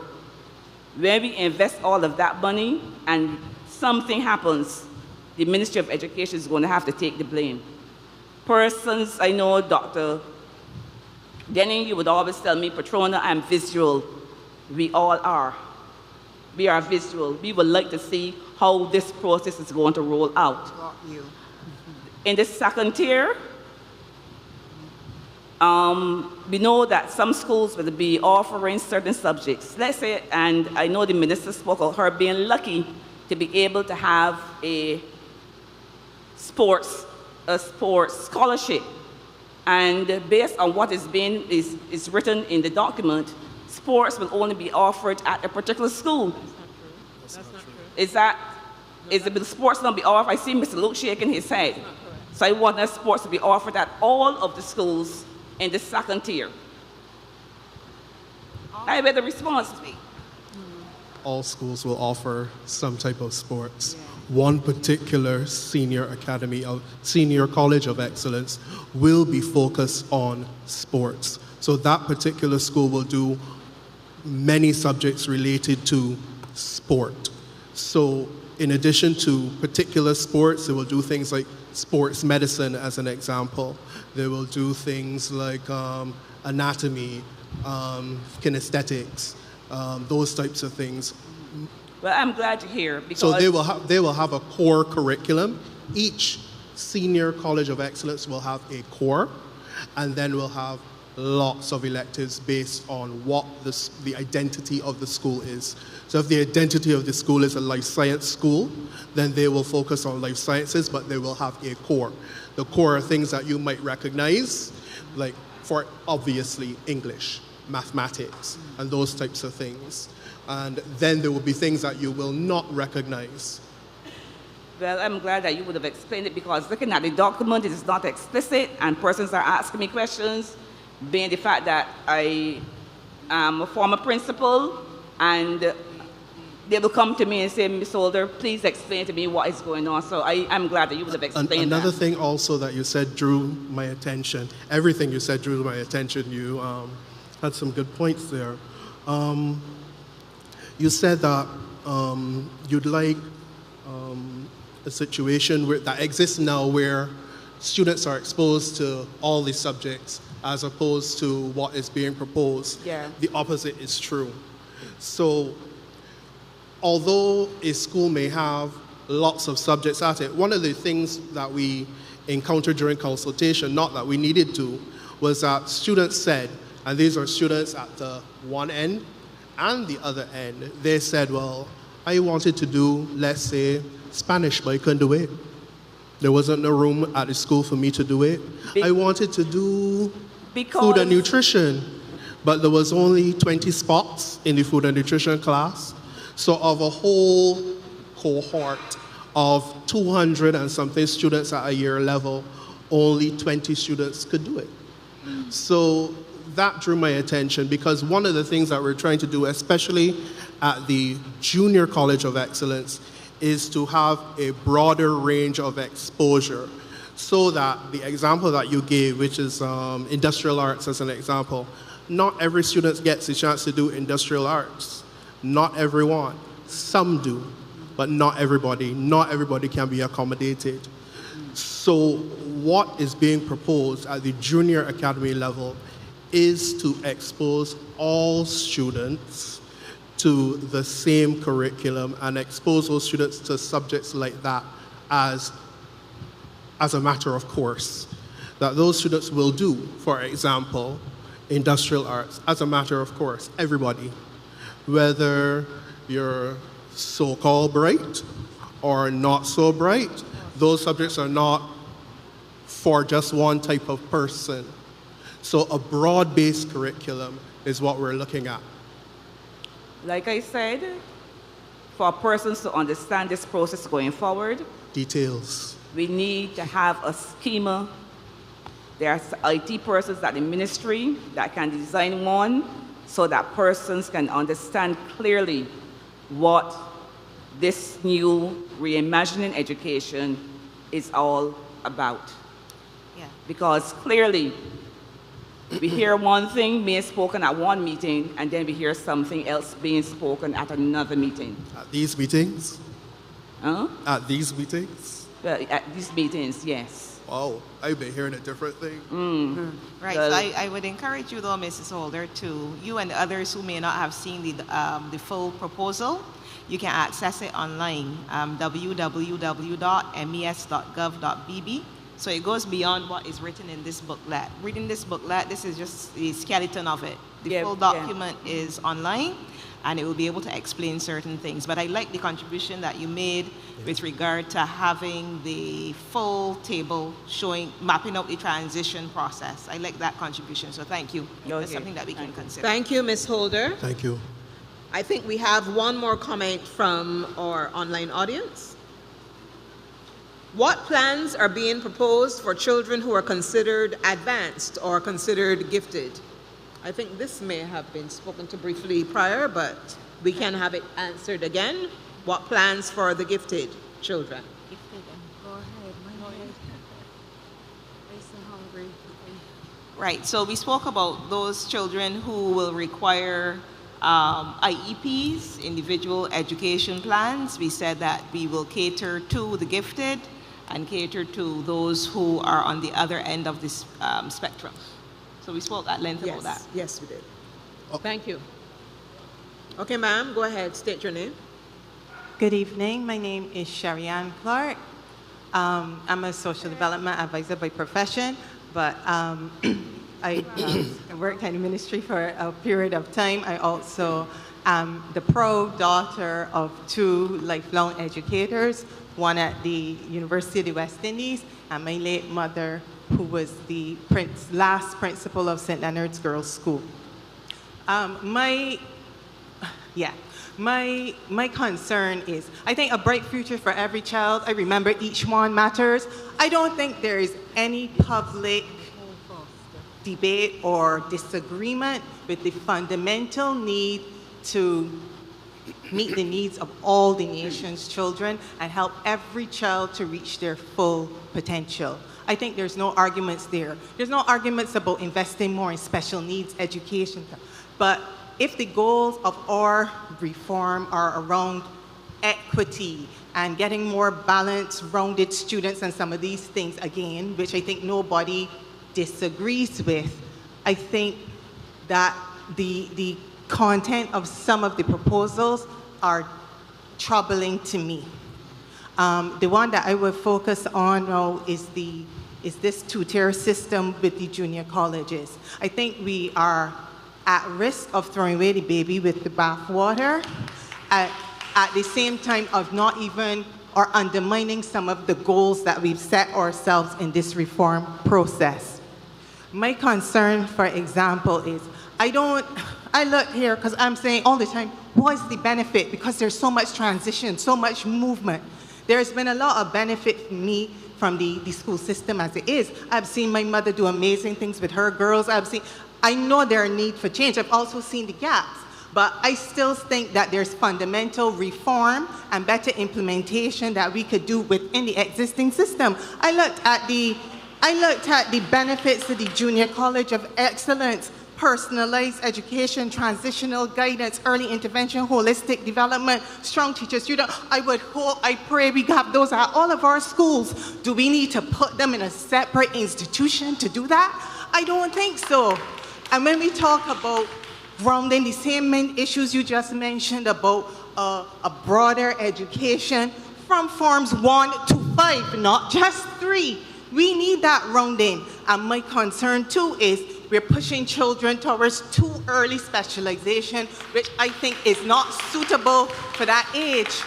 When we invest all of that money and something happens, the Ministry of Education is going to have to take the blame. Persons, I know Dr. Denning, you would always tell me, Patrona, I'm visual. We all are. We are visual. We would like to see how this process is going to roll out. In the second tier, we know that some schools will be offering certain subjects. Let's say, and I know the minister spoke of her being lucky to be able to have a sports scholarship. And based on what is written in the document, sports will only be offered at a particular school. That's not true. Is the sports not be offered? I see Mr. Luke shaking his head. So I want that sports to be offered at all of the schools in the second tier. I read the response. All schools will offer some type of sports. One particular senior college of excellence will be focused on sports. So that particular school will do many subjects related to sport. So in addition to particular sports, they will do things like sports medicine, as an example. They will do things like anatomy, kinesthetics, those types of things. Well, I'm glad to hear, because so they will have a core curriculum. Each senior college of excellence will have a core, and then we'll have lots of electives based on what the identity of the school is. So if the identity of the school is a life science school, then they will focus on life sciences, but they will have a core. The core are things that you might recognize, like for obviously English, mathematics, and those types of things. And then there will be things that you will not recognize. Well, I'm glad that you would have explained it, because looking at the document, it is not explicit, and persons are asking me questions, being the fact that I am a former principal, and they will come to me and say, Ms. Holder, please explain to me what is going on. So I'm glad that you would have explained that. Another thing also that you said drew my attention. Everything you said drew my attention. You had some good points there. You said that you'd like a situation that exists now where students are exposed to all these subjects as opposed to what is being proposed. Yeah. The opposite is true. So although a school may have lots of subjects at it, one of the things that we encountered during consultation, not that we needed to, was that students said, and these are students at the one end and the other end, they said, well, I wanted to do, let's say, Spanish, but I couldn't do it. There wasn't no room at the school for me to do it. I wanted to do food and nutrition, but there was only 20 spots in the food and nutrition class. So of a whole cohort of 200 and something students at a year level, only 20 students could do it. So that drew my attention, because one of the things that we're trying to do, especially at the Junior College of Excellence, is to have a broader range of exposure, so that the example that you gave, which is industrial arts as an example, not every student gets a chance to do industrial arts. Not everyone. Some do, but not everybody. Not everybody can be accommodated. So what is being proposed at the junior academy level is to expose all students to the same curriculum and expose those students to subjects like that as a matter of course. That those students will do, for example, industrial arts as a matter of course, everybody. Whether you're so-called bright or not so bright, those subjects are not for just one type of person. So a broad-based curriculum is what we're looking at. Like I said, for persons to understand this process going forward, details. We need to have a schema. There are IT persons at the ministry that can design one so that persons can understand clearly what this new reimagining education is all about. Yeah. Because clearly, we hear one thing being spoken at one meeting, and then we hear something else being spoken at another meeting. At these meetings? Huh? At these meetings? At these meetings, yes. Wow, I've been hearing a different thing. Right, so I would encourage you though, Mrs. Holder, you and others who may not have seen the full proposal, you can access it online, www.mes.gov.bb. So it goes beyond what is written in this booklet. Reading this booklet, this is just the skeleton of it. The full document is online, and it will be able to explain certain things. But I like the contribution that you made with regard to having the full table mapping out the transition process. I like that contribution, so thank you. That's something that we can consider. Thank you, Ms. Holder. Thank you. I think we have one more comment from our online audience. What plans are being proposed for children who are considered advanced or considered gifted? I think this may have been spoken to briefly prior, but we can have it answered again. What plans for the gifted children? Go ahead. I'm so hungry. Right, so we spoke about those children who will require IEPs, individual education plans. We said that we will cater to the gifted and cater to those who are on the other end of this spectrum. So we spoke at length about that. Yes, we did. Thank you. Okay, ma'am, go ahead, state your name. Good evening, my name is Sharianne Clark. I'm a social development advisor by profession, but I worked in the ministry for a period of time. I also am the proud daughter of two lifelong educators, one at the University of the West Indies, and my late mother, who was the last principal of St. Leonard's Girls' School. My concern is, I think a bright future for every child. I remember each one matters. I don't think there is any public debate or disagreement with the fundamental need to meet the needs of all the nation's children and help every child to reach their full potential. I think there's no arguments there. There's no arguments about investing more in special needs education. But if the goals of our reform are around equity and getting more balanced, rounded students and some of these things again, which I think nobody disagrees with, I think that the content of some of the proposals are troubling to me. The one that I would focus on now is this two-tier system with the junior colleges. I think we are at risk of throwing away the baby with the bathwater. at the same time of not even or undermining some of the goals that we've set ourselves in this reform process. My concern, for example, is I look here because I'm saying all the time, what's the benefit? Because there's so much transition, so much movement. There's been a lot of benefit for me from the school system as it is. I've seen my mother do amazing things with her girls. I know there are need for change. I've also seen the gaps. But I still think that there's fundamental reform and better implementation that we could do within the existing system. I looked at the benefits of the Junior College of Excellence, personalized education, transitional guidance, early intervention, holistic development, strong teachers. I pray we have those at all of our schools. Do we need to put them in a separate institution to do that? I don't think so. And when we talk about grounding the same main issues you just mentioned about a broader education from forms 1 to 5, not just 3. We need that rounding. And my concern too is we're pushing children towards too early specialization, which I think is not suitable for that age.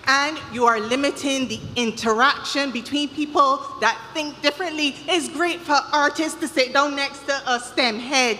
And you are limiting the interaction between people that think differently. It's great for artists to sit down next to a STEM head.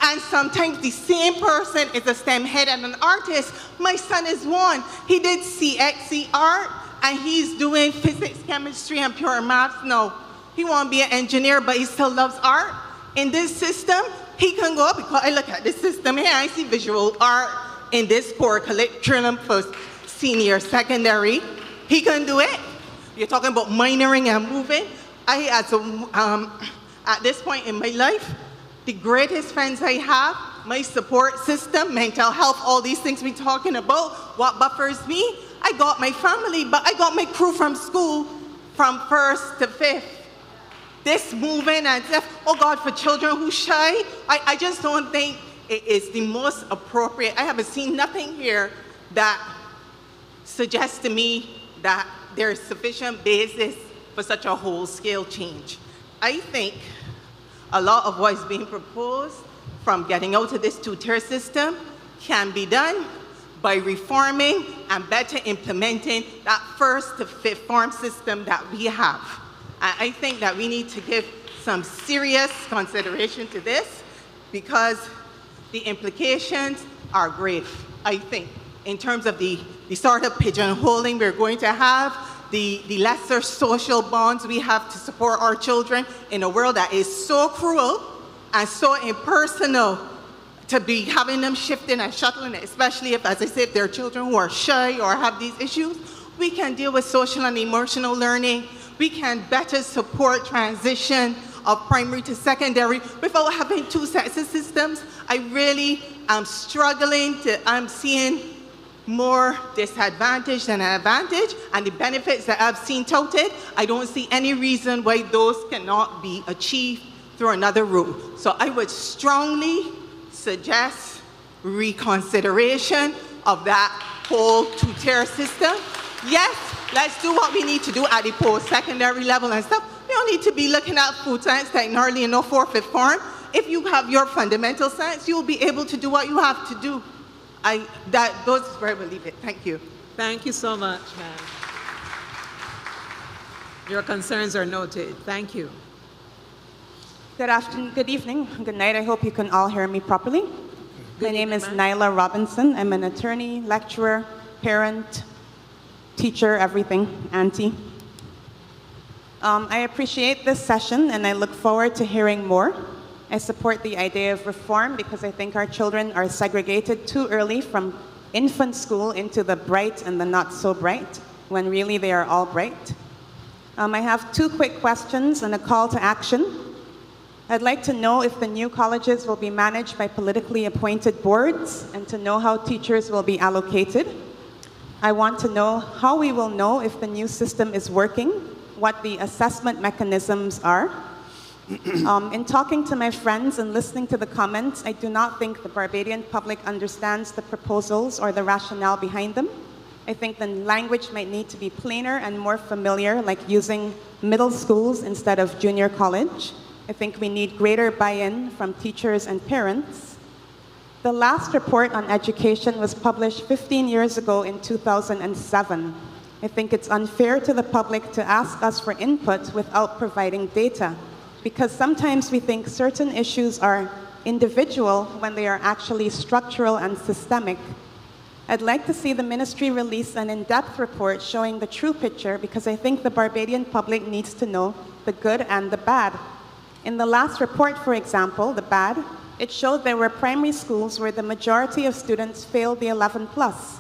And sometimes the same person is a STEM head and an artist. My son is one. He did CXC art, and he's doing physics, chemistry, and pure maths now. He won't be an engineer, but he still loves art. In this system, he can go, because I look at this system here, I see visual art in this core curriculum for senior secondary. He can do it. You're talking about minoring and moving. At this point in my life, the greatest friends I have, my support system, mental health, all these things we're talking about, what buffers me, I got my family, but I got my crew from school from 1st to 5th. This moving and stuff, oh God, for children who shy, I just don't think it is the most appropriate. I haven't seen nothing here that suggests to me that there's sufficient basis for such a whole-scale change. I think a lot of what is being proposed from getting out of this two-tier system can be done by reforming and better implementing that 1st to 5th form system that we have. I think that we need to give some serious consideration to this because the implications are grave, I think, in terms of the sort of pigeonholing we're going to have, the lesser social bonds we have to support our children in a world that is so cruel and so impersonal, to be having them shifting and shuttling it, especially if, as I said, they're children who are shy or have these issues. We can deal with social and emotional learning. We can better support transition of primary to secondary without having two sets of systems. I really am struggling I'm seeing more disadvantage than an advantage, and the benefits that I've seen touted, I don't see any reason why those cannot be achieved through another route. So I would strongly suggest reconsideration of that whole two-tier system. Yes, let's do what we need to do at the post-secondary level and stuff. We don't need to be looking at food science, technology, and no 4th, 5th form. If you have your fundamental science, you'll be able to do what you have to do. Those is where I will leave it. Thank you. Thank you so much, ma'am. Your concerns are noted. Thank you. Good afternoon, good evening, good night. I hope you can all hear me properly. My name is Nyla Robinson. I'm an attorney, lecturer, parent, teacher, everything, auntie. I appreciate this session and I look forward to hearing more. I support the idea of reform because I think our children are segregated too early from infant school into the bright and the not so bright, when really they are all bright. I have 2 quick questions and a call to action. I'd like to know if the new colleges will be managed by politically appointed boards and to know how teachers will be allocated. I want to know how we will know if the new system is working, what the assessment mechanisms are. In talking to my friends and listening to the comments, I do not think the Barbadian public understands the proposals or the rationale behind them. I think the language might need to be plainer and more familiar, like using middle schools instead of junior college. I think we need greater buy-in from teachers and parents. The last report on education was published 15 years ago in 2007. I think it's unfair to the public to ask us for input without providing data, because sometimes we think certain issues are individual when they are actually structural and systemic. I'd like to see the ministry release an in-depth report showing the true picture, because I think the Barbadian public needs to know the good and the bad. In the last report, for example, the bad, it showed there were primary schools where the majority of students failed the 11+.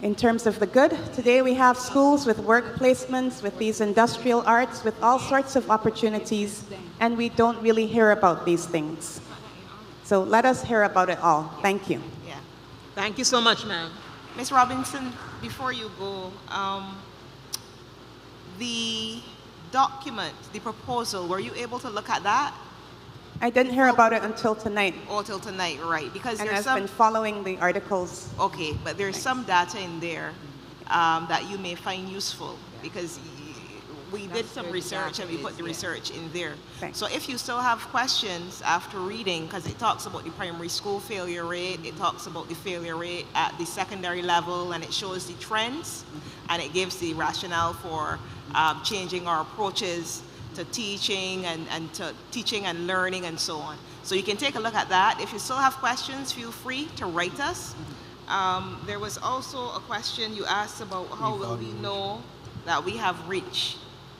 In terms of the good, today we have schools with work placements, with these industrial arts, with all sorts of opportunities, and we don't really hear about these things. So let us hear about it all. Thank you. Yeah. Thank you so much, ma'am. Ms. Robinson, before you go, the document, the proposal, were you able to look at that? I didn't hear about it until tonight. Oh, till tonight, right. Because And there's I've been following the articles. Okay, but there's some data in there that you may find useful, because we did some research and we put the research in there. So if you still have questions after reading, because it talks about the primary school failure rate, it talks about the failure rate at the secondary level, and it shows the trends, and it gives the rationale for changing our approaches to teaching and to teaching and learning and so on. So you can take a look at that. If you still have questions, feel free to write us. There was also a question you asked about how will we know that we have reached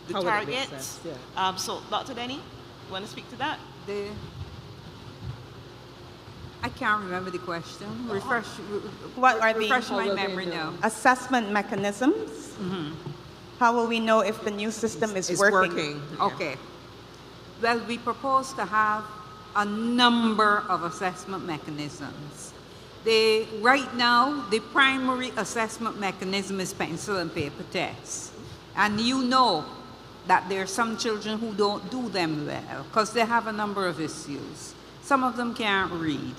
the How would it make targets. sense? Yeah. So Dr. Denny, you want to speak to that? I can't remember the question. Refresh my memory now. Assessment mechanisms. How will we know if the new system is working? Okay. Well, we propose to have a number of assessment mechanisms. Right now, the primary assessment mechanism is pencil and paper tests. And you know that there are some children who don't do them well because they have a number of issues. Some of them can't read.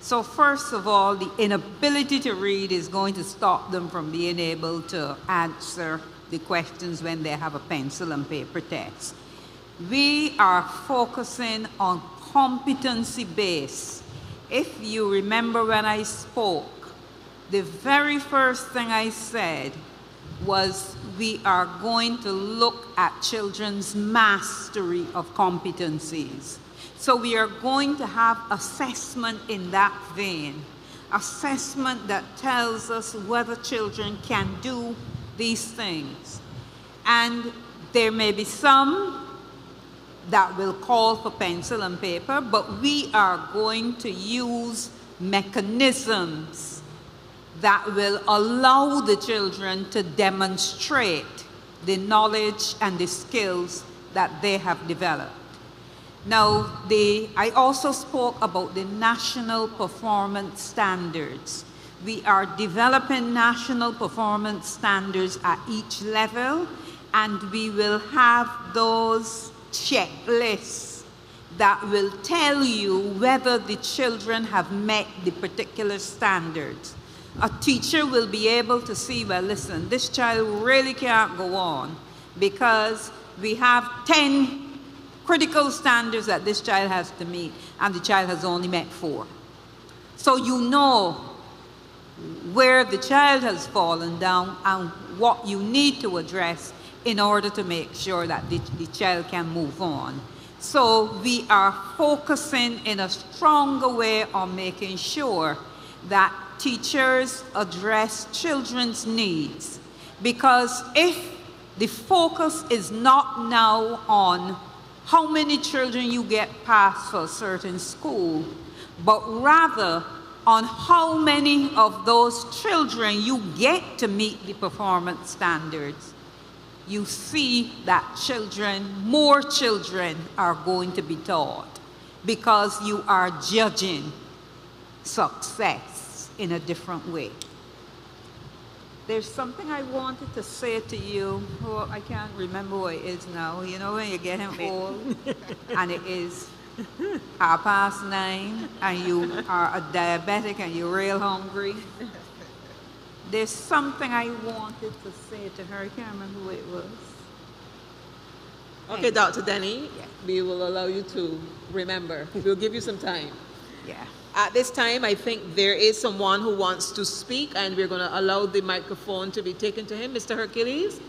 So first of all, the inability to read is going to stop them from being able to answer the questions when they have a pencil and paper test. We are focusing on competency base. If you remember when I spoke, the very first thing I said was we are going to look at children's mastery of competencies. So we are going to have assessment in that vein, assessment that tells us whether children can do these things. And there may be some that will call for pencil and paper, but we are going to use mechanisms that will allow the children to demonstrate the knowledge and the skills that they have developed. Now, I also spoke about the national performance standards. We are developing national performance standards at each level, and we will have those checklists that will tell you whether the children have met the particular standards. A teacher will be able to see, well, listen, this child really can't go on because we have 10 critical standards that this child has to meet, and the child has only met 4. So you know where the child has fallen down and what you need to address in order to make sure that the child can move on. So we are focusing in a stronger way on making sure that teachers address children's needs. Because if the focus is not now on how many children you get passed for a certain school, but rather on how many of those children you get to meet the performance standards, you see that more children are going to be taught because you are judging success in a different way. There's something I wanted to say to you. Oh, I can't remember what it is now. You know when you're getting old and it is 9:30 and you are a diabetic and you're real hungry. There's something I wanted to say to her. I can't remember what it was. Okay, Dr. Denny, we will allow you to remember. We'll give you some time. Yeah. At this time, I think there is someone who wants to speak, and we're going to allow the microphone to be taken to him. Mr. Hercules?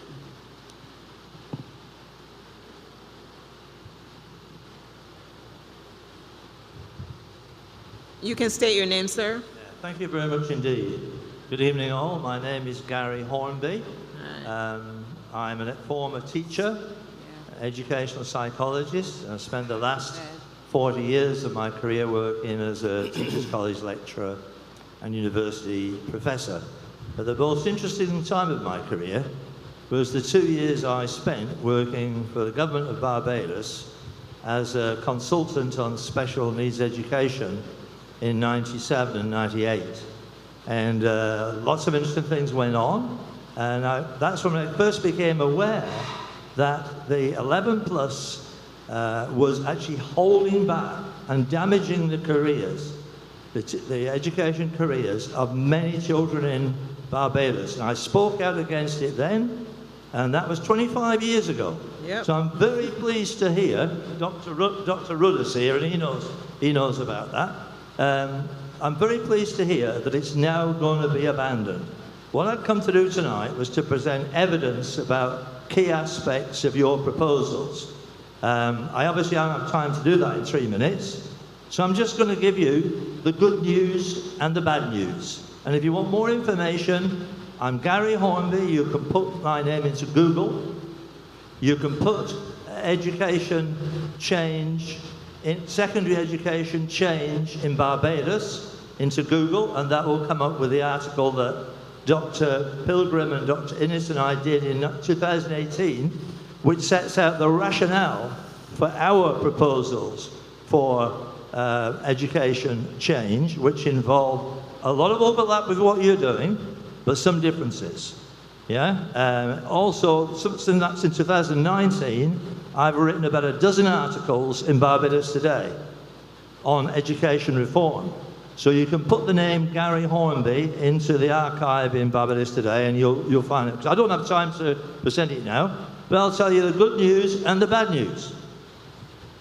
You can state your name, sir. Thank you very much indeed. Good evening all. My name is Gary Hornby. I'm a former teacher, educational psychologist. I spent the last 40 years of my career working as a teacher's college lecturer and university professor. But the most interesting time of my career was the 2 years I spent working for the government of Barbados as a consultant on special needs education in 97 and 98. And lots of interesting things went on. And that's when I first became aware that the 11 plus was actually holding back and damaging the careers, the education careers of many children in Barbados. And I spoke out against it then, and that was 25 years ago. Yep. So I'm very pleased to hear Dr. Rudder's here, and he knows about that. I'm very pleased to hear that it's now going to be abandoned. What I'd come to do tonight was to present evidence about key aspects of your proposals. I obviously don't have time to do that in 3 minutes, so I'm just going to give you the good news and the bad news. And if you want more information, I'm Gary Hornby. You can put my name into Google. You can put education change, secondary education change in Barbados into Google, and that will come up with the article that Dr. Pilgrim and Dr. Innes and I did in 2018, which sets out the rationale for our proposals for education change, which involve a lot of overlap with what you're doing, but some differences. Yeah. Also, since 2019, I've written about a dozen articles in Barbados Today on education reform. So you can put the name Gary Hornby into the archive in Barbados Today, and you'll find it. I don't have time to present it now, but I'll tell you the good news and the bad news.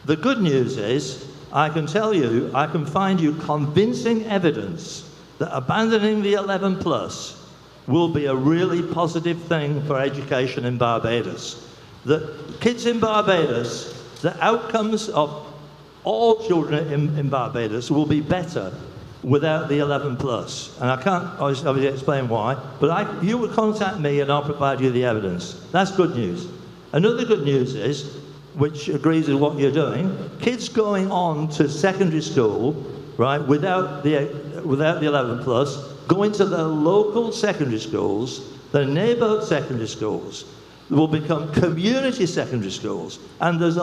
The good news is I can tell you, I can find you convincing evidence that abandoning the 11 plus will be a really positive thing for education in Barbados. The kids in Barbados, the outcomes of all children in Barbados will be better without the 11 plus. And I can't obviously explain why, but you will contact me and I'll provide you the evidence. That's good news. Another good news is, which agrees with what you're doing, kids going on to secondary school, right, without the 11 plus, going to the local secondary schools, the neighborhood secondary schools, will become community secondary schools. And there's